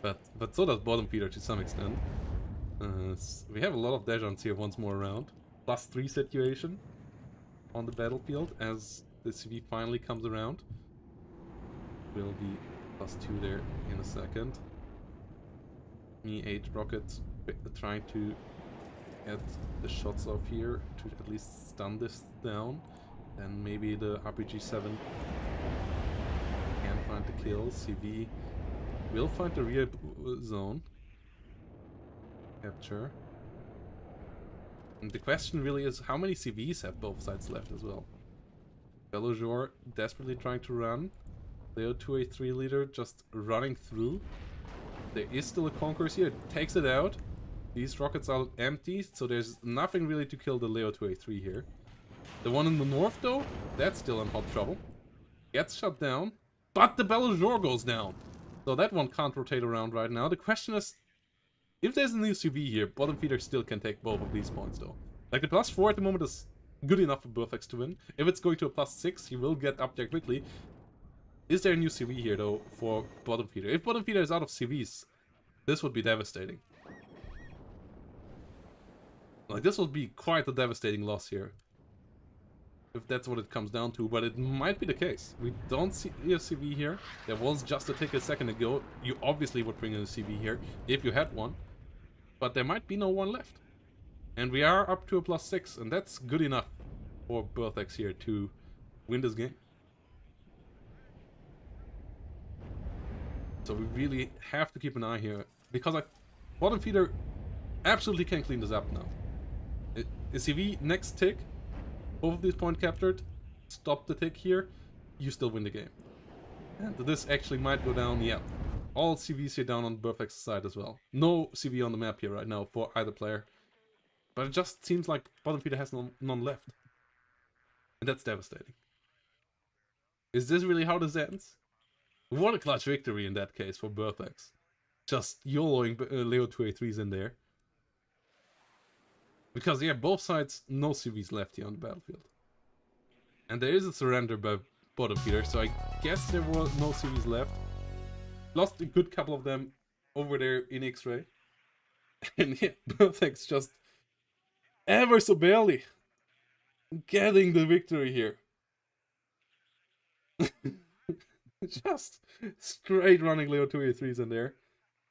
But so does bottom feeder to some extent. We have a lot of Dejans here once more around. +3 situation on the battlefield as the CV finally comes around. Will be +2 there in a second. Me 8 rockets trying to get the shots off here to at least stun this down. And maybe the RPG-7 can find the kill. CV will find the rear zone. Capture. And the question really is, how many CVs have both sides left as well? Belojor desperately trying to run. Leo 2A3 leader just running through. There is still a Conquerors here. It takes it out. These rockets are empty, so there's nothing really to kill the Leo 2A3 here. The one in the north, though, that's still in hot trouble. Gets shut down, but the Belojor goes down. So that one can't rotate around right now. The question is, if there's a new CV here, bottom feeder still can take both of these points, though. Like, the +4 at the moment is good enough for Burthex to win. If it's going to a +6, he will get up there quickly. Is there a new CV here, though, for bottom feeder? If bottom feeder is out of CVs, this would be devastating. Like, this would be quite a devastating loss here. If that's what it comes down to, but it might be the case. We don't see a CV here. There was just a tick a second ago. You obviously would bring in a CV here if you had one. But there might be no one left. And we are up to a +6, and that's good enough for Burthex here to win this game. So we really have to keep an eye here, because bottom feeder absolutely can clean this up now. A CV next tick, both of these points captured, stop the tick here, you still win the game. And this actually might go down, yeah. All CVs here down on Burthex's side as well. No CV on the map here right now for either player. But it just seems like bottom feeder has none left. And that's devastating. Is this really how this ends? What a clutch victory in that case for Burthex. Just YOLOing Leo 2A3s in there. Because, yeah, both sides, no CVs left here on the battlefield. And there is a surrender by bottom feeder, so I guess there were no CVs left. Lost a good couple of them over there in X-Ray. And yeah, Burthex just ever so barely getting the victory here. Just straight running Leo 2A3s in there.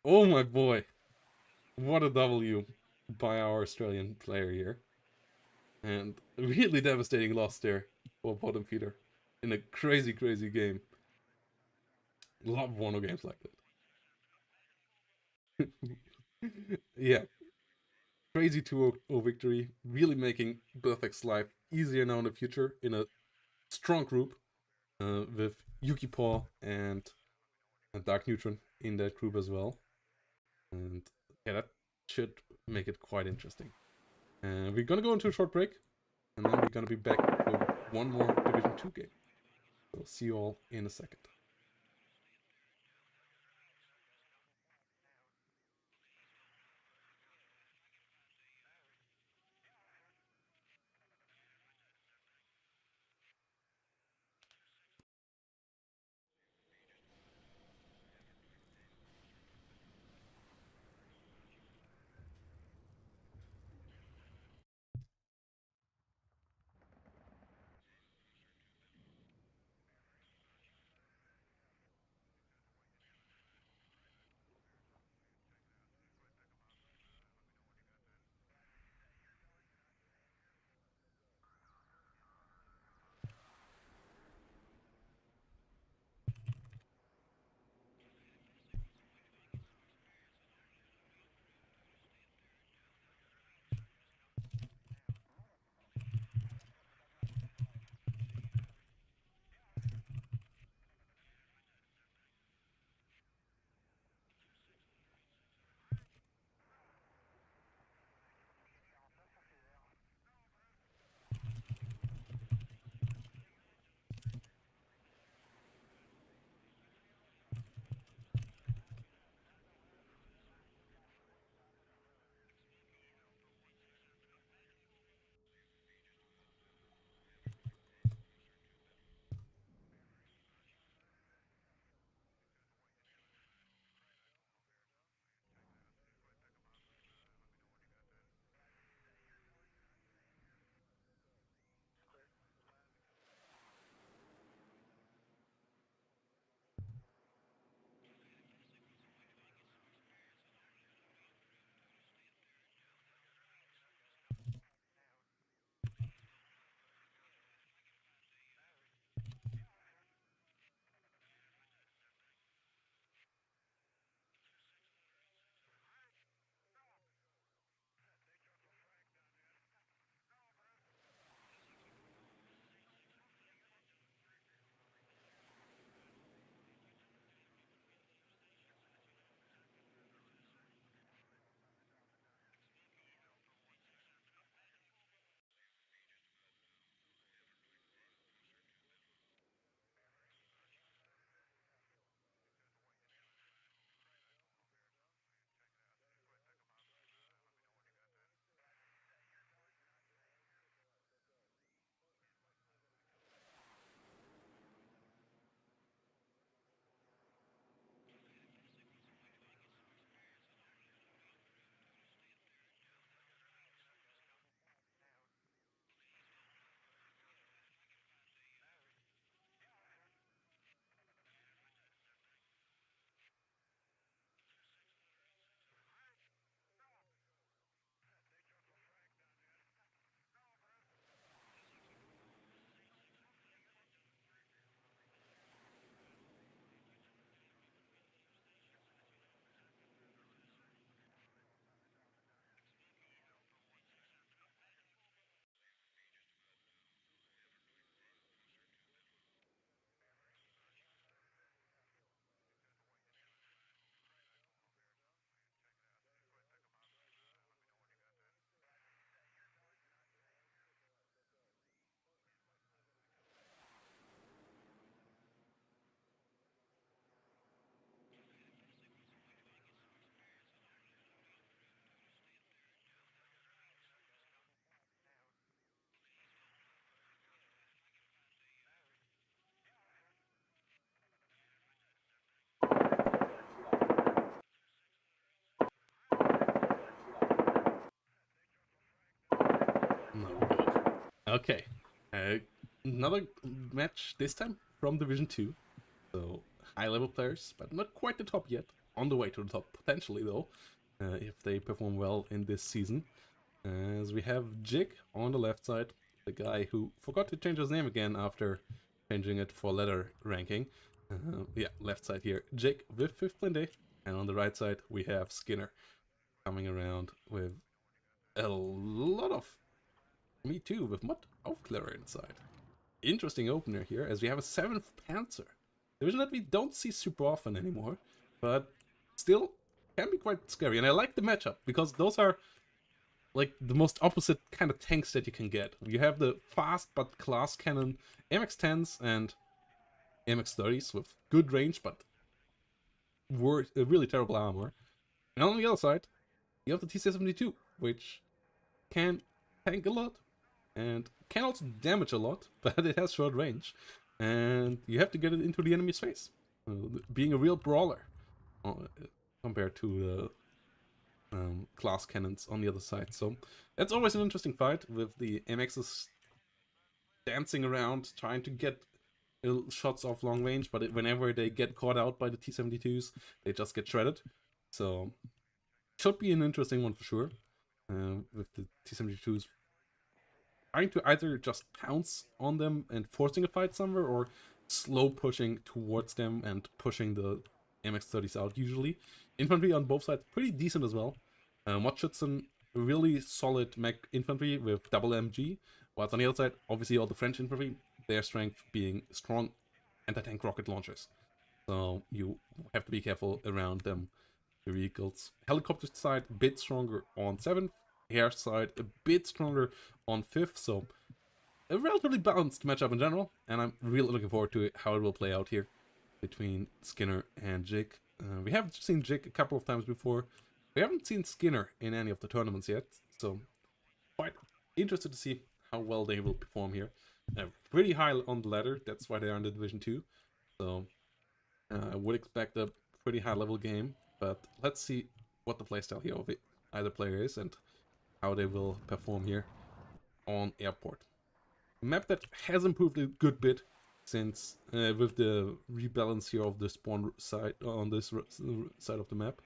Oh my boy. What a W by our Australian player here. And a really devastating loss there for bottom feeder in a crazy, crazy game. Love WARNO games like that. Yeah. Crazy 2-0 victory. Really making Burthex's life easier now in the future in a strong group with Yuki Paw and Dark Neutron in that group as well. And yeah, that should make it quite interesting. We're gonna go into a short break, and then we're gonna be back with one more Division 2 game. So see you all in a second. Okay. Another match, this time from Division 2. So, high-level players, but not quite the top yet. On the way to the top, potentially, though, if they perform well in this season. As we have Jig on the left side, the guy who forgot to change his name again after changing it for letter ranking. Yeah, left side here, Jig with 5th Blinde. And on the right side, we have Skinner coming around with a lot of Me Too, with Mod Aufklärer inside. Interesting opener here, as we have a 7th Panzer. Division that we don't see super often anymore, but still can be quite scary. And I like the matchup, because those are like the most opposite kind of tanks that you can get. You have the fast but class cannon MX-10s and MX-30s with good range, but really terrible armor. And on the other side, you have the T-72, which can tank a lot and can also damage a lot, but it has short range. And you have to get it into the enemy's face, being a real brawler compared to the class cannons on the other side. So that's always an interesting fight, with the MXs dancing around, trying to get shots off long range, but whenever they get caught out by the T-72s, they just get shredded. So should be an interesting one for sure, with the T-72s trying to either just pounce on them and forcing a fight somewhere, or slow pushing towards them and pushing the MX-30s out usually. Infantry on both sides pretty decent as well. Motschützen, really solid mech infantry with double MG, whilst on the other side, obviously all the French infantry, their strength being strong anti-tank rocket launchers. So you have to be careful around them, the vehicles. Helicopter side, a bit stronger on 7th. Air side, a bit stronger on 5th. So a relatively balanced matchup in general, and I'm really looking forward to how it will play out here between Skinner and Jig. We have seen Jig a couple of times before. We haven't seen Skinner in any of the tournaments yet, so quite interested to see how well they will perform here. Pretty high on the ladder, that's why they are in the Division 2. So I would expect a pretty high level game, but let's see what the playstyle here of either player is and how they will perform here on Airport. A map that has improved a good bit since with the rebalance here of the spawn side on this side of the map.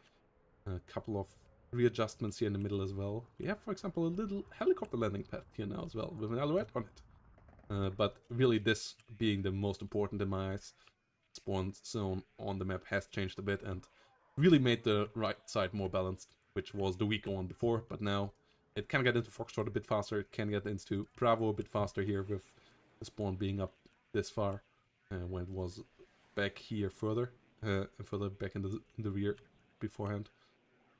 A couple of readjustments here in the middle as well. We have, for example, a little helicopter landing pad here now as well, with an alouette on it. But really, this being the most important in my eyes, spawn zone on the map has changed a bit and really made the right side more balanced, which was the weaker one before, but now it can get into Foxtrot a bit faster, it can get into Bravo a bit faster here, with the spawn being up this far, when it was back here further back in the rear beforehand.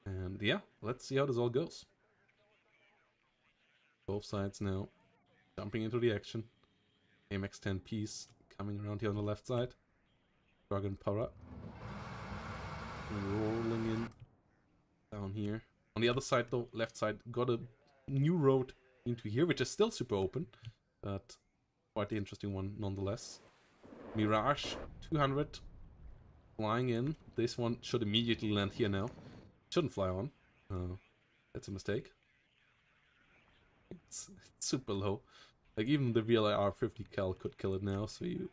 And yeah, let's see how this all goes. Both sides now jumping into the action. MX-10 piece coming around here on the left side. Dragon Para rolling in down here. On the other side though, left side, got a new road into here, which is still super open, but quite the interesting one nonetheless. Mirage 200 flying in. This one should immediately land here now. Shouldn't fly on. That's a mistake. It's super low. Like even the VLIR 50 cal could kill it now, so you...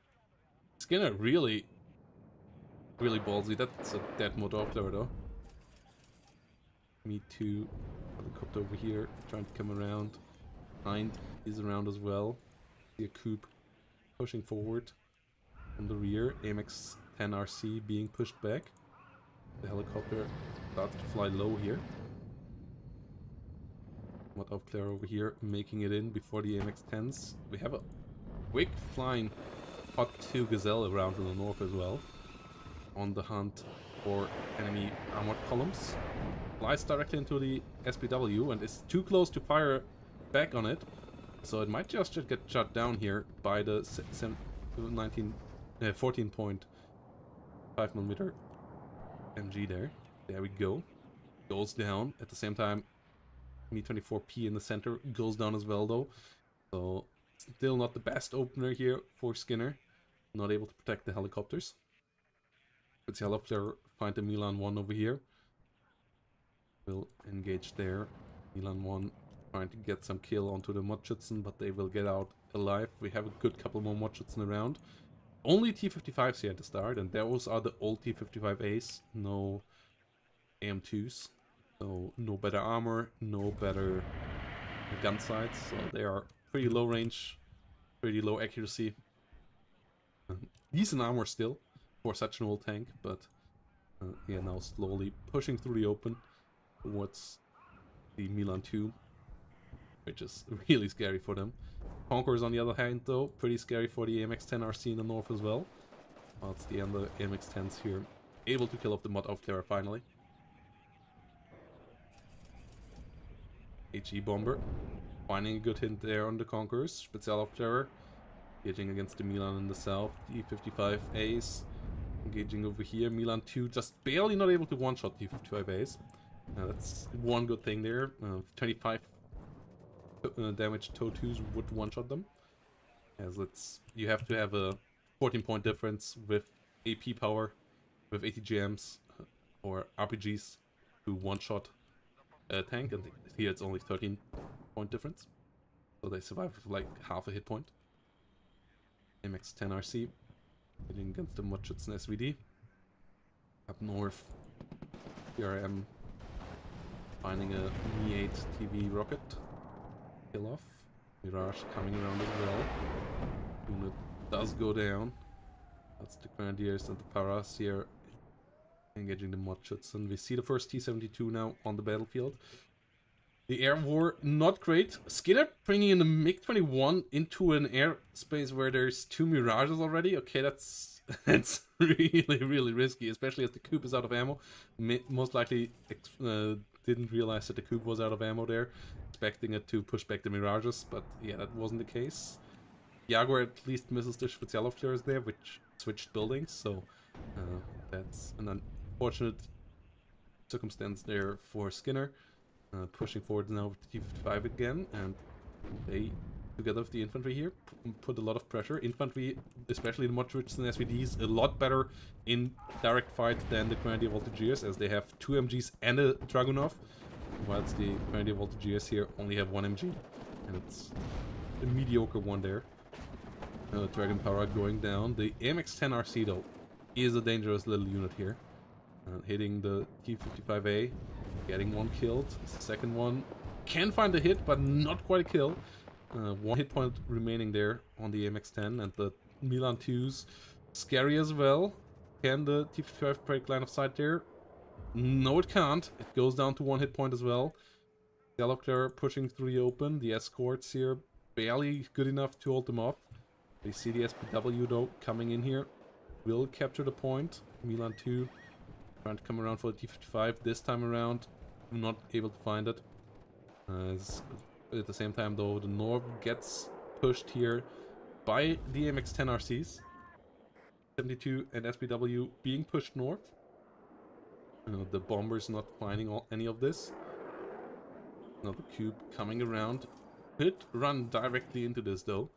Skinner really ballsy. That's a dead mode Aufklärer though. Me Too. Helicopter over here, trying to come around. Hind is around as well. See a Coupe pushing forward from the rear. AMX 10 RC being pushed back. The helicopter starts to fly low here. Mod Aufklärer over here, making it in before the AMX-10s. We have a quick flying Hot 2 Gazelle around to the north as well. On the hunt for enemy armored columns. Flies directly into the SPW and is too close to fire back on it. So it might just get shot down here by the 14.5mm MG there. There we go. Goes down. At the same time, Me-24P in the center goes down as well though. So still not the best opener here for Skinner. Not able to protect the helicopters. Let's see helicopter find the Milan 1 over here. Will engage there. Milan 1 trying to get some kill onto the Motschützen, but they will get out alive. We have a good couple more Motschützen around. Only T-55s here at the start, and those are the old T-55As. No AM2s. So no better armor, no better gun sights. So they are pretty low range, pretty low accuracy. Decent armor still for such an old tank, but yeah, now slowly pushing through the open towards the Milan 2, which is really scary for them. Conquerors on the other hand though, pretty scary for the AMX-10 RC in the north as well. Whilst the other AMX-10s here able to kill off the Mod Aufklärer finally. HE Bomber finding a good hint there on the Conquerors. Spezialaufklärer engaging against the Milan in the south. T-55 Ace engaging over here. Milan 2 just barely not able to one-shot T-55 Ace. That's one good thing there. 25 damage TOW2s would one-shot them. As you have to have a 14-point difference with AP power, with ATGMs or RPGs to one-shot a tank, and here it's only 13-point difference. So they survive with like half a hit point. MX-10 RC hitting against the Motschützen SVD. Up north, PRM finding a Mi-8 TV rocket. Kill off. Mirage coming around as well. Unit does go down. That's the Grenadiers and the Paras here engaging the Motschützen. We see the first T-72 now on the battlefield. The air war, not great. Skinner bringing in the MiG-21 into an airspace where there's 2 Mirages already. Okay, that's really risky, especially as the Coupe is out of ammo. Most likely didn't realize that the Coupe was out of ammo there, expecting it to push back the Mirages, but yeah, that wasn't the case. Jaguar at least misses the Spezialaufklärers there, which switched buildings, so that's an unfortunate circumstance there for Skinner. Pushing forward now with the T-55 again, and they, together with the infantry here, put a lot of pressure. Infantry, especially the Motschützen and SVDs, a lot better in direct fight than the Grenadier Voltigeurs, as they have 2 MGs and a Dragunov, whilst the Grenadier Voltigeurs here only have 1 MG, and it's a mediocre one there. Dragon Power going down. The AMX-10 RC though is a dangerous little unit here, hitting the T-55A. Getting one killed. Second one can find a hit, but not quite a kill. 1 hit point remaining there on the MX-10, and the Milan 2s scary as well. Can the T-55 break line of sight there? No, it can't. It goes down to 1 hit point as well. Gallopler pushing through the open. The escorts here barely good enough to hold them off. They see the SPW though coming in here. Will capture the point. Milan 2 trying to come around for the T-55 this time around. Not able to find it. At the same time though, the North gets pushed here by the MX-10 RCs. 72 and SPW being pushed north. The bombers not finding any of this. Another cube coming around. Could run directly into this though.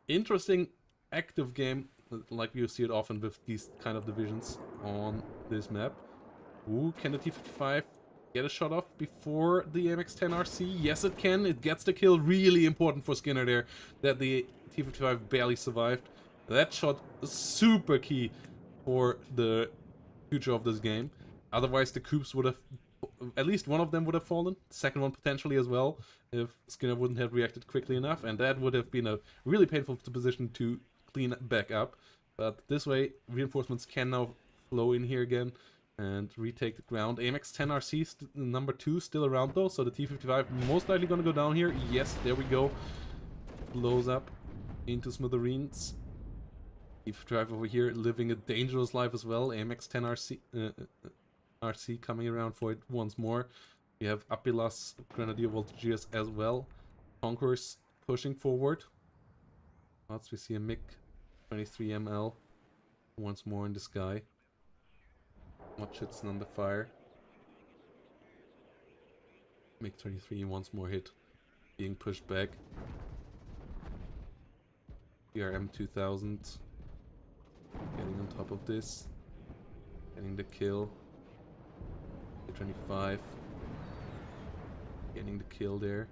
Interesting active game, like you see it often with these kind of divisions on this map. Ooh, can the T-55 get a shot off before the MX-10 RC? Yes, it can. It gets the kill. Really important for Skinner there that the T-55 barely survived. That shot is super key for the future of this game. Otherwise, the Coupes would have, at least one of them would have fallen. The second one potentially as well, if Skinner wouldn't have reacted quickly enough. And that would have been a really painful position to clean back up. But this way, reinforcements can now flow in here again and retake the ground. AMX-10 RC number 2 still around though, so the T-55 most likely gonna go down here. Yes, there we go. Blows up into smithereens. T-55 over here living a dangerous life as well. AMX-10 RC coming around for it once more. We have Apilas Grenadier Voltigeurs as well. Conquerors pushing forward. Whilst we see a MiG-23ML once more in the sky. Motschützen under fire. MiG-23 once more hit. Being pushed back. PRM 2000. Getting on top of this. Getting the kill. MiG-25. Getting the kill there.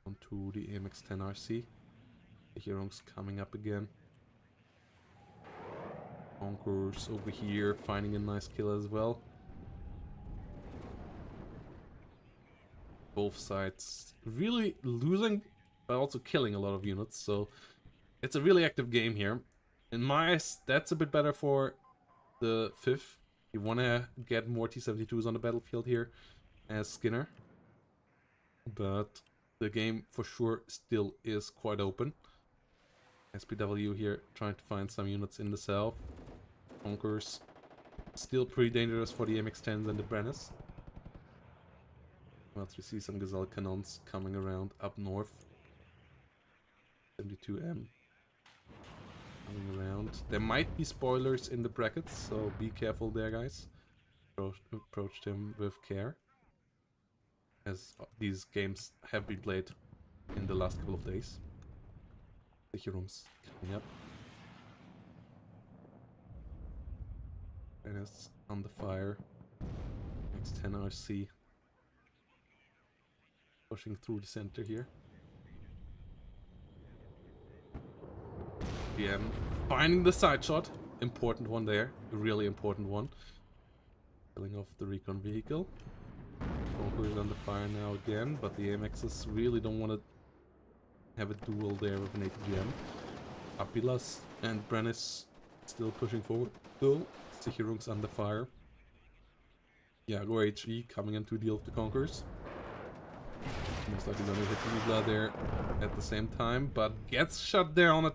Onto the AMX-10 RC. The Heroes coming up again. Conquerors over here finding a nice kill as well. Both sides really losing, but also killing a lot of units, so it's a really active game here. In my eyes, that's a bit better for the 5th. You want to get more T-72s on the battlefield here as Skinner. But the game for sure still is quite open. SPW here trying to find some units in the south. Conquerors still pretty dangerous for the MX-10s and the Brennus. Once we see some Gazelle cannons coming around up north. 72M coming around. There might be spoilers in the brackets, so be careful there, guys. Approach them with care, as these games have been played in the last couple of days. The Heroes coming up. And it's on the fire. X10 RC pushing through the center here. GM finding the side shot. Important one there. A really important one. Killing off the recon vehicle. Conqueror is under fire now again, but the AMXs really don't want to have a duel there with an ATGM. Apilas and Brennus still pushing forward. Still, Sichirung's under fire. Jaguar HV coming in to deal with the Conquerors. Most likely gonna hit Igla there at the same time, but gets shut down.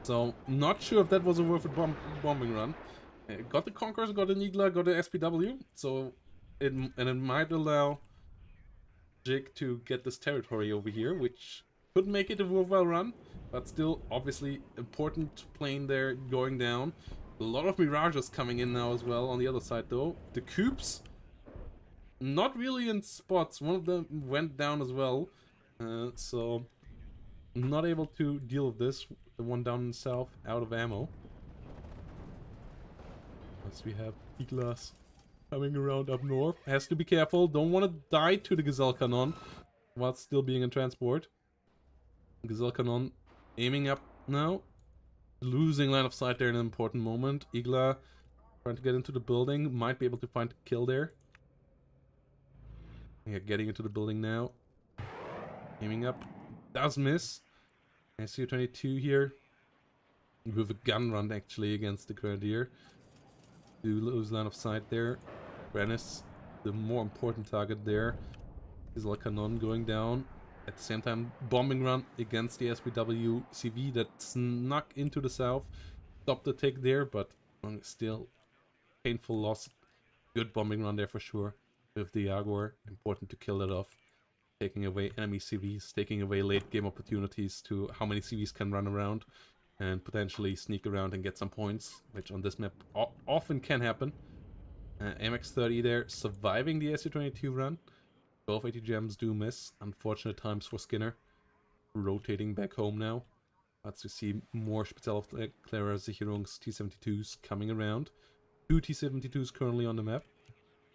So, not sure if that was a worth it bombing run. Got the Conquerors, got an Igla, got an SPW, so it might allow Jig to get this territory over here, which could make it a worthwhile run, but still, obviously, important plane there going down. A lot of Mirages coming in now as well on the other side, though. The Cubes, not really in spots. One of them went down as well, so not able to deal with this. The one down in the south, out of ammo. As we have Iglas coming around up north. Has to be careful. Don't want to die to the Gazelle Cannon while still being in transport. Gazelle Cannon aiming up now. Losing line of sight there in an important moment. Igla trying to get into the building. Might be able to find a kill there. Yeah, getting into the building now. Aiming up. Does miss. SU-22 here. With a gun run actually against the Grenadier. Do lose line of sight there. Brennus, the more important target there. Gazelle Cannon going down. At the same time, bombing run against the SPW CV that snuck into the south. Stopped the take there, but still painful loss. Good bombing run there for sure. With the Jaguar, important to kill it off. Taking away enemy CVs, taking away late game opportunities to how many CVs can run around. And potentially sneak around and get some points, which on this map often can happen. MX-30 there, surviving the SU-22 run. 12 ATGMs do miss. Unfortunate times for Skinner. Rotating back home now. Let's see more Spezialaufklärer Sicherungs T-72s coming around. 2 T-72s currently on the map.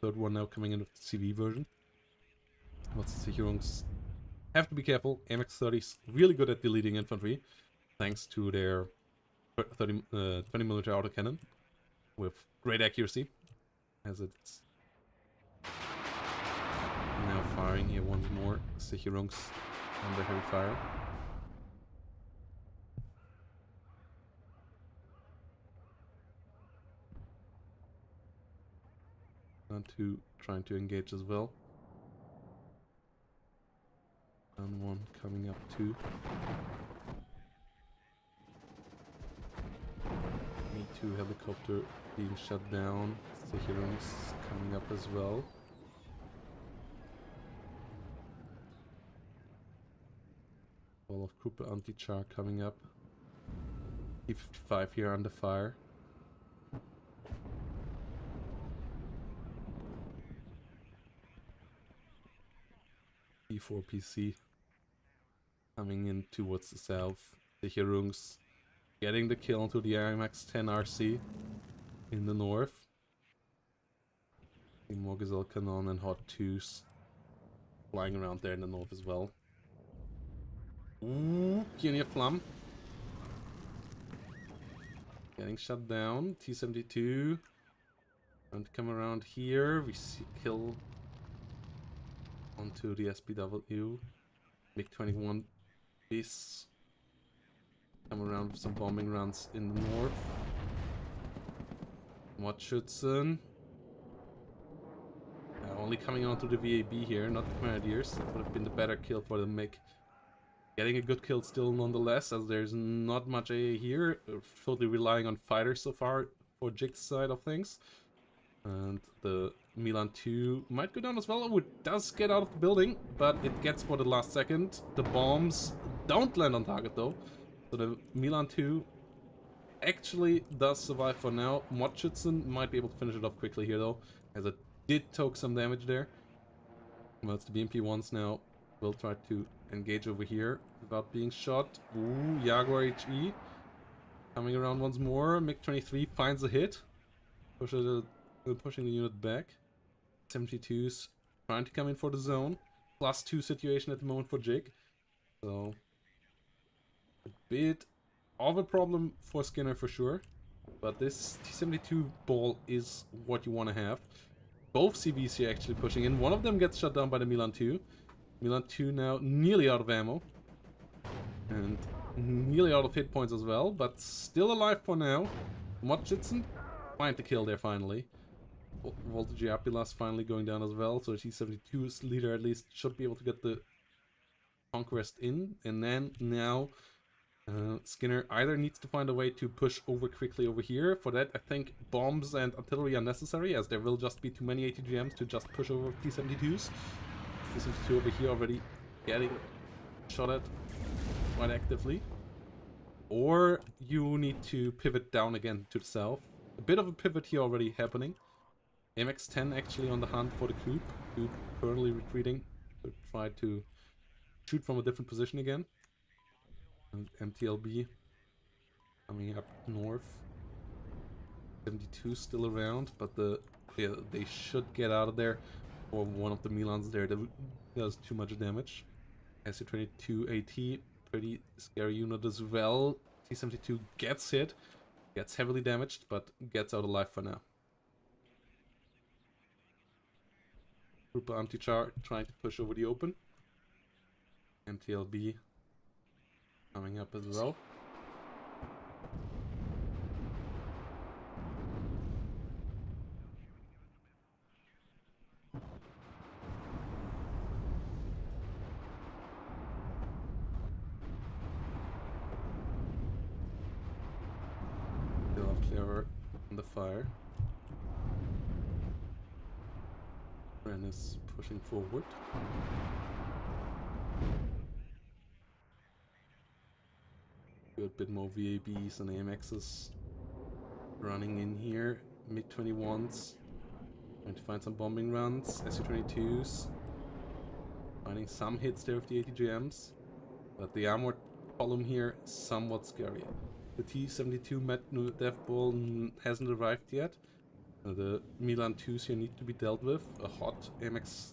Third one now coming in with the CV version. Lots of Sicherungs. Have to be careful. MX-30s really good at deleting infantry. Thanks to their 20mm autocannon with great accuracy, as it's now firing here once more. Sicherungs under heavy fire. Trying to engage as well. And one coming up too. Me2 helicopter being shut down. Sicherungs coming up as well. Wall of Kruppe anti-char coming up. T-55 here under fire. T4 PC coming in towards the south. Sicherungs getting the kill onto the IMX-10 RC in the north. More Gazelle Cannon and Hot 2s flying around there in the north as well. Ooh, Pioneer Plum. Getting shut down. T-72. Trying to come around here. We see kill onto the SPW. MiG-21 base. Come around with some bombing runs in the north. Mordschützen. Only coming onto the VAB here, not the Grenadiers. That would have been the better kill for the MiG. Getting a good kill still nonetheless, as there's not much AA here. Totally relying on fighters so far for Jig's side of things. And the Milan 2 might go down as well. Oh, it does get out of the building, but it gets for the last second. The bombs don't land on target though. So the Milan 2 actually does survive for now. Mordschützen might be able to finish it off quickly here though, as it did take some damage there. Well, it's the BMP-1s now. We'll try to engage over here without being shot. Ooh, Jaguar HE. Coming around once more. MiG-23 finds a hit. Pushing the unit back. 72s trying to come in for the zone. +2 situation at the moment for Jig. So, a bit of a problem for Skinner for sure. But this T-72 ball is what you want to have. Both CVs here actually pushing in. One of them gets shut down by the Milan 2. Milan 2 now nearly out of ammo. And nearly out of hit points as well. But still alive for now. Mordschützen find the kill there finally. Voltage Apilas finally going down as well. So T-72's leader at least should be able to get the conquest in. And then now Skinner either needs to find a way to push over quickly over here. For that, I think bombs and artillery are necessary, as there will just be too many ATGMs to just push over T-72s. T-72 over here already getting shot at quite actively. Or you need to pivot down again to the south. A bit of a pivot here already happening. MX-10 actually on the hunt for the coup. Coup currently retreating to try to shoot from a different position again. And MTLB coming up north. 72 still around, but they should get out of there. Or one of the Milans there that does too much damage. SU-22 AT, pretty scary unit as well. T-72 gets hit, gets heavily damaged, but gets out alive for now. Group anti-char trying to push over the open. MTLB coming up as well. Still have Clearer on the fire. Ren is pushing forward. A bit more VABs and AMXs running in here. MiG-21s trying to find some bombing runs. Su-22s finding some hits there with the ATGMs, but the armored column here somewhat scary. The T-72 death ball hasn't arrived yet. The Milan 2s here need to be dealt with. A hot MX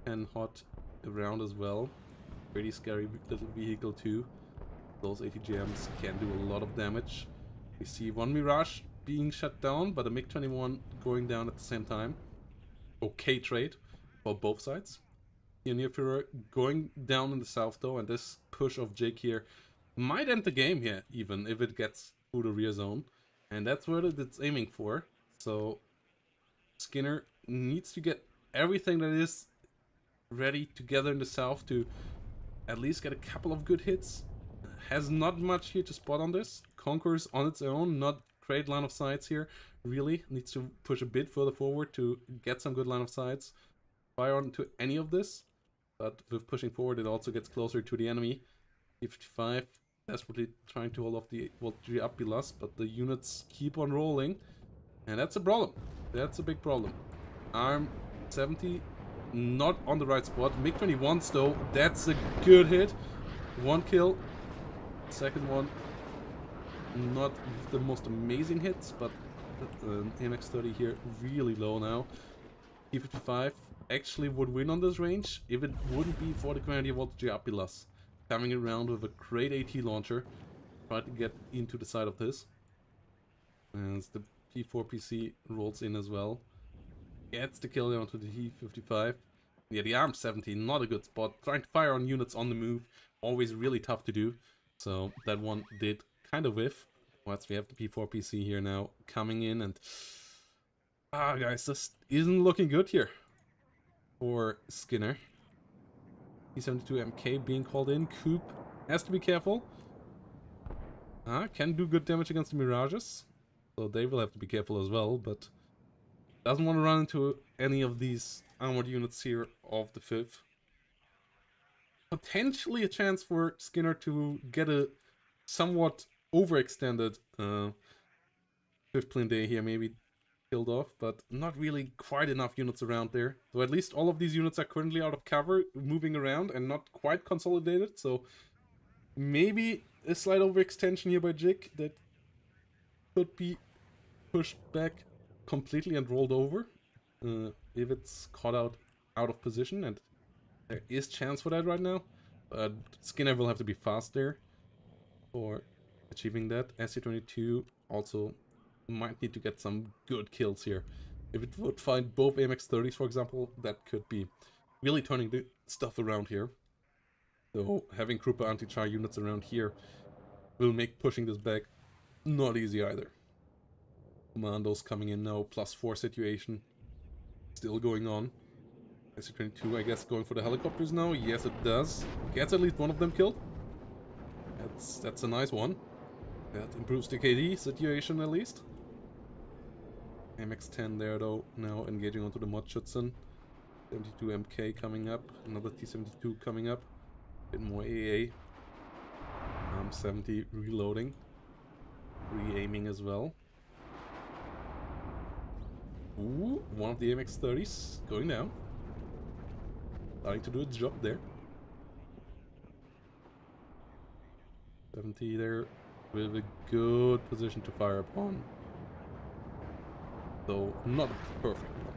and hot around as well. Pretty scary little vehicle too. Those ATGMs can do a lot of damage. We see one Mirage being shut down, but a MiG-21 going down at the same time. Okay trade for both sides. Pioneer Führer going down in the south though, and this push of Jake here might end the game here, even if it gets through the rear zone. And that's what it's aiming for. So Skinner needs to get everything that is ready together in the south to at least get a couple of good hits. Has not much here to spot on this. Conquers on its own, not great line of sights here. Really needs to push a bit further forward to get some good line of sights. Fire onto any of this, but with pushing forward it also gets closer to the enemy. T-55 desperately trying to hold off the Voltry Apilas, but the units keep on rolling. And that's a problem. That's a big problem. Arm 70 not on the right spot. MiG-21s though, that's a good hit. One kill. Second one, not the most amazing hits, but MX-30 here really low now. T55 actually would win on this range if it wouldn't be for the Grenadier Voltage Apilas coming around with a great AT launcher, try to get into the side of this. As the P4PC rolls in as well, gets the kill onto the T55. Yeah, the ARM 70, not a good spot. Trying to fire on units on the move, always really tough to do. So that one did kind of whiff. Once we have the P4PC here now coming in, and guys, this isn't looking good here for Skinner. T72 MK being called in. Coop has to be careful. Can do good damage against the Mirages, so they will have to be careful as well, but doesn't want to run into any of these armored units here of the 5th. Potentially a chance for Skinner to get a somewhat overextended 5th plane day here, maybe killed off, but not really quite enough units around there. So at least all of these units are currently out of cover, moving around and not quite consolidated, so maybe a slight overextension here by Jig that could be pushed back completely and rolled over if it's caught out of position, and there is chance for that right now. But Skinner will have to be fast there for achieving that. SC-22 also might need to get some good kills here. If it would find both AMX-30s, for example, that could be really turning the stuff around here. So having Krupa anti-char units around here will make pushing this back not easy either. Commandos coming in now, +4 situation still going on. SC-22, I guess, going for the helicopters now. Yes, it does. Gets at least one of them killed. That's a nice one. That improves the KD situation at least. MX-10 there though, now engaging onto the Mudschützen. 72 MK coming up, another T-72 coming up. A bit more AA. 70 reloading. Re-aiming as well. Ooh, one of the MX-30s going down. Starting to do its job there. 70 there with a good position to fire upon. Though not a perfect one.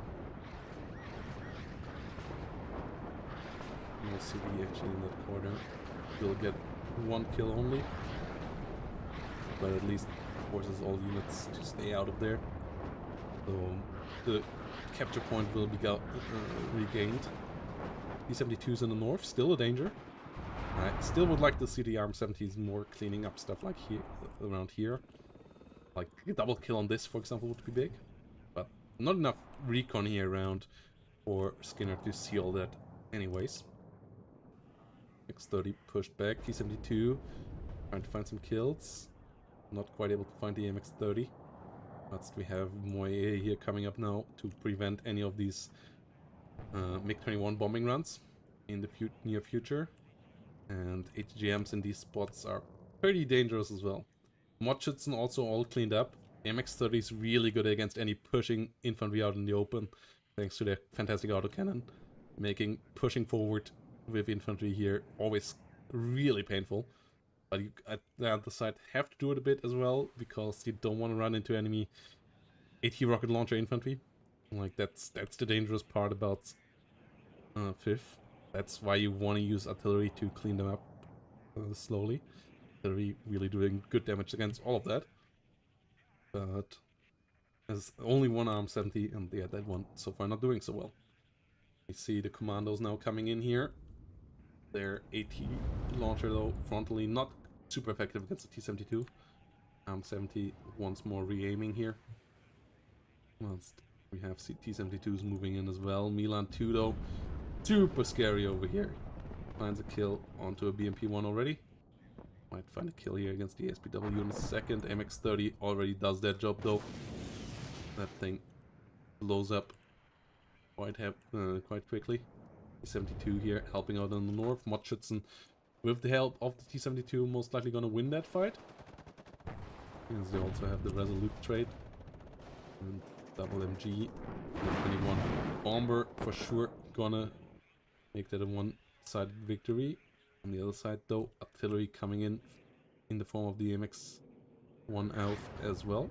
No CD actually in that corner. Will get one kill only. But at least forces all units to stay out of there. So the capture point will be regained. T-72s in the north, still a danger. I still would like to see the ARM-70s more cleaning up stuff like here, around here. Like a double kill on this, for example, would be big. But not enough recon here around for Skinner to see all that anyways. X-30 pushed back, T-72 trying to find some kills. Not quite able to find the MX-30. But we have more AA here coming up now to prevent any of these MiG-21 bombing runs in the near future. And ATGMs in these spots are pretty dangerous as well. Mudschützen also all cleaned up. MX-30 is really good against any pushing infantry out in the open, thanks to their fantastic autocannon, making pushing forward with infantry here always really painful. But you, at the other side, have to do it a bit as well, because you don't want to run into enemy AT rocket launcher infantry. Like that's the dangerous part about 5th. That's why you want to use artillery to clean them up slowly. Artillery really doing good damage against all of that. But there's only one ARM-70, and yeah, that one so far not doing so well. You see the commandos now coming in here. Their AT launcher though, frontally not super effective against the T-72. ARM-70 once more re-aiming here. Whilst we have T-72s moving in as well. Milan 2 though, super scary over here. Finds a kill onto a BMP-1 already. Might find a kill here against the SPW in a second. MX-30 already does that job though. That thing blows up quite quickly. T-72 here helping out in the north. Mudschützen, with the help of the T-72, most likely gonna win that fight. As they also have the Resolute trait. And double MG. 21 bomber for sure gonna make that a one-sided victory. On the other side though, artillery coming in the form of the MX-1 Alf as well.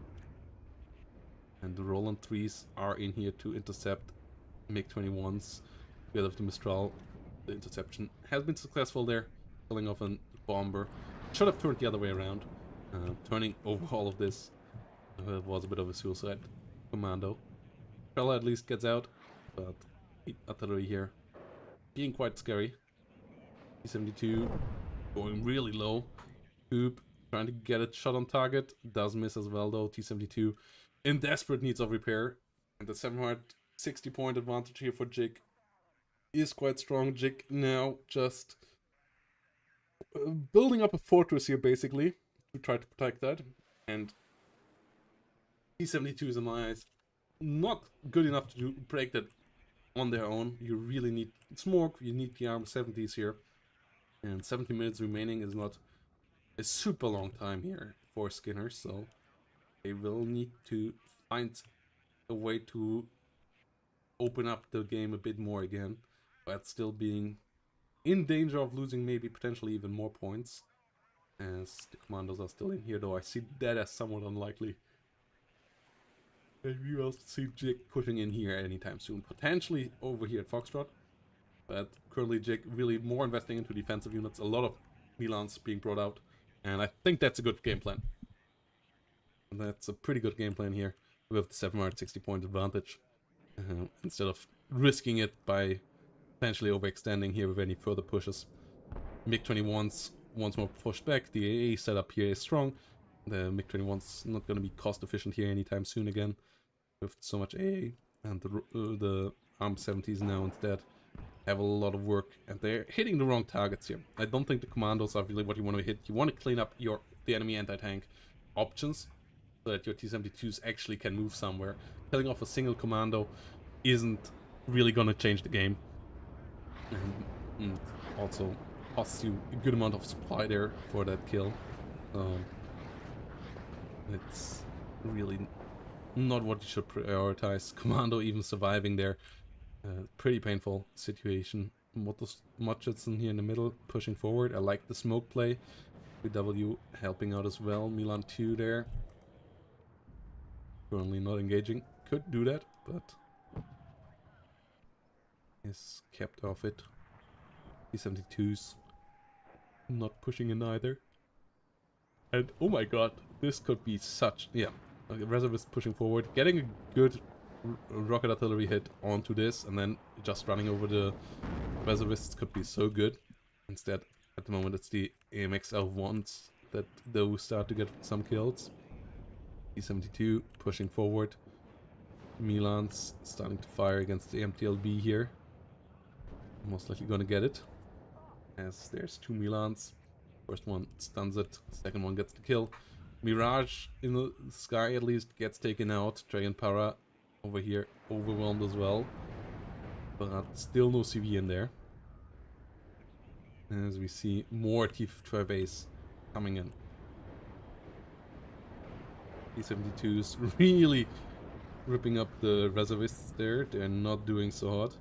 And the Roland 3s are in here to intercept MiG-21s together with the Mistral. The interception has been successful there, killing off a bomber. Should have turned the other way around. Turning over all of this was a bit of a suicide commando. Trella at least gets out, but artillery here being quite scary. T-72 going really low. Coop trying to get a shot on target. Does miss as well though. T-72 in desperate needs of repair. And the 760 point advantage here for Jig is quite strong. Jig now just building up a fortress here basically to try to protect that. And T-72s in my eyes not good enough to break that on their own. You really need smoke, you need the ARM-70s here. And 70 minutes remaining is not a super long time here for Skinner, so they will need to find a way to open up the game a bit more again, but still being in danger of losing maybe potentially even more points, as the commandos are still in here, though I see that as somewhat unlikely. Maybe we'll see Jig pushing in here anytime soon, potentially over here at Foxtrot, but currently Jig really more investing into defensive units, a lot of Milans being brought out, and I think that's a good game plan. That's a pretty good game plan here with the 760 point advantage, instead of risking it by potentially overextending here with any further pushes. MiG-21s once more pushed back. The AA setup here is strong. The MiG-21's not going to be cost efficient here anytime soon again with so much AA, and the ARM-70s now instead have a lot of work, and they're hitting the wrong targets here. I don't think the commandos are really what you want to hit. You want to clean up the enemy anti-tank options so that your T-72s actually can move somewhere. Killing off a single commando isn't really going to change the game, and also costs you a good amount of supply there for that kill. It's really not what you should prioritize. Commando even surviving there. Pretty painful situation. Mutchison here in the middle, pushing forward. I like the smoke play. W helping out as well. Milan 2 there. Currently not engaging. Could do that, but is kept off it. T-72s not pushing in either. And oh my god, this could be such... yeah, okay, reservist pushing forward, getting a good rocket artillery hit onto this, and then just running over the reservists could be so good. Instead, at the moment, it's the AMX L1s that though start to get some kills. T-72 pushing forward. Milan's starting to fire against the MTLB here. Most likely gonna get it, as there's two Milans. First one stuns it, second one gets the kill. Mirage in the sky at least gets taken out. Dragon Para over here overwhelmed as well, but still no CV in there. As we see more T-5As coming in. T-72s really ripping up the reservists there. They're not doing so hot.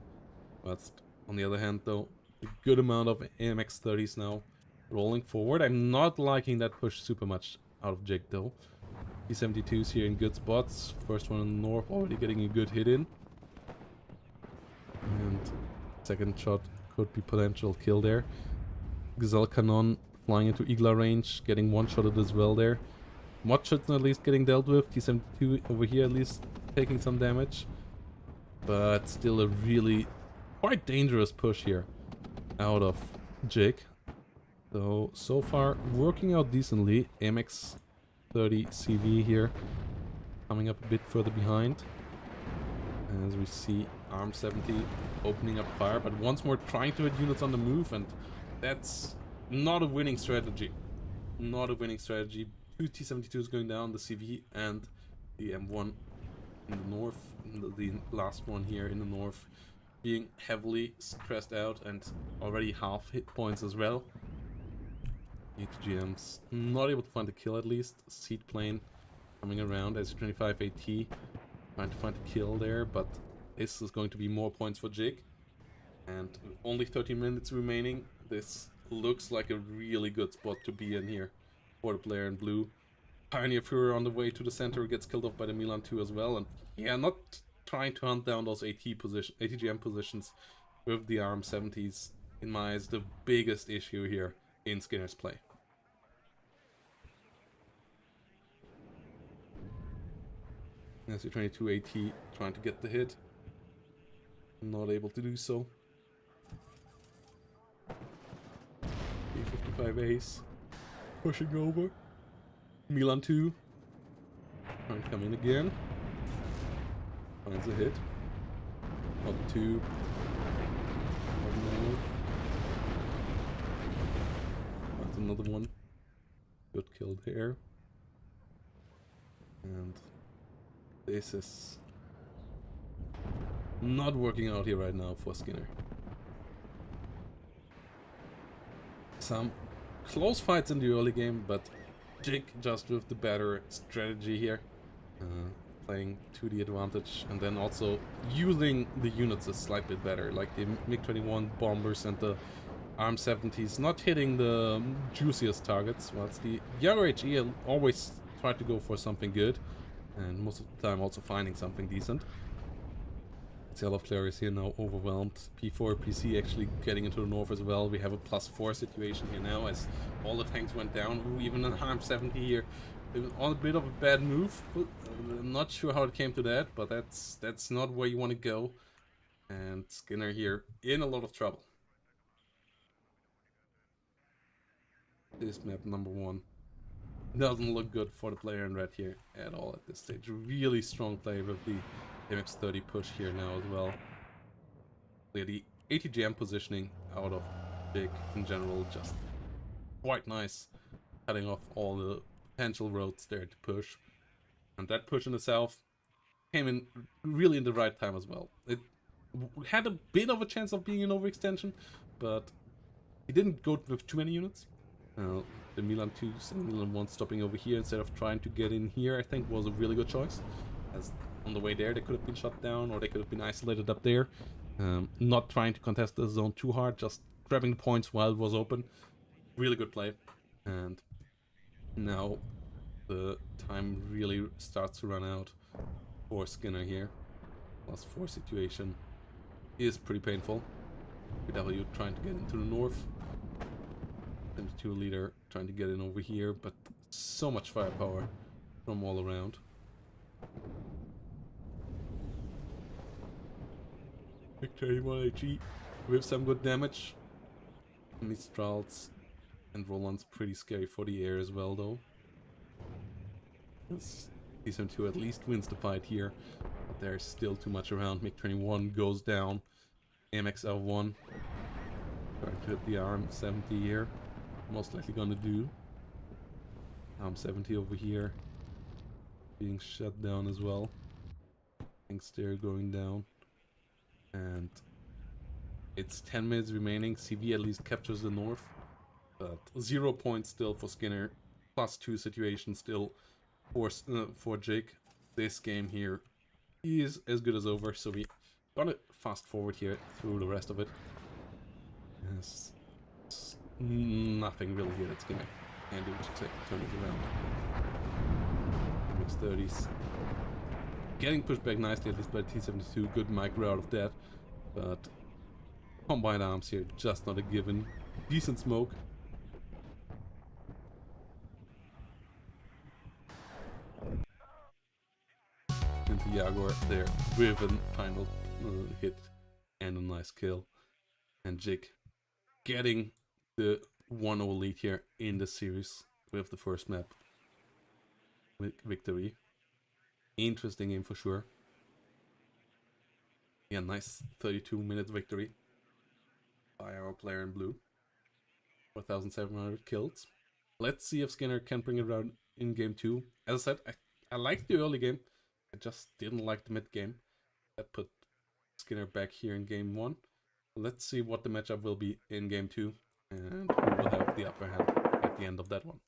But on the other hand though, a good amount of AMX-30s now rolling forward. I'm not liking that push super much out of Jig though. T-72s here in good spots. First one in the north already getting a good hit in. And second shot could be potential kill there. Gazelle Cannon flying into Igla range, getting one-shotted as well there. Mutchison at least getting dealt with. T-72 over here at least taking some damage. But still a really quite dangerous push here out of Jig. So far working out decently. MX 30 CV here coming up a bit further behind. As we see ARM-70 opening up fire, but once more trying to hit units on the move, and that's not a winning strategy. Not a winning strategy. Two T-72s going down, the CV and the M1 in the north, the last one here in the north being heavily stressed out and already half hit points as well. ATGM's not able to find a kill at least. Seed plane coming around as 25 AT trying to find a kill there, but this is going to be more points for Jig. And with only 13 minutes remaining, this looks like a really good spot to be in here for the player in blue. Pioneer Fuhrer on the way to the center gets killed off by the Milan 2 as well, and yeah, not trying to hunt down those ATGM positions with the RM70s, in my eyes, the biggest issue here in Skinner's play. SU-22 AT trying to get the hit. Not able to do so. B-55 Ace pushing over. Milan 2 trying to come in again. Finds a hit. Not 2. That's another one. Good kill there. And this is not working out here right now for Skinner. Some close fights in the early game, but Jake just with the better strategy here. Playing to the advantage and then also using the units a slight bit better, like the MiG-21 bombers and the RM70s not hitting the juiciest targets, whilst the younger HE always try to go for something good and most of the time also finding something decent. Zelov player is here now overwhelmed. P4, PC actually getting into the north as well. We have a +4 situation here now as all the tanks went down. Ooh, even an RM70 here. It was on a bit of a bad move. I'm not sure how it came to that, but that's not where you want to go. And Skinner here in a lot of trouble. This map number 1 doesn't look good for the player in red here at all at this stage. Really strong play with the MX-30 push here now as well. The ATGM positioning out of Big in general just quite nice. Cutting off all the potential roads there to push. And that push in the south came in really in the right time as well. It had a bit of a chance of being an overextension, but he didn't go with too many units. The Milan 2s and Milan 1 stopping over here instead of trying to get in here, I think was a really good choice. As on the way there they could have been shut down or they could have been isolated up there. Not trying to contest the zone too hard, just grabbing the points while it was open. Really good play. And now the time really starts to run out for Skinner here. +4 situation is pretty painful. PW trying to get into the north. 72 leader trying to get in over here, but so much firepower from all around. Victory 1HE with some good damage. Mistrals and Roland's pretty scary for the air as well though. T72 at least wins the fight here, but there's still too much around. MiG-21 goes down. MXL1 trying to hit the RM70 here. Most likely gonna do. RM70 over here being shut down as well. Tanks there going down. And it's 10 minutes remaining. CV at least captures the north. But 0 points still for Skinner. +2 situation still for Jake. This game here is as good as over. So we gonna fast forward here through the rest of it. Yes. Nothing really here that Skinner can do to turn it around. MX-30s getting pushed back nicely, at least by T72. Good micro out of that, but combined arms here just not a given. Decent smoke. And the Jaguar there with a final hit and a nice kill. And Jake getting the 1-0 lead here in the series with the first map victory. Interesting game for sure. Yeah, nice 32-minute victory by our player in blue. 4,700 kills. Let's see if Skinner can bring it around in game 2. As I said, I liked the early game. I just didn't like the mid game. That put Skinner back here in game 1. Let's see what the matchup will be in game 2. And who will have the upper hand at the end of that one.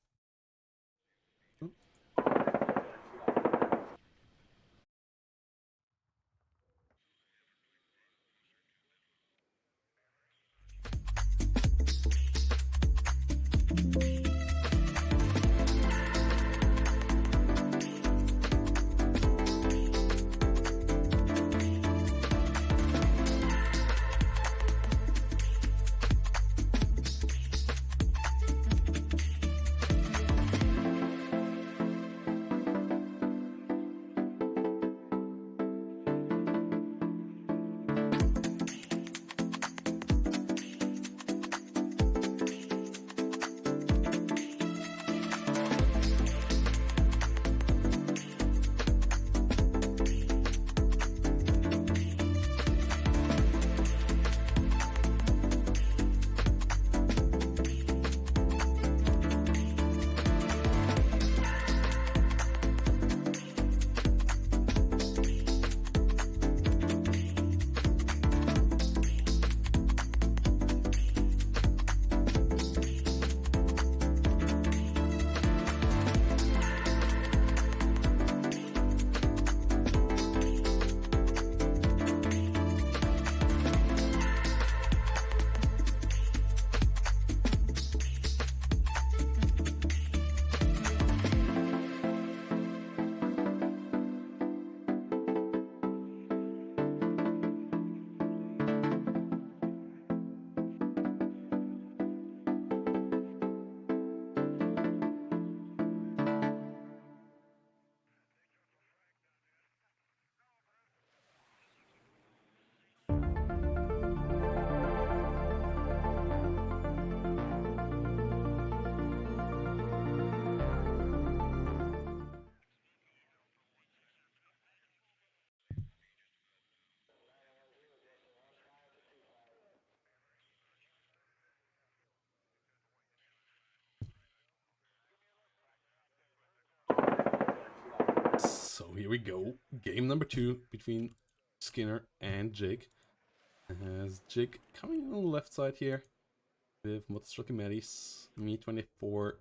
here we go. Game number 2 between Skinner and Jake. As Jake coming on the left side here with Motostrucky Maddie's Me 24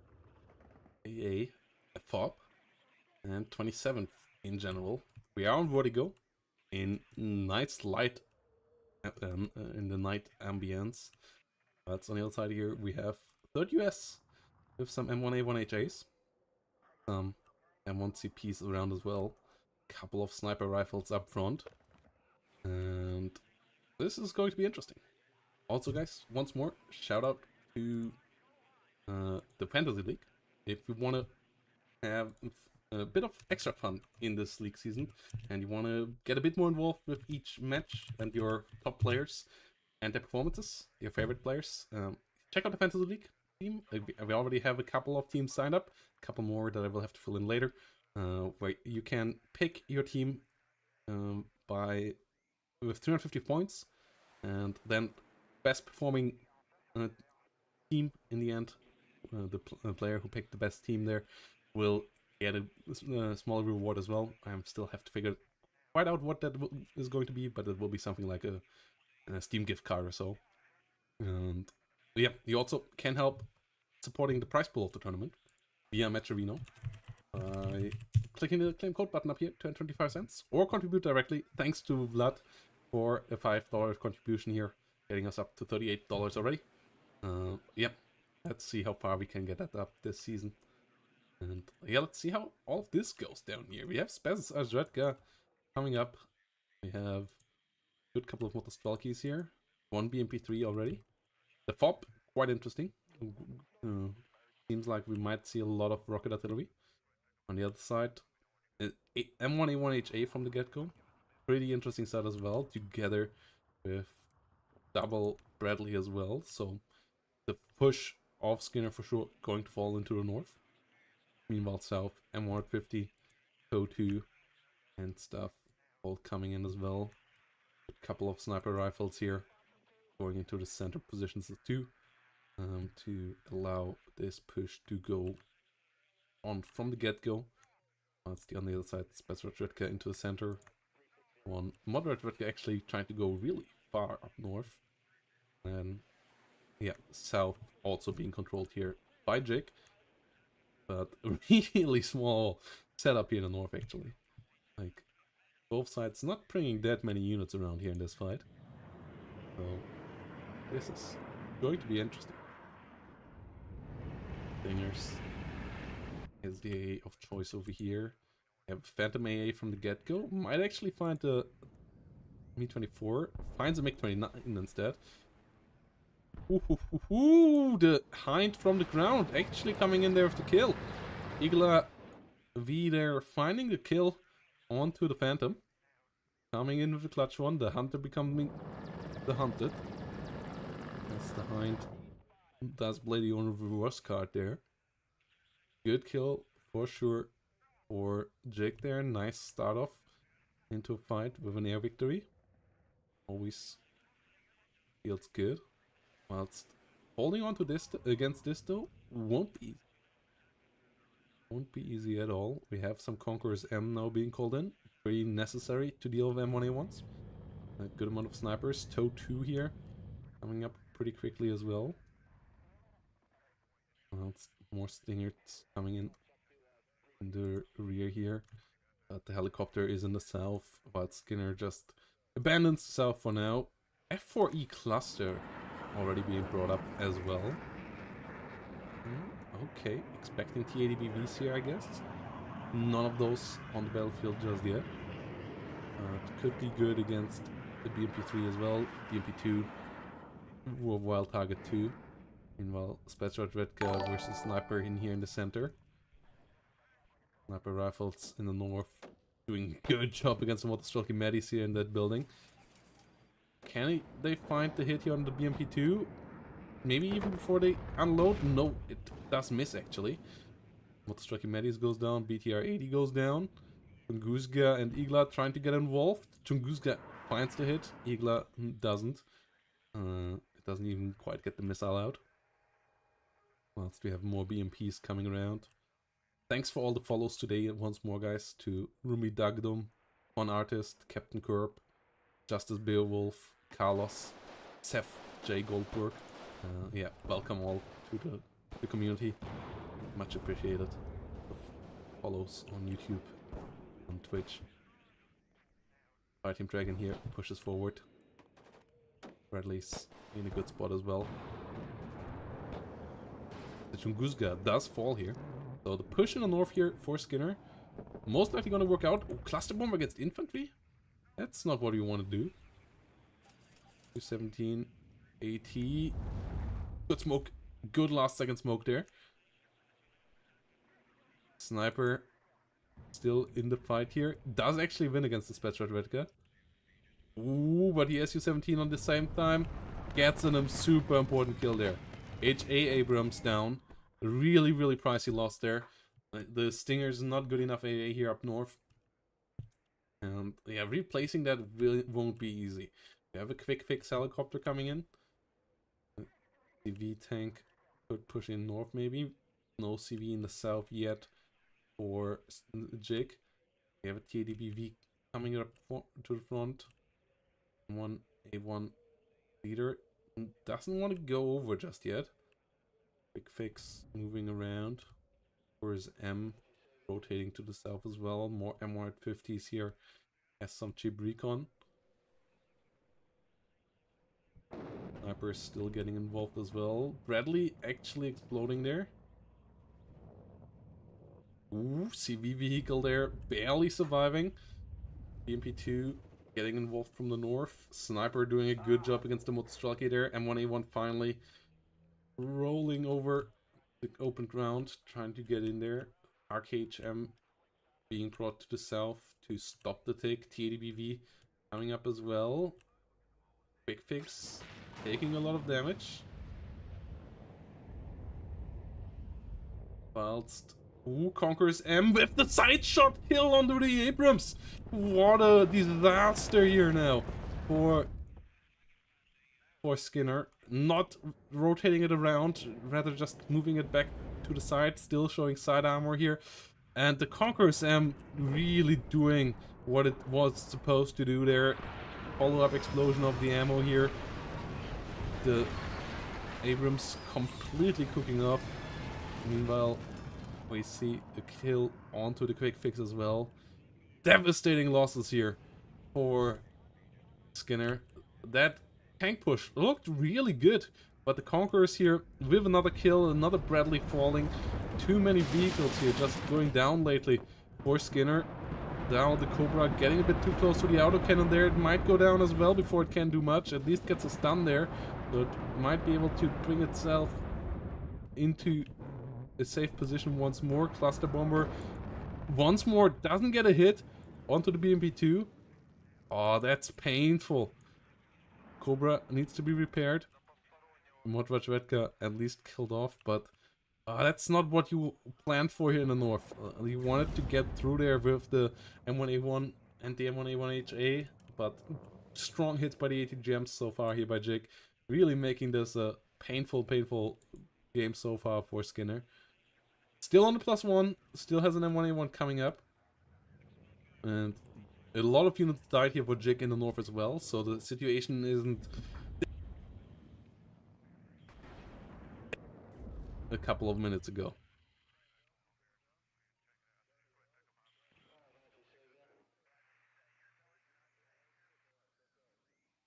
AA, a FOB, and 27th in general. We are on Vertigo in nice light, in the night ambience. But on the other side here we have 3rd US with some M1A1HAs, some M1 CPs around as well, couple of sniper rifles up front, and this is going to be interesting. Also guys, once more, shout out to the Fantasy League. If you want to have a bit of extra fun in this league season and you want to get a bit more involved with each match and your top players and their performances, your favorite players, check out the Fantasy League team. We already have a couple of teams signed up, a couple more that I will have to fill in later, where you can pick your team with 350 points, and then best performing team in the end, the player who picked the best team there will get a small reward as well. I still have to figure quite out what that is going to be, but it will be something like a Steam gift card or so. And yeah, you also can help supporting the prize pool of the tournament via matcherino by clicking the claim code button up here, 25 cents, or contribute directly. Thanks to Vlad for a $5 contribution here, getting us up to $38 already. Yeah, let's see how far we can get that up this season. And yeah, let's see how all of this goes down here. We have Spez Azredka coming up. We have a good couple of Motostrelkis here. 1 BMP3 already. The FOB, quite interesting. Seems like we might see a lot of rocket artillery. On the other side, M1A1HA from the get-go. Pretty interesting set as well, together with double Bradley as well. So the push of Skinner for sure going to fall into the north. Meanwhile, south, M150, O2, and stuff all coming in as well. A couple of sniper rifles here going into the center positions too, to allow this push to go on from the get-go. Let's see on the other side, Special Redka into the center. One Moderate Redka actually trying to go really far up north. And yeah, south also being controlled here by Jake. But a really small setup here in the north actually. Like, both sides not bringing that many units around here in this fight. So, this is going to be interesting. Stingers is the AA of choice over here. We have Phantom AA from the get-go. Might actually find the Mi-24. Finds a MiG-29 instead. Ooh, the Hind from the ground actually coming in there with the kill. Igla V there finding the kill onto the Phantom. Coming in with the clutch one. The Hunter becoming the hunted. As the Hind does play the owner reverse card there. Good kill for sure for Jake there. Nice start off into a fight with an air victory. Always feels good. Whilst holding on to this against this though won't be easy at all. We have some Conquerors M now being called in. Pretty necessary to deal with M1A1s. A good amount of snipers. TOW 2 here coming up pretty quickly as well. Whilst more Stingers coming in the rear here. But the helicopter is in the south, but Skinner just abandons the south for now. F4E cluster already being brought up as well. Okay, expecting T-80BVs here, I guess. None of those on the battlefield just yet. It could be good against the BMP-3 as well. BMP-2, Wild Target 2. Meanwhile, Special Redka versus Sniper in here in the center. Sniper rifles in the north doing a good job against the Motostrelky Maddies here in that building. Can they find the hit here on the BMP-2? Maybe even before they unload? No, it does miss actually. Motostrelky Maddies goes down, BTR-80 goes down. Tunguska and Igla trying to get involved. Tunguska finds the hit, Igla doesn't. It doesn't even quite get the missile out. Whilst we have more BMPs coming around. thanks for all the follows today once more, guys, to Rumi Dagdum, One Artist, Captain Curb, Justice Beowulf, Carlos, Seth, J. Goldberg. Yeah, welcome all to the community. Much appreciated. Follows on YouTube, on Twitch. Fire Team Dragon here pushes forward. Bradley's in a good spot as well. The Chunguzga does fall here. So the push in the north here for Skinner. Most likely gonna work out. Oh, cluster bomb against infantry? That's not what you want to do. 217 AT. Good smoke. Good last second smoke there. Sniper still in the fight here. Does actually win against the Spetsrat Redka. Ooh, but he has U-17 on the same time. Gets in a super important kill there. H.A. Abrams down. Really, really pricey loss there. The Stinger's not good enough AA here up north. And yeah, replacing that won't be easy. We have a quick fix helicopter coming in. CV tank could push in north maybe. No CV in the south yet for Jake. We have a TADBV coming up to the front. One A1 leader doesn't want to go over just yet. Quick fix moving around. Where's M rotating to the south as well? More M150s here. Has some cheap recon. Sniper is still getting involved as well. Bradley actually exploding there. Ooh, CV vehicle there, barely surviving. BMP2 getting involved from the north. Sniper doing a good job against the Motstrelki there. M1A1 finally rolling over the open ground, trying to get in there. RKHM being brought to the south to stop the tick. TADBV coming up as well. Quick fix, taking a lot of damage. Whilst Conquerors M with the side shot kill onto the Abrams. What a disaster here now for Skinner. Not rotating it around, rather just moving it back to the side, still showing side armor here. And the Conquerors M really doing what it was supposed to do there. Follow-up explosion of the ammo here. The Abrams completely cooking off. Meanwhile, we see a kill onto the quick fix as well. Devastating losses here for Skinner. That tank push looked really good, but the Conquerors here with another kill, another Bradley falling. Too many vehicles here just going down lately for Skinner. Down the Cobra getting a bit too close to the autocannon there. It might go down as well before it can do much. At least gets a stun there, so it might be able to bring itself into a safe position once more. Cluster bomber once more doesn't get a hit onto the BMP2. Oh, that's painful. Cobra needs to be repaired. Modvachvetka at least killed off, but that's not what you planned for here in the north. You wanted to get through there with the M1A1 and the M1A1HA, but strong hits by the 80 gems so far here by Jake. Really making this a painful game so far for Skinner. Still on the +1, still has an M1A1 coming up. And a lot of units died here for Jake in the north as well, so the situation isn't a couple of minutes ago.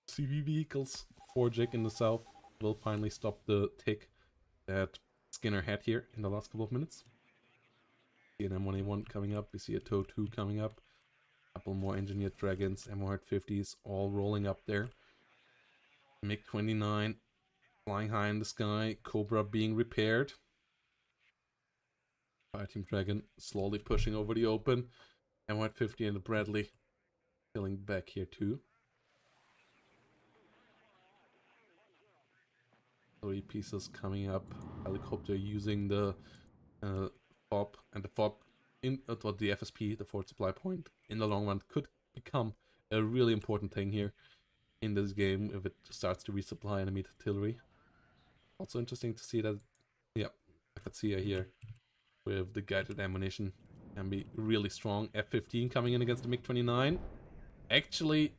CV vehicles for Jake in the south will finally stop the tick that Skinner had here in the last couple of minutes. See an M1A1 coming up, we see a TOW 2 coming up. Couple more engineered dragons, M150s all rolling up there. MiG-29 flying high in the sky, Cobra being repaired. Fire Team Dragon slowly pushing over the open. M150 and the Bradley killing back here too. 3 pieces coming up. Helicopter using the FOB, and the FOB in the FSP, the forward supply point, in the long run could become a really important thing here in this game if it starts to resupply enemy artillery. Also interesting to see that, yeah, FATSIA here with the guided ammunition. Can be really strong. F-15 coming in against the MiG-29. Actually,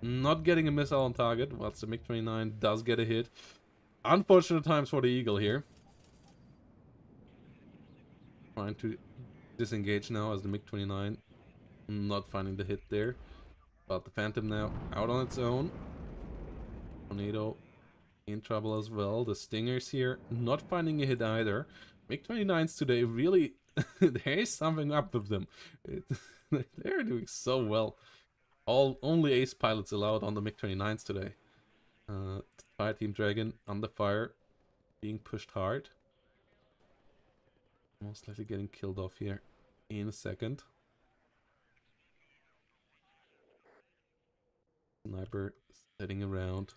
not getting a missile on target, whilst the MiG-29 does get a hit. Unfortunate times for the Eagle here. Trying to disengage now as the MiG-29 not finding the hit there. But the Phantom now out on its own. Tornado in trouble as well. The Stingers here not finding a hit either. MiG-29s today really... there is something up with them. They're doing so well. Only ace pilots allowed on the MiG-29s today. Fireteam Dragon under fire. Being pushed hard. Most likely getting killed off here in a second. Sniper sitting around.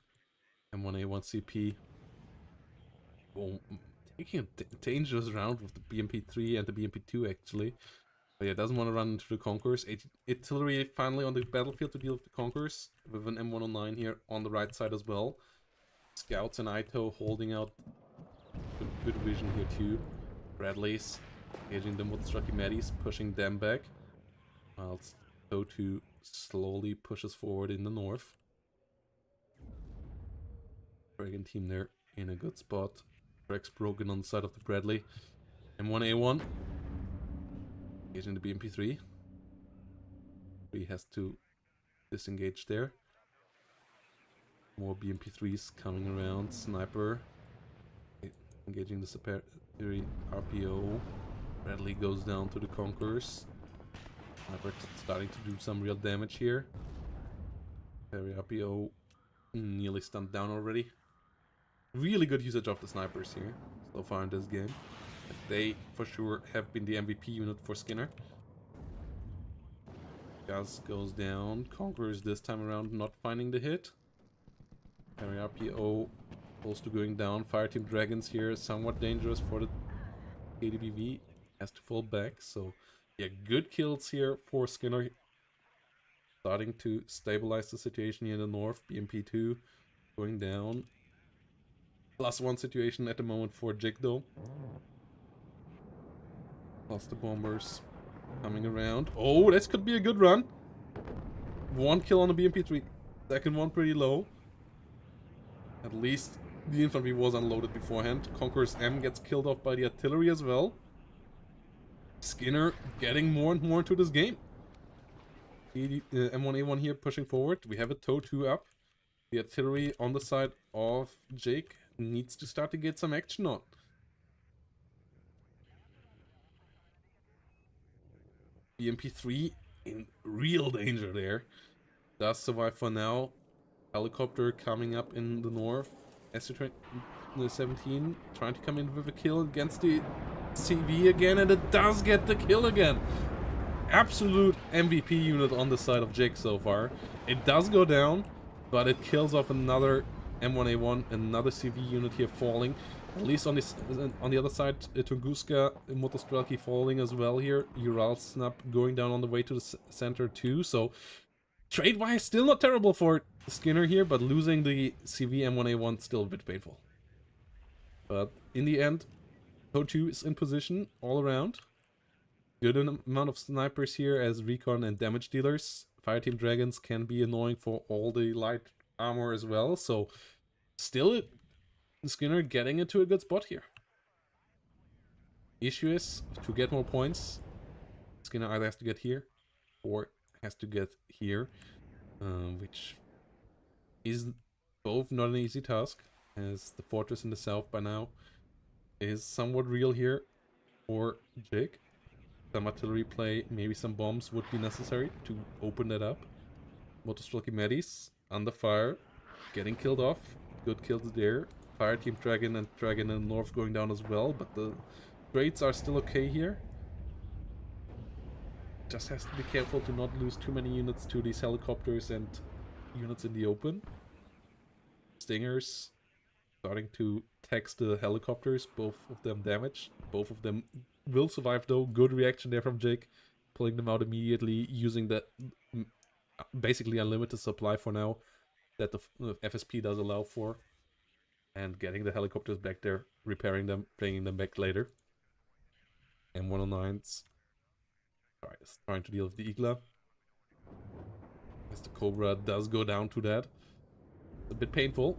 M1A1CP. Oh, taking a dangerous round with the BMP-3 and the BMP-2 actually. But yeah, doesn't want to run into the Conquerors. Artillery finally on the battlefield to deal with the Conquerors. With an M109 here on the right side as well. Scouts and Ito holding out good vision here too. Bradleys engaging them with Strucky Maddies, pushing them back. Whilst O2 slowly pushes forward in the north. Dragon team there in a good spot. Rex broken on the side of the Bradley. M1A1 engaging the BMP-3. 3 has to disengage there. More BMP-3s coming around. Sniper engaging the superior RPO. Bradley goes down to the Conquerors. Sniper starting to do some real damage here. Superior RPO nearly stunned down already. Really good usage of the snipers here so far in this game. They for sure have been the MVP unit for Skinner. Gus goes down. Conquerors this time around not finding the hit. RPO close to going down. Fireteam Dragons here somewhat dangerous for the KDBV. Has to fall back. So yeah, good kills here for Skinner. Starting to stabilize the situation here in the north. BMP-2 going down. +1 situation at the moment for Jig though. Plus the bombers coming around. Oh, this could be a good run. 1 kill on the BMP-3. Second one pretty low. At least the infantry was unloaded beforehand. Conqueror's M gets killed off by the artillery as well. Skinner getting more and more into this game. M1A1 here pushing forward. We have a TOW2 up. The artillery on the side of Jake needs to start to get some action on. BMP-3 in real danger there. Does survive for now. Helicopter coming up in the north. SU-17 trying to come in with a kill against the CV again, and it does get the kill again. Absolute MVP unit on the side of Jake so far. It does go down, but it kills off another M1A1, another CV unit here falling. At least on the other side, Tunguska, Motostrelki falling as well here. Ural Snap going down on the way to the center too. So trade-wise, still not terrible for Skinner here, but losing the CV M1A1 still a bit painful. But in the end, TOW2 is in position all around. Good amount of snipers here as recon and damage dealers. Fireteam Dragons can be annoying for all the light armor as well. So still Skinner getting into a good spot here. Issue is to get more points. Skinner either has to get here or has to get here, which is both not an easy task, as the fortress in the south by now is somewhat real here for Jake. Some artillery play, maybe some bombs would be necessary to open that up. Motostrelki Medis under fire, getting killed off. Good kills there. Fireteam Dragon and Dragon in the north going down as well, but the trades are still okay here. Just has to be careful to not lose too many units to these helicopters and units in the open. Stingers starting to text the helicopters, both of them damaged. Both of them will survive though. Good reaction there from Jake, pulling them out immediately, using the basically unlimited supply for now that the FSP does allow for, and getting the helicopters back there, repairing them, bringing them back later. M109s trying to deal with the Igla. As the Cobra does go down to that. It's a bit painful.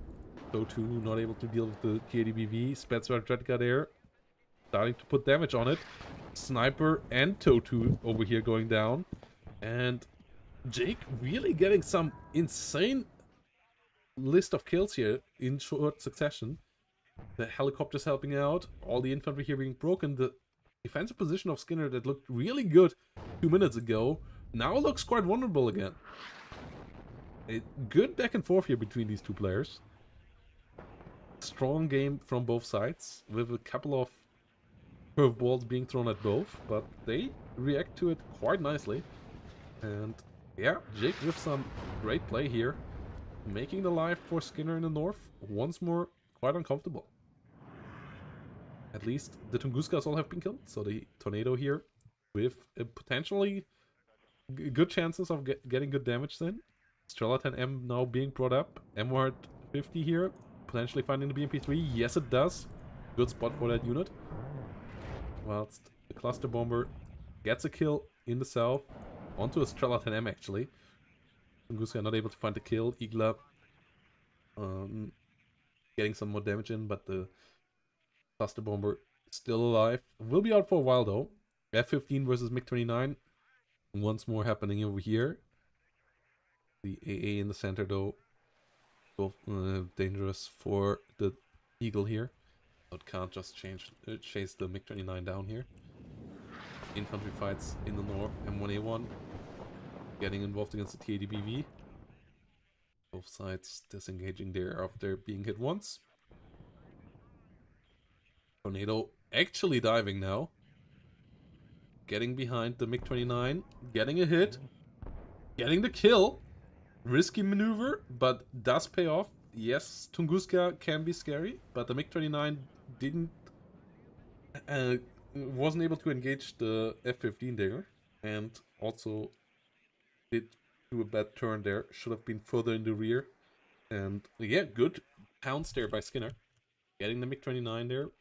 TOW2 not able to deal with the KDBV. Spencer Adretica there. Starting to put damage on it. Sniper and TOW2 over here going down. And Jake really getting some insane list of kills here in short succession. The helicopters helping out. All the infantry here being broken. The defensive position of Skinner that looked really good 2 minutes ago now looks quite vulnerable again. A good back and forth here between these two players. Strong game from both sides with a couple of curveballs being thrown at both, but they react to it quite nicely. And yeah, Jake with some great play here, making the life for Skinner in the north once more quite uncomfortable. At least the Tunguskas all have been killed, so the Tornado here with potentially good chances of getting good damage in. Strela 10M now being brought up. M150 here, potentially finding the BMP3. Yes, it does. Good spot for that unit. Whilst the Cluster Bomber gets a kill in the south. Onto a Strela 10M actually. Tunguska not able to find the kill. Igla getting some more damage in, but the Cluster Bomber still alive. Will be out for a while though. F-15 versus MiG-29. Once more happening over here. The AA in the center though, both dangerous for the Eagle here. So it can't just chase the MiG-29 down here. Infantry fights in the north, M1A1 getting involved against the TADBV. Both sides disengaging there after being hit once. Tornado actually diving now. Getting behind the MiG-29, getting a hit, getting the kill. Risky maneuver, but does pay off. Yes, Tunguska can be scary, but the MiG-29 wasn't able to engage the F-15 there, and also did do a bad turn there. Should have been further in the rear. And yeah, good pounce there by Skinner. Getting the MiG-29 there.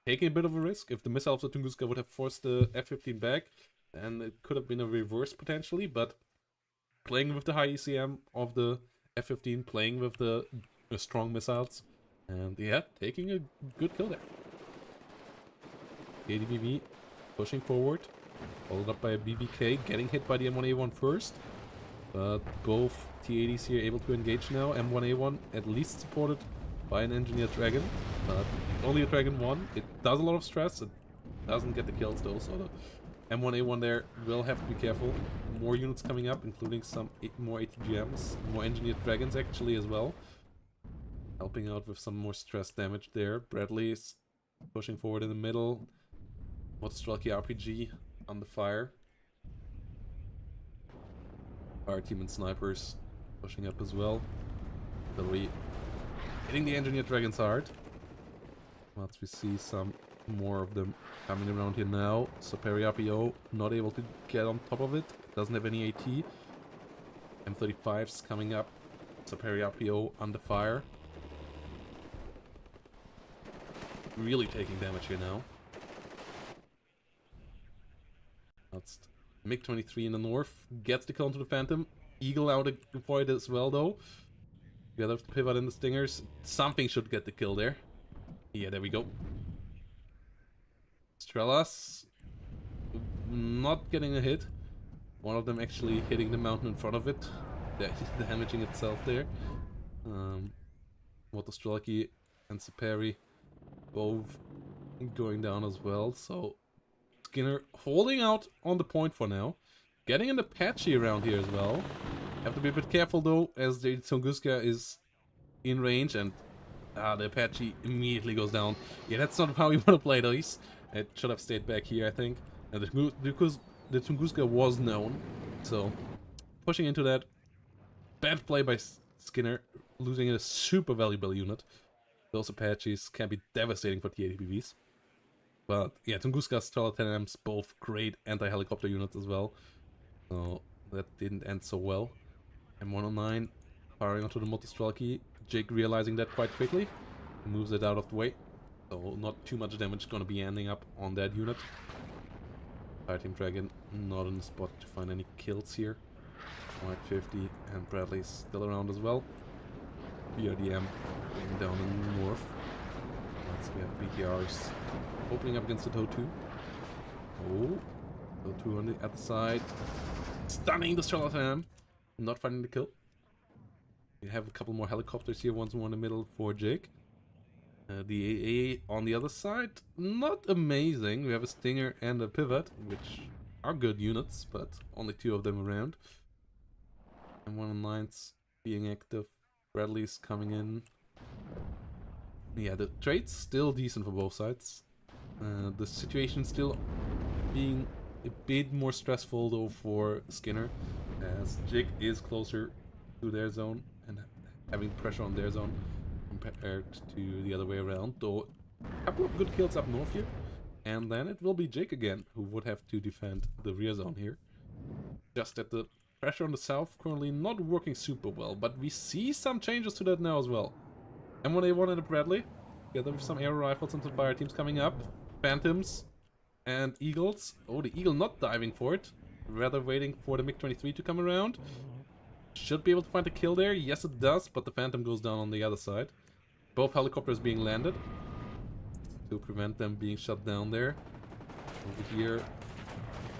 Taking a bit of a risk. If the missiles of Tunguska would have forced the F-15 back, then it could have been a reverse potentially, but playing with the high ECM of the F-15, playing with the strong missiles, and yeah, taking a good kill there. ADBV pushing forward, followed up by a BBK, getting hit by the M1A1 first, but both T-80s here able to engage now. M1A1 at least supported by an engineered Dragon, but only a Dragon 1. It does a lot of stress, it doesn't get the kills though, so the M1A1 there will have to be careful. More units coming up, including some more ATGMs, more engineered dragons actually as well. Helping out with some more stress damage there. Bradley's pushing forward in the middle. Motostrelki RPG on the fire. Fire team and snipers pushing up as well. Artillery hitting the engineered dragons hard. Once we see some more of them coming around here now. Saperi RPO not able to get on top of it. Doesn't have any AT. M35's coming up. Saperi RPO under fire. Really taking damage here now. That's MiG-23 in the north. Gets the kill onto the Phantom. Eagle out for it as well though. Together with the pivot and the Stingers. Something should get the kill there. Yeah, there we go. Strelas not getting a hit. One of them actually hitting the mountain in front of it, damaging itself there. Motostrelki and Saperi both going down as well. So Skinner holding out on the point for now. Getting an Apache around here as well. Have to be a bit careful though, as the Tunguska is in range and the Apache immediately goes down. Yeah, that's not how you want to play those. It should have stayed back here, I think. And because the Tunguska was known, so pushing into that. Bad play by Skinner, losing a super valuable unit. Those Apaches can be devastating for T-80BVs. But yeah, Tunguska's Strela 10Ms, both great anti-helicopter units as well. So that didn't end so well. M109 firing onto the Motostrelki. Jake realizing that quite quickly, moves it out of the way. So not too much damage gonna be ending up on that unit. Fireteam Dragon not in the spot to find any kills here. White 50 and Bradley's still around as well. BRDM going down in the north. Next we have BTRs opening up against the TOW 2. Oh, TOW 2 on the other side. Stunning the Charlatan. Not finding the kill. We have a couple more helicopters here, once more in the middle for Jake. The AA on the other side, not amazing. We have a Stinger and a Pivot, which are good units, but only 2 of them around. And 109's being active. Bradley's coming in. Yeah, the trade's still decent for both sides. The situation still being a bit more stressful though for Skinner, as Jake is closer to their zone and having pressure on their zone compared to the other way around. Though a couple of good kills up north here, and then it will be Jake again who would have to defend the rear zone here. Just that the pressure on the south currently not working super well, but we see some changes to that now as well. M1A1 and a Bradley, together with some aero rifles and some fire teams coming up. Phantoms and Eagles. Oh, the Eagle not diving for it, rather waiting for the MiG-23 to come around. Should be able to find a kill there. Yes, it does, but the Phantom goes down on the other side. Both helicopters being landed to prevent them being shut down there. Over here,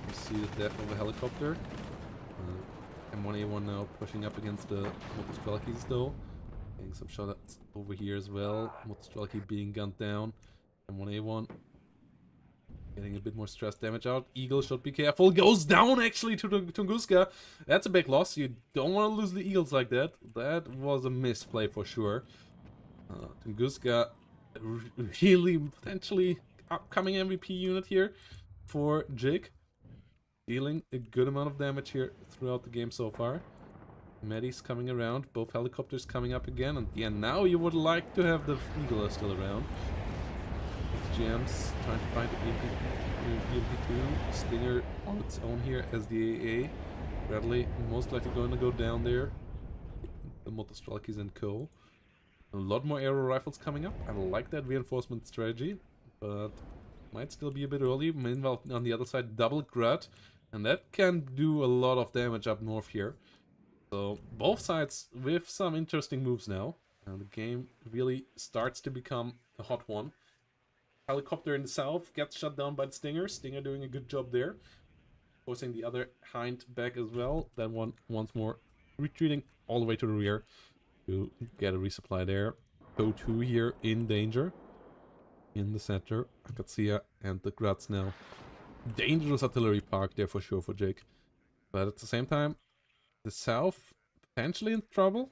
you see the death of a helicopter. M1A1 now pushing up against the Motostrelkis though. Getting some shots over here as well. Motostrelki being gunned down. M1A1 getting a bit more stress damage out. Eagle should be careful. Goes down actually to the Tunguska. That's a big loss. You don't want to lose the Eagles like that. That was a misplay for sure. Tunguska really potentially upcoming MVP unit here for Jake. Dealing a good amount of damage here throughout the game so far. Medis coming around, both helicopters coming up again, and yeah, now you would like to have the Eagle still around. XGM's trying to find the BMP2. Stinger on its own here as the AA. Bradley most likely going to go down there. The Motostrelkis and co. A lot more aero rifles coming up. I like that reinforcement strategy, but might still be a bit early. Meanwhile, on the other side, double Grud, and that can do a lot of damage up north here. So both sides with some interesting moves now, and the game really starts to become a hot one. Helicopter in the south gets shut down by the Stinger. Stinger doing a good job there, forcing the other Hind back as well. That one once more retreating all the way to the rear to get a resupply there. TOW 2 here in danger. In the center, Akatsia and the Gruds now. Dangerous artillery park there for sure for Jake. But at the same time, the south potentially in trouble.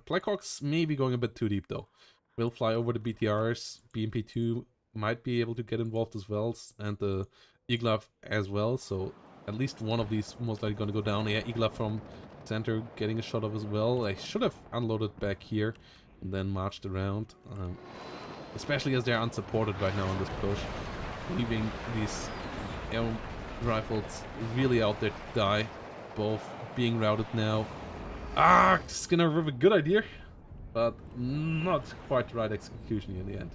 Blackhawks may be going a bit too deep though. Will fly over the BTRs. BMP2 might be able to get involved as well, and the Eagle as well. So at least one of these most likely going to go down. Yeah, Eagle from center getting a shot of as well. I should have unloaded back here and then marched around. Especially as they're unsupported right now on this push, leaving these air rifles really out there to die. Both being routed now. Skinner with a good idea, but not quite the right execution in the end.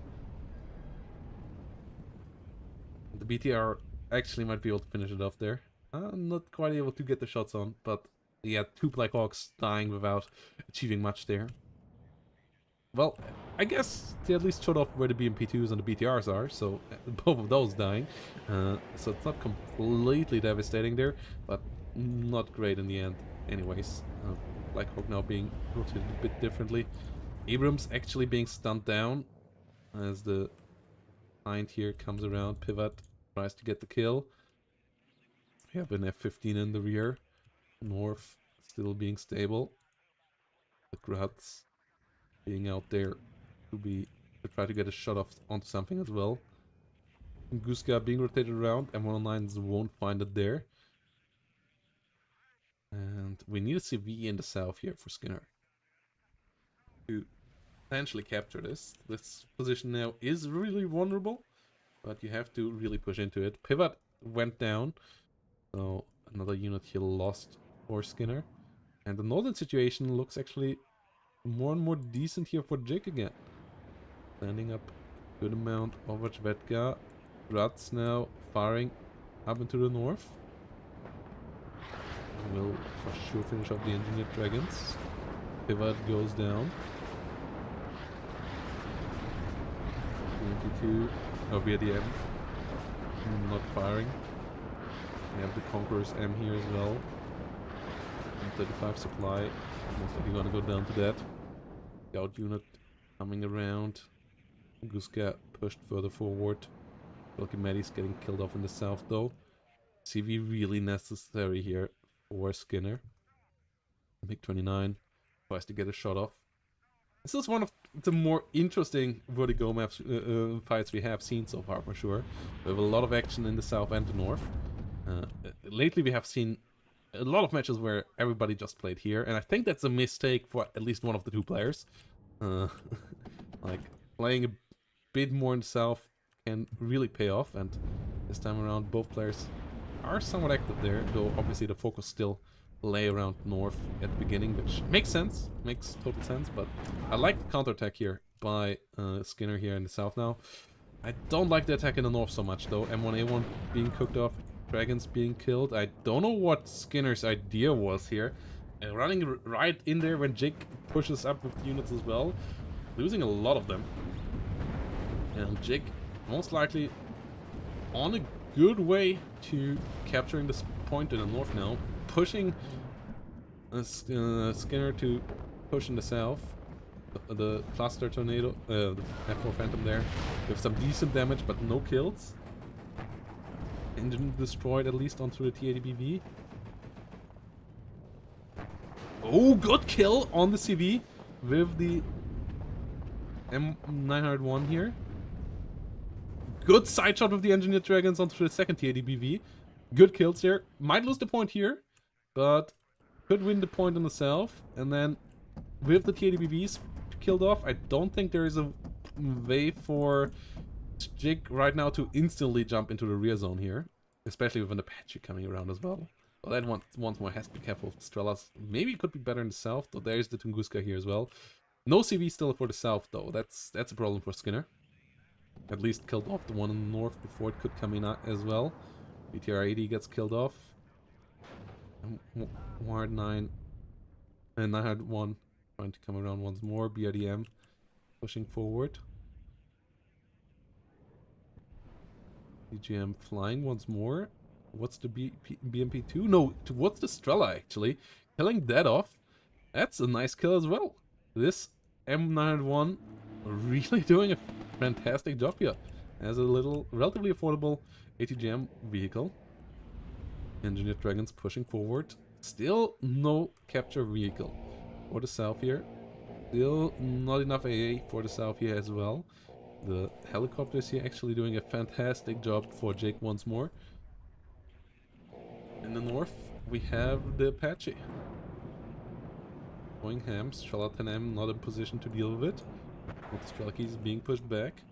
The BTR actually might be able to finish it off there. Not quite able to get the shots on, but yeah, 2 Blackhawks dying without achieving much there. Well, I guess they at least showed off where the BMP2s and the BTRs are, so both of those dying. So it's not completely devastating there, but not great in the end anyways. Blackhawk now being rotated a bit differently. Abrams actually being stunned down as the Hind here comes around. Pivot tries to get the kill. We have an F-15 in the rear. North still being stable. The Gruds being out there to try to get a shot off onto something as well. Guska being rotated around, M109s won't find it there. And we need a CV in the south here for Skinner to potentially capture this. This position now is really vulnerable, but you have to really push into it. Pivot went down, so another unit here lost for Skinner. And the northern situation looks actually more and more decent here for Jake again. Landing up a good amount over Zvedka. Ruts now firing up into the north. Will for sure finish off the Engineered Dragons. Pivot goes down. BMP2, oh, VDM, not firing. We have the Conqueror's M here as well. 35 supply, most likely gonna go down to that. Scout unit coming around. Guska pushed further forward. Volkimedes getting killed off in the south though. CV really necessary here for Skinner. MiG-29 tries to get a shot off. This is one of the more interesting Vertigo maps fights we have seen so far for sure. We have a lot of action in the south and the north. Lately we have seen a lot of matches where everybody just played here, and I think that's a mistake for at least one of the two players. Like, playing a bit more in the south can really pay off, and this time around both players are somewhat active there, though obviously the focus still lay around north at the beginning, which makes sense, makes total sense, but I like the counterattack here by Skinner here in the south now. I don't like the attack in the north so much though. M1A1 being cooked off, dragons being killed. I don't know what Skinner's idea was here. Running right in there when Jake pushes up with units as well, losing a lot of them. And Jake most likely on a good way to capturing this point in the north now, pushing Skinner to push in the south. The cluster tornado, the F4 Phantom there, with some decent damage but no kills. Engine destroyed at least onto the T80BV. Oh, good kill on the CV with the M901 here. Good side shot with the Engineered Dragons onto the second T80BV. Good kills here. Might lose the point here, but could win the point in the south. And then with the T80BVs killed off, I don't think there is a way for Jig right now to instantly jump into the rear zone here, especially with an Apache coming around as well. Well, that once more has to be careful with Strelas. Maybe it could be better in the south, though there's the Tunguska here as well. No CV still for the south though. That's a problem for Skinner. At least killed off the one in the north before it could come in as well. BTR-80 gets killed off. Ward 9 and 901 trying to come around once more. BRDM pushing forward. BGM flying once more. What's the BMP2? No, towards the Strela actually. Killing that off. That's a nice kill as well. This M901 really doing a fantastic job here as a little relatively affordable ATGM vehicle. Engineered Dragons pushing forward. Still no capture vehicle for the south here. Still not enough AA for the south here as well. The helicopters here actually doing a fantastic job for Jake once more. In the north we have the Apache. Going ham, Strela 10M not in position to deal with it. With the Strelakis being pushed back.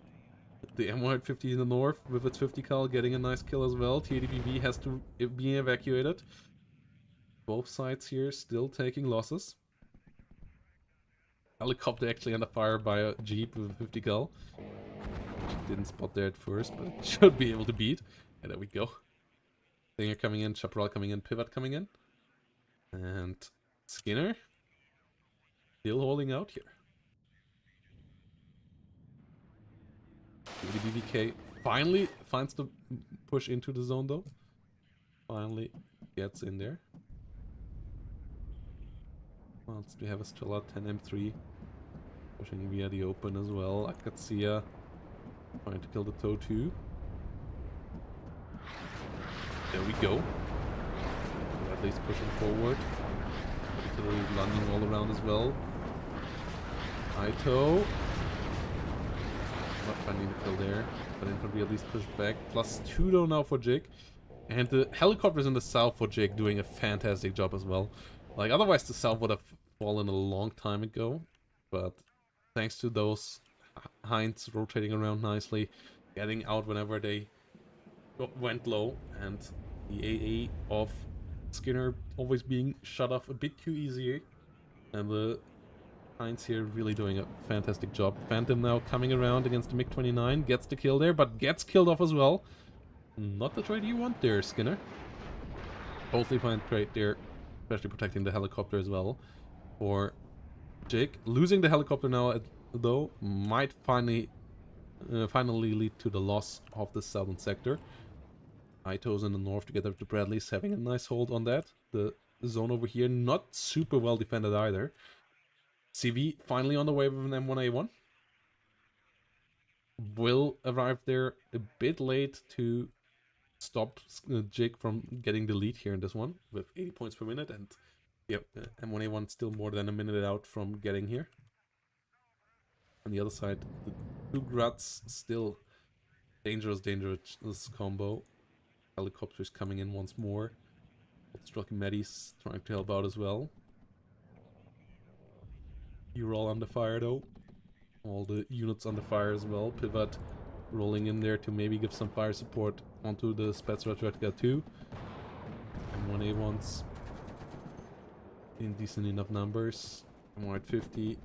The M150 in the north with its 50 cal getting a nice kill as well. T80BV has to be evacuated. Both sides here still taking losses. Helicopter actually under fire by a Jeep with a 50 cal. Didn't spot there at first, but it should be able to beat. And there we go. Stinger coming in, Chaparral coming in, Pivot coming in. And Skinner still holding out here. The BBK finally finds the push into the zone though. Finally gets in there. Whilst we have a Strela 10M3 pushing via the open as well. Akatsia trying to kill the TOW 2. There we go. At least pushing forward. Artillery landing all around as well. Ito. Not finding the kill there, but infantry at least pushed back. +2 though now for Jake. And the helicopters in the south for Jake doing a fantastic job as well. Like, otherwise the south would have fallen a long time ago. But thanks to those Hinds rotating around nicely, getting out whenever they went low, and the AA of Skinner always being shut off a bit too easy. And the Hinds here really doing a fantastic job. Phantom now coming around against the MiG-29, gets the kill there, but gets killed off as well. Not the trade you want there, Skinner. Totally fine trade there, especially protecting the helicopter as well. For Jake, losing the helicopter now, though, might finally lead to the loss of the southern sector. Ito's in the north together with the Bradleys having a nice hold on that. The zone over here not super well defended either. CV finally on the way with an M1A1. Will arrive there a bit late to stop Jake from getting the lead here in this one with 80 points per minute, and yep, M1A1 still more than a minute out from getting here. On the other side, the two Gruts still dangerous combo. Helicopters coming in once more. Striking Medis trying to help out as well. You're all under fire though. All the units under fire as well. Pivot rolling in there to maybe give some fire support onto the Spetsratka 2. And 1A1s in decent enough numbers. White 50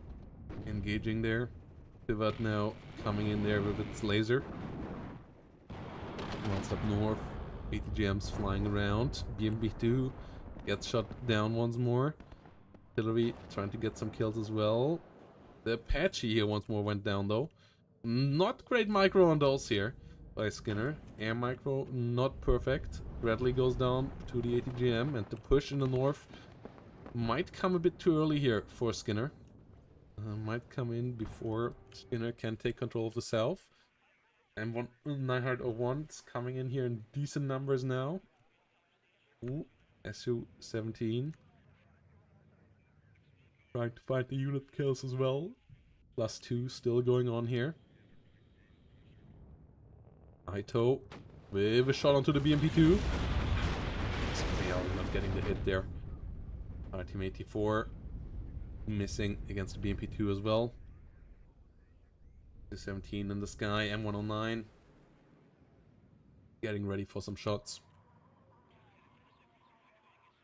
engaging there. Pivot now coming in there with its laser. Once up north. ATGMs flying around. BMB2 gets shot down once more. Artillery trying to get some kills as well. The Apache here once more went down though. Not great micro on those here by Skinner. Air micro not perfect. Bradley goes down to the ATGM, and the push in the north might come a bit too early here for Skinner. Might come in before Skinner can take control of the south. And 901 is coming in here in decent numbers now. Ooh, SU-17. Trying to find the unit kills as well. +2 still going on here. Ito with a shot onto the BMP-2. Not getting the hit there. Team 84 missing against the BMP-2 as well. 17 in the sky, M109 getting ready for some shots.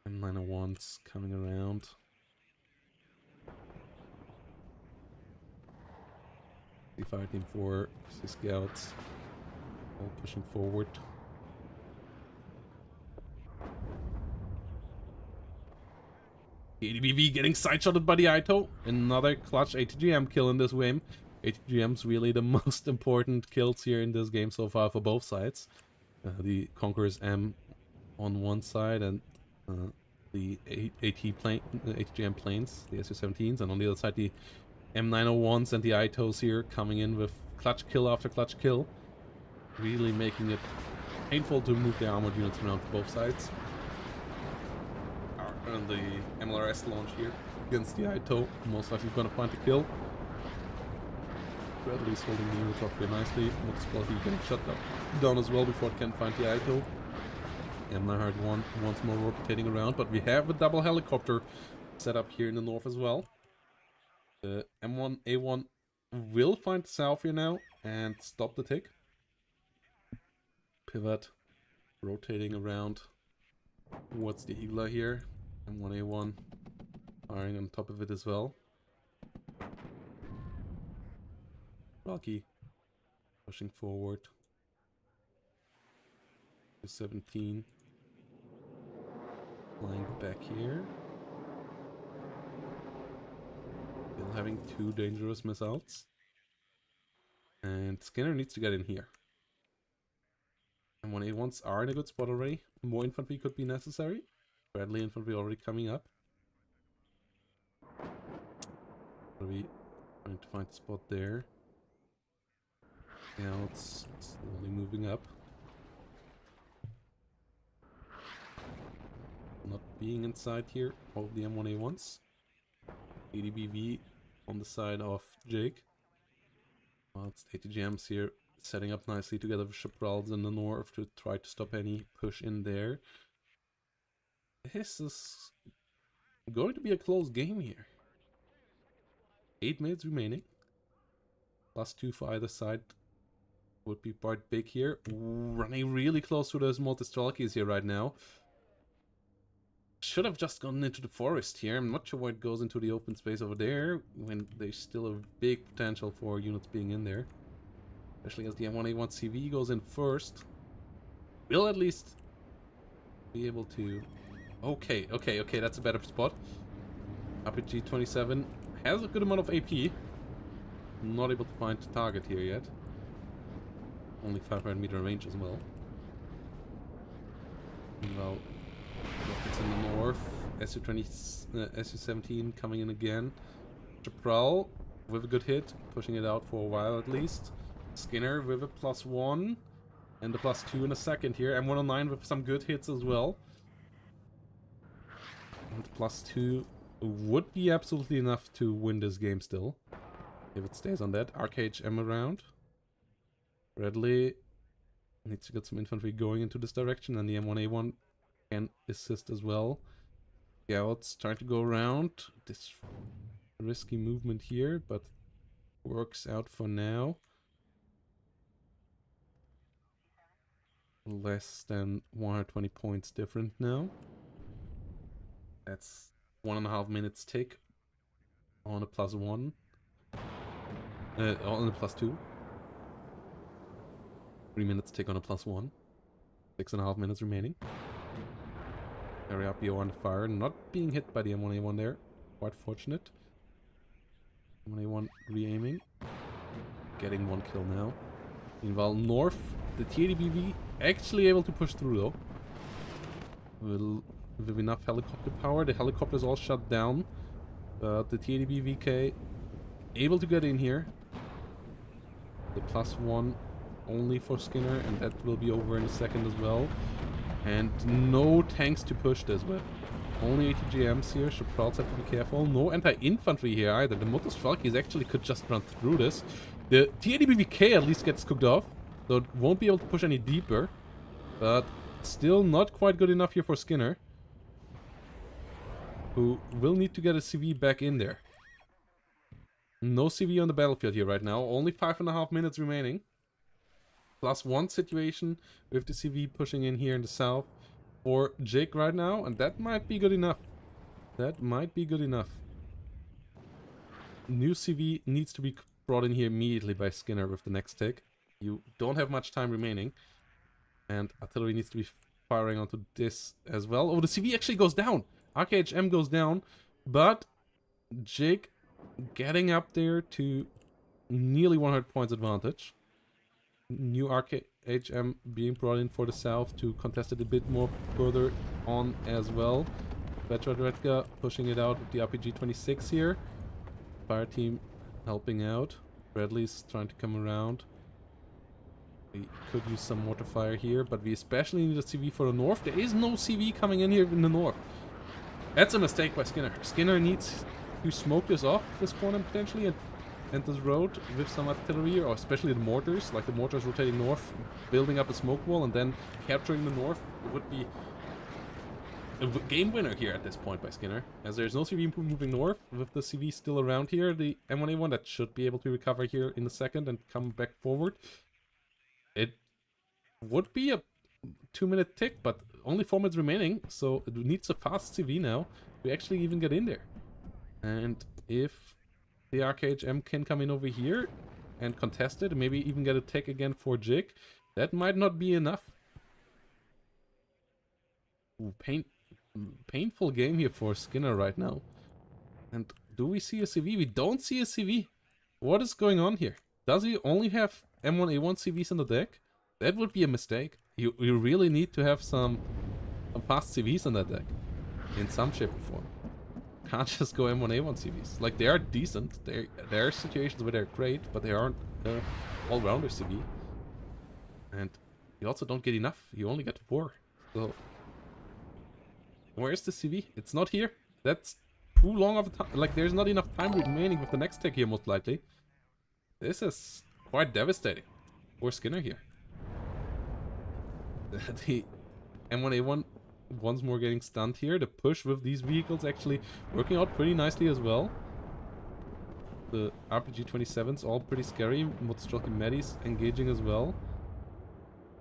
M901's coming around. Fire Team 4, C Scouts all pushing forward. ADBV getting side-shotted by the Ito. Another clutch ATGM kill in this game. ATGM's really the most important kills here in this game so far for both sides. The Conqueror's M on one side and the ATGM planes, the SU-17s, and on the other side the M901s and the Itos here coming in with clutch kill after clutch kill. Really making it painful to move the armored units around for both sides. And the MLRS launch here against the Ito, most likely gonna find the kill. Bradley's holding the unit up here nicely. Multi getting shut down as well before it can find the Ito. M901 once more rotating around, but we have a double helicopter set up here in the north as well. The M1A1 will find the south here now and stop the tick. Pivot rotating around towards the Igla here. M1A1 firing on top of it as well. Rocky pushing forward. 17 flying back here. Still having two dangerous missiles. And Skinner needs to get in here. M1A1s are in a good spot already. More infantry could be necessary. Bradley infantry already coming up. Probably trying to find a spot there. Scouts slowly moving up. Not being inside here, all of the M1A1s. ADBV on the side of Jake. Whilst ATGMs here setting up nicely together with Chaparrals in the north to try to stop any push in there. This is going to be a close game here. 8 minutes remaining. +2 for either side would be quite big here. Running really close to those multi-Strelkys here right now. Should have just gone into the forest here. I'm not sure why it goes into the open space over there when there's still a big potential for units being in there. Especially as the M1A1 CV goes in first. will at least be able to... Okay, that's a better spot. RPG 27 has a good amount of AP. Not able to find the target here yet. Only 500-meter range as well. Well, rockets in the north. SU-17 coming in again. Chaparral with a good hit, pushing it out for a while at least. Skinner with a +1 and a +2 in a second here. M109 with some good hits as well. And the +2 would be absolutely enough to win this game still, if it stays on that. RKHM around. Bradley needs to get some infantry going into this direction, and the M1A1 can assist as well. Scouts trying to go around. This risky movement here, but works out for now. Less than 120 points different now. That's 1.5 minutes tick on a +1. On a +2. 3 minutes tick on a +1. 6.5 minutes remaining. Carry up under fire, not being hit by the M1A1 there. Quite fortunate. M1A1 re-aiming. Getting 1 kill now. Meanwhile, north, the TADBV actually able to push through though. With enough helicopter power, the helicopters all shut down. But the TADBVK able to get in here. The +1 only for Skinner, and that will be over in a second as well. And no tanks to push this with. Only ATGMs here, Chaparrals have to be careful. No anti-infantry here either. The Motosvalkis actually could just run through this. The TADBVK at least gets cooked off, so it won't be able to push any deeper. But still not quite good enough here for Skinner, who will need to get a CV back in there. No CV on the battlefield here right now. Only 5.5 minutes remaining. +1 situation with the CV pushing in here in the south for Jake right now, and that might be good enough. That might be good enough. New CV needs to be brought in here immediately by Skinner with the next tick. You don't have much time remaining, and artillery needs to be firing onto this as well. Oh, the CV actually goes down. RKHM goes down, but Jake getting up there to nearly 100 points advantage. New RKHM being brought in for the south to contest it a bit more further on as well. Vetradredka pushing it out with the RPG 26 here. Fire team helping out. Bradley's trying to come around. We could use some mortar fire here, but we especially need a CV for the north. There is no CV coming in here in the north. That's a mistake by Skinner. Skinner needs to smoke this off, this corner potentially, and this road with some artillery, or especially the mortars, like the mortars rotating north, building up a smoke wall, and then capturing the north would be a game winner here at this point by Skinner. As there's no CV moving north, with the CV still around here, the M1A1 that should be able to recover here in a second and come back forward. It would be a 2-minute tick, but only 4 minutes remaining, so it needs a fast CV now to actually even get in there. And if the RKHM can come in over here and contest it, and maybe even get a tick again for Jig, that might not be enough. Ooh, painful game here for Skinner right now. And do we see a CV? We don't see a CV. What is going on here? Does he only have M1A1 CVs on the deck? That would be a mistake. You really need to have some fast CVs on that deck, in some shape or form. Can't just go M1A1 CVs. Like, they are decent. There are situations where they're great, but they aren't all-rounder CV. And you also don't get enough. You only get 4. So where's the CV? It's not here. That's too long of a time. Like, there's not enough time remaining with the next tick here, most likely. This is quite devastating for Skinner here. The M1A1 once more getting stunned here. The push with these vehicles actually working out pretty nicely as well. The RPG 27's all pretty scary. Motostroki Medis engaging as well.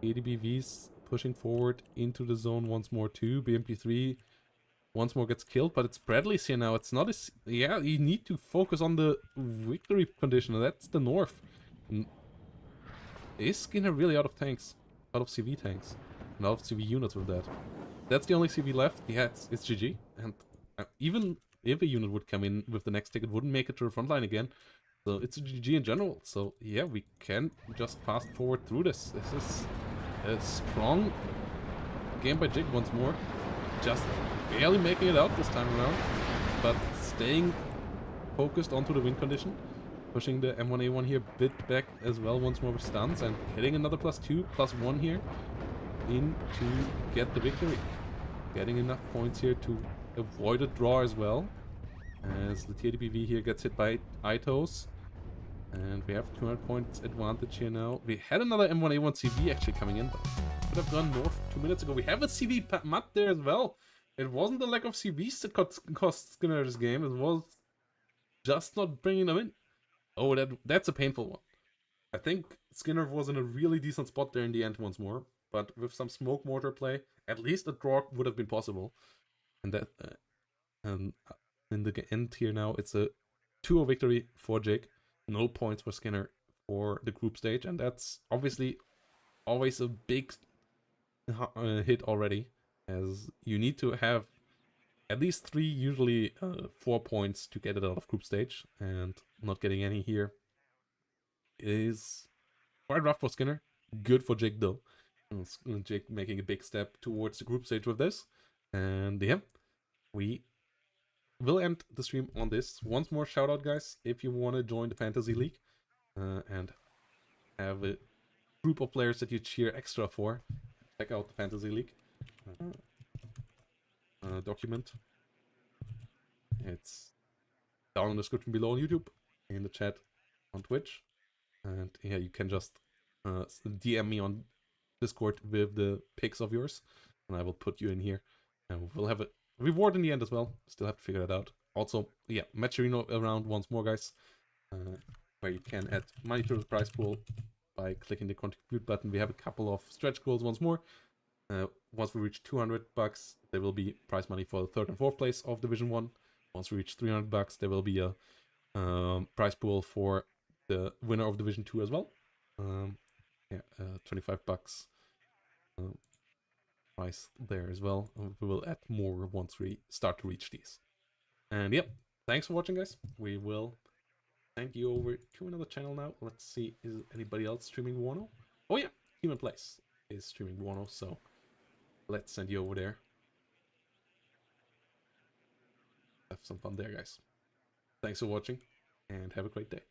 ADBV's pushing forward into the zone once more too. BMP3 once more gets killed, but it's Bradley's here now. It's not a... Yeah, you need to focus on the victory condition. That's the north. Is Skinner really out of tanks? Out of CV tanks? a lot of CV units with that. That's the only CV left. Yeah, it's GG. And even if a unit would come in with the next tick, it wouldn't make it to the front line again. So it's a GG in general. So yeah, we can just fast forward through this. This is a strong game by Jig once more. Just barely making it out this time around, but staying focused onto the win condition. Pushing the M1A1 here a bit back as well once more with stuns and hitting another +2, +1 here in to get the victory. Getting enough points here to avoid a draw as well, as the TDPV here gets hit by Itos. And we have 200 points advantage here now. We had another M1A1 CV actually coming in, but could have gone north 2 minutes ago. We have a CV mat there as well. It wasn't the lack of CVs that cost Skinner this game, it was just not bringing them in. Oh, that's a painful one. I think Skinner was in a really decent spot there in the end once more, but with some smoke mortar play, at least a draw would have been possible. And that, in the end here now, it's a 2-0 victory for Jake. No points for Skinner for the group stage, and that's obviously always a big hit already, as you need to have at least 3, usually 4 points to get it out of group stage, and not getting any here is quite rough for Skinner. Good for Jake though. Jake making a big step towards the group stage with this. And yeah, we will end the stream on this. Once more shout out, guys, if you want to join the Fantasy League and have a group of players that you cheer extra for, check out the Fantasy League document. It's down in the description below on YouTube, in the chat on Twitch, and yeah, you can just DM me on Discord with the pics of yours, and I will put you in here, and we'll have a reward in the end as well. Still have to figure that out. Also, yeah, matcherino around once more, guys, where you can add money to the prize pool by clicking the contribute button. We have a couple of stretch goals once more. Once we reach $200, there will be prize money for the 3rd and 4th place of Division 1. Once we reach $300, there will be a prize pool for the winner of Division 2 as well. Yeah, $25 prize there as well. We will add more once we start to reach these. And yep, thanks for watching, guys. We will send you over to another channel now. Let's see, is anybody else streaming WARNO? Oh yeah, Human Place is streaming WARNO, so let's send you over there. Have some fun there, guys. Thanks for watching, and have a great day.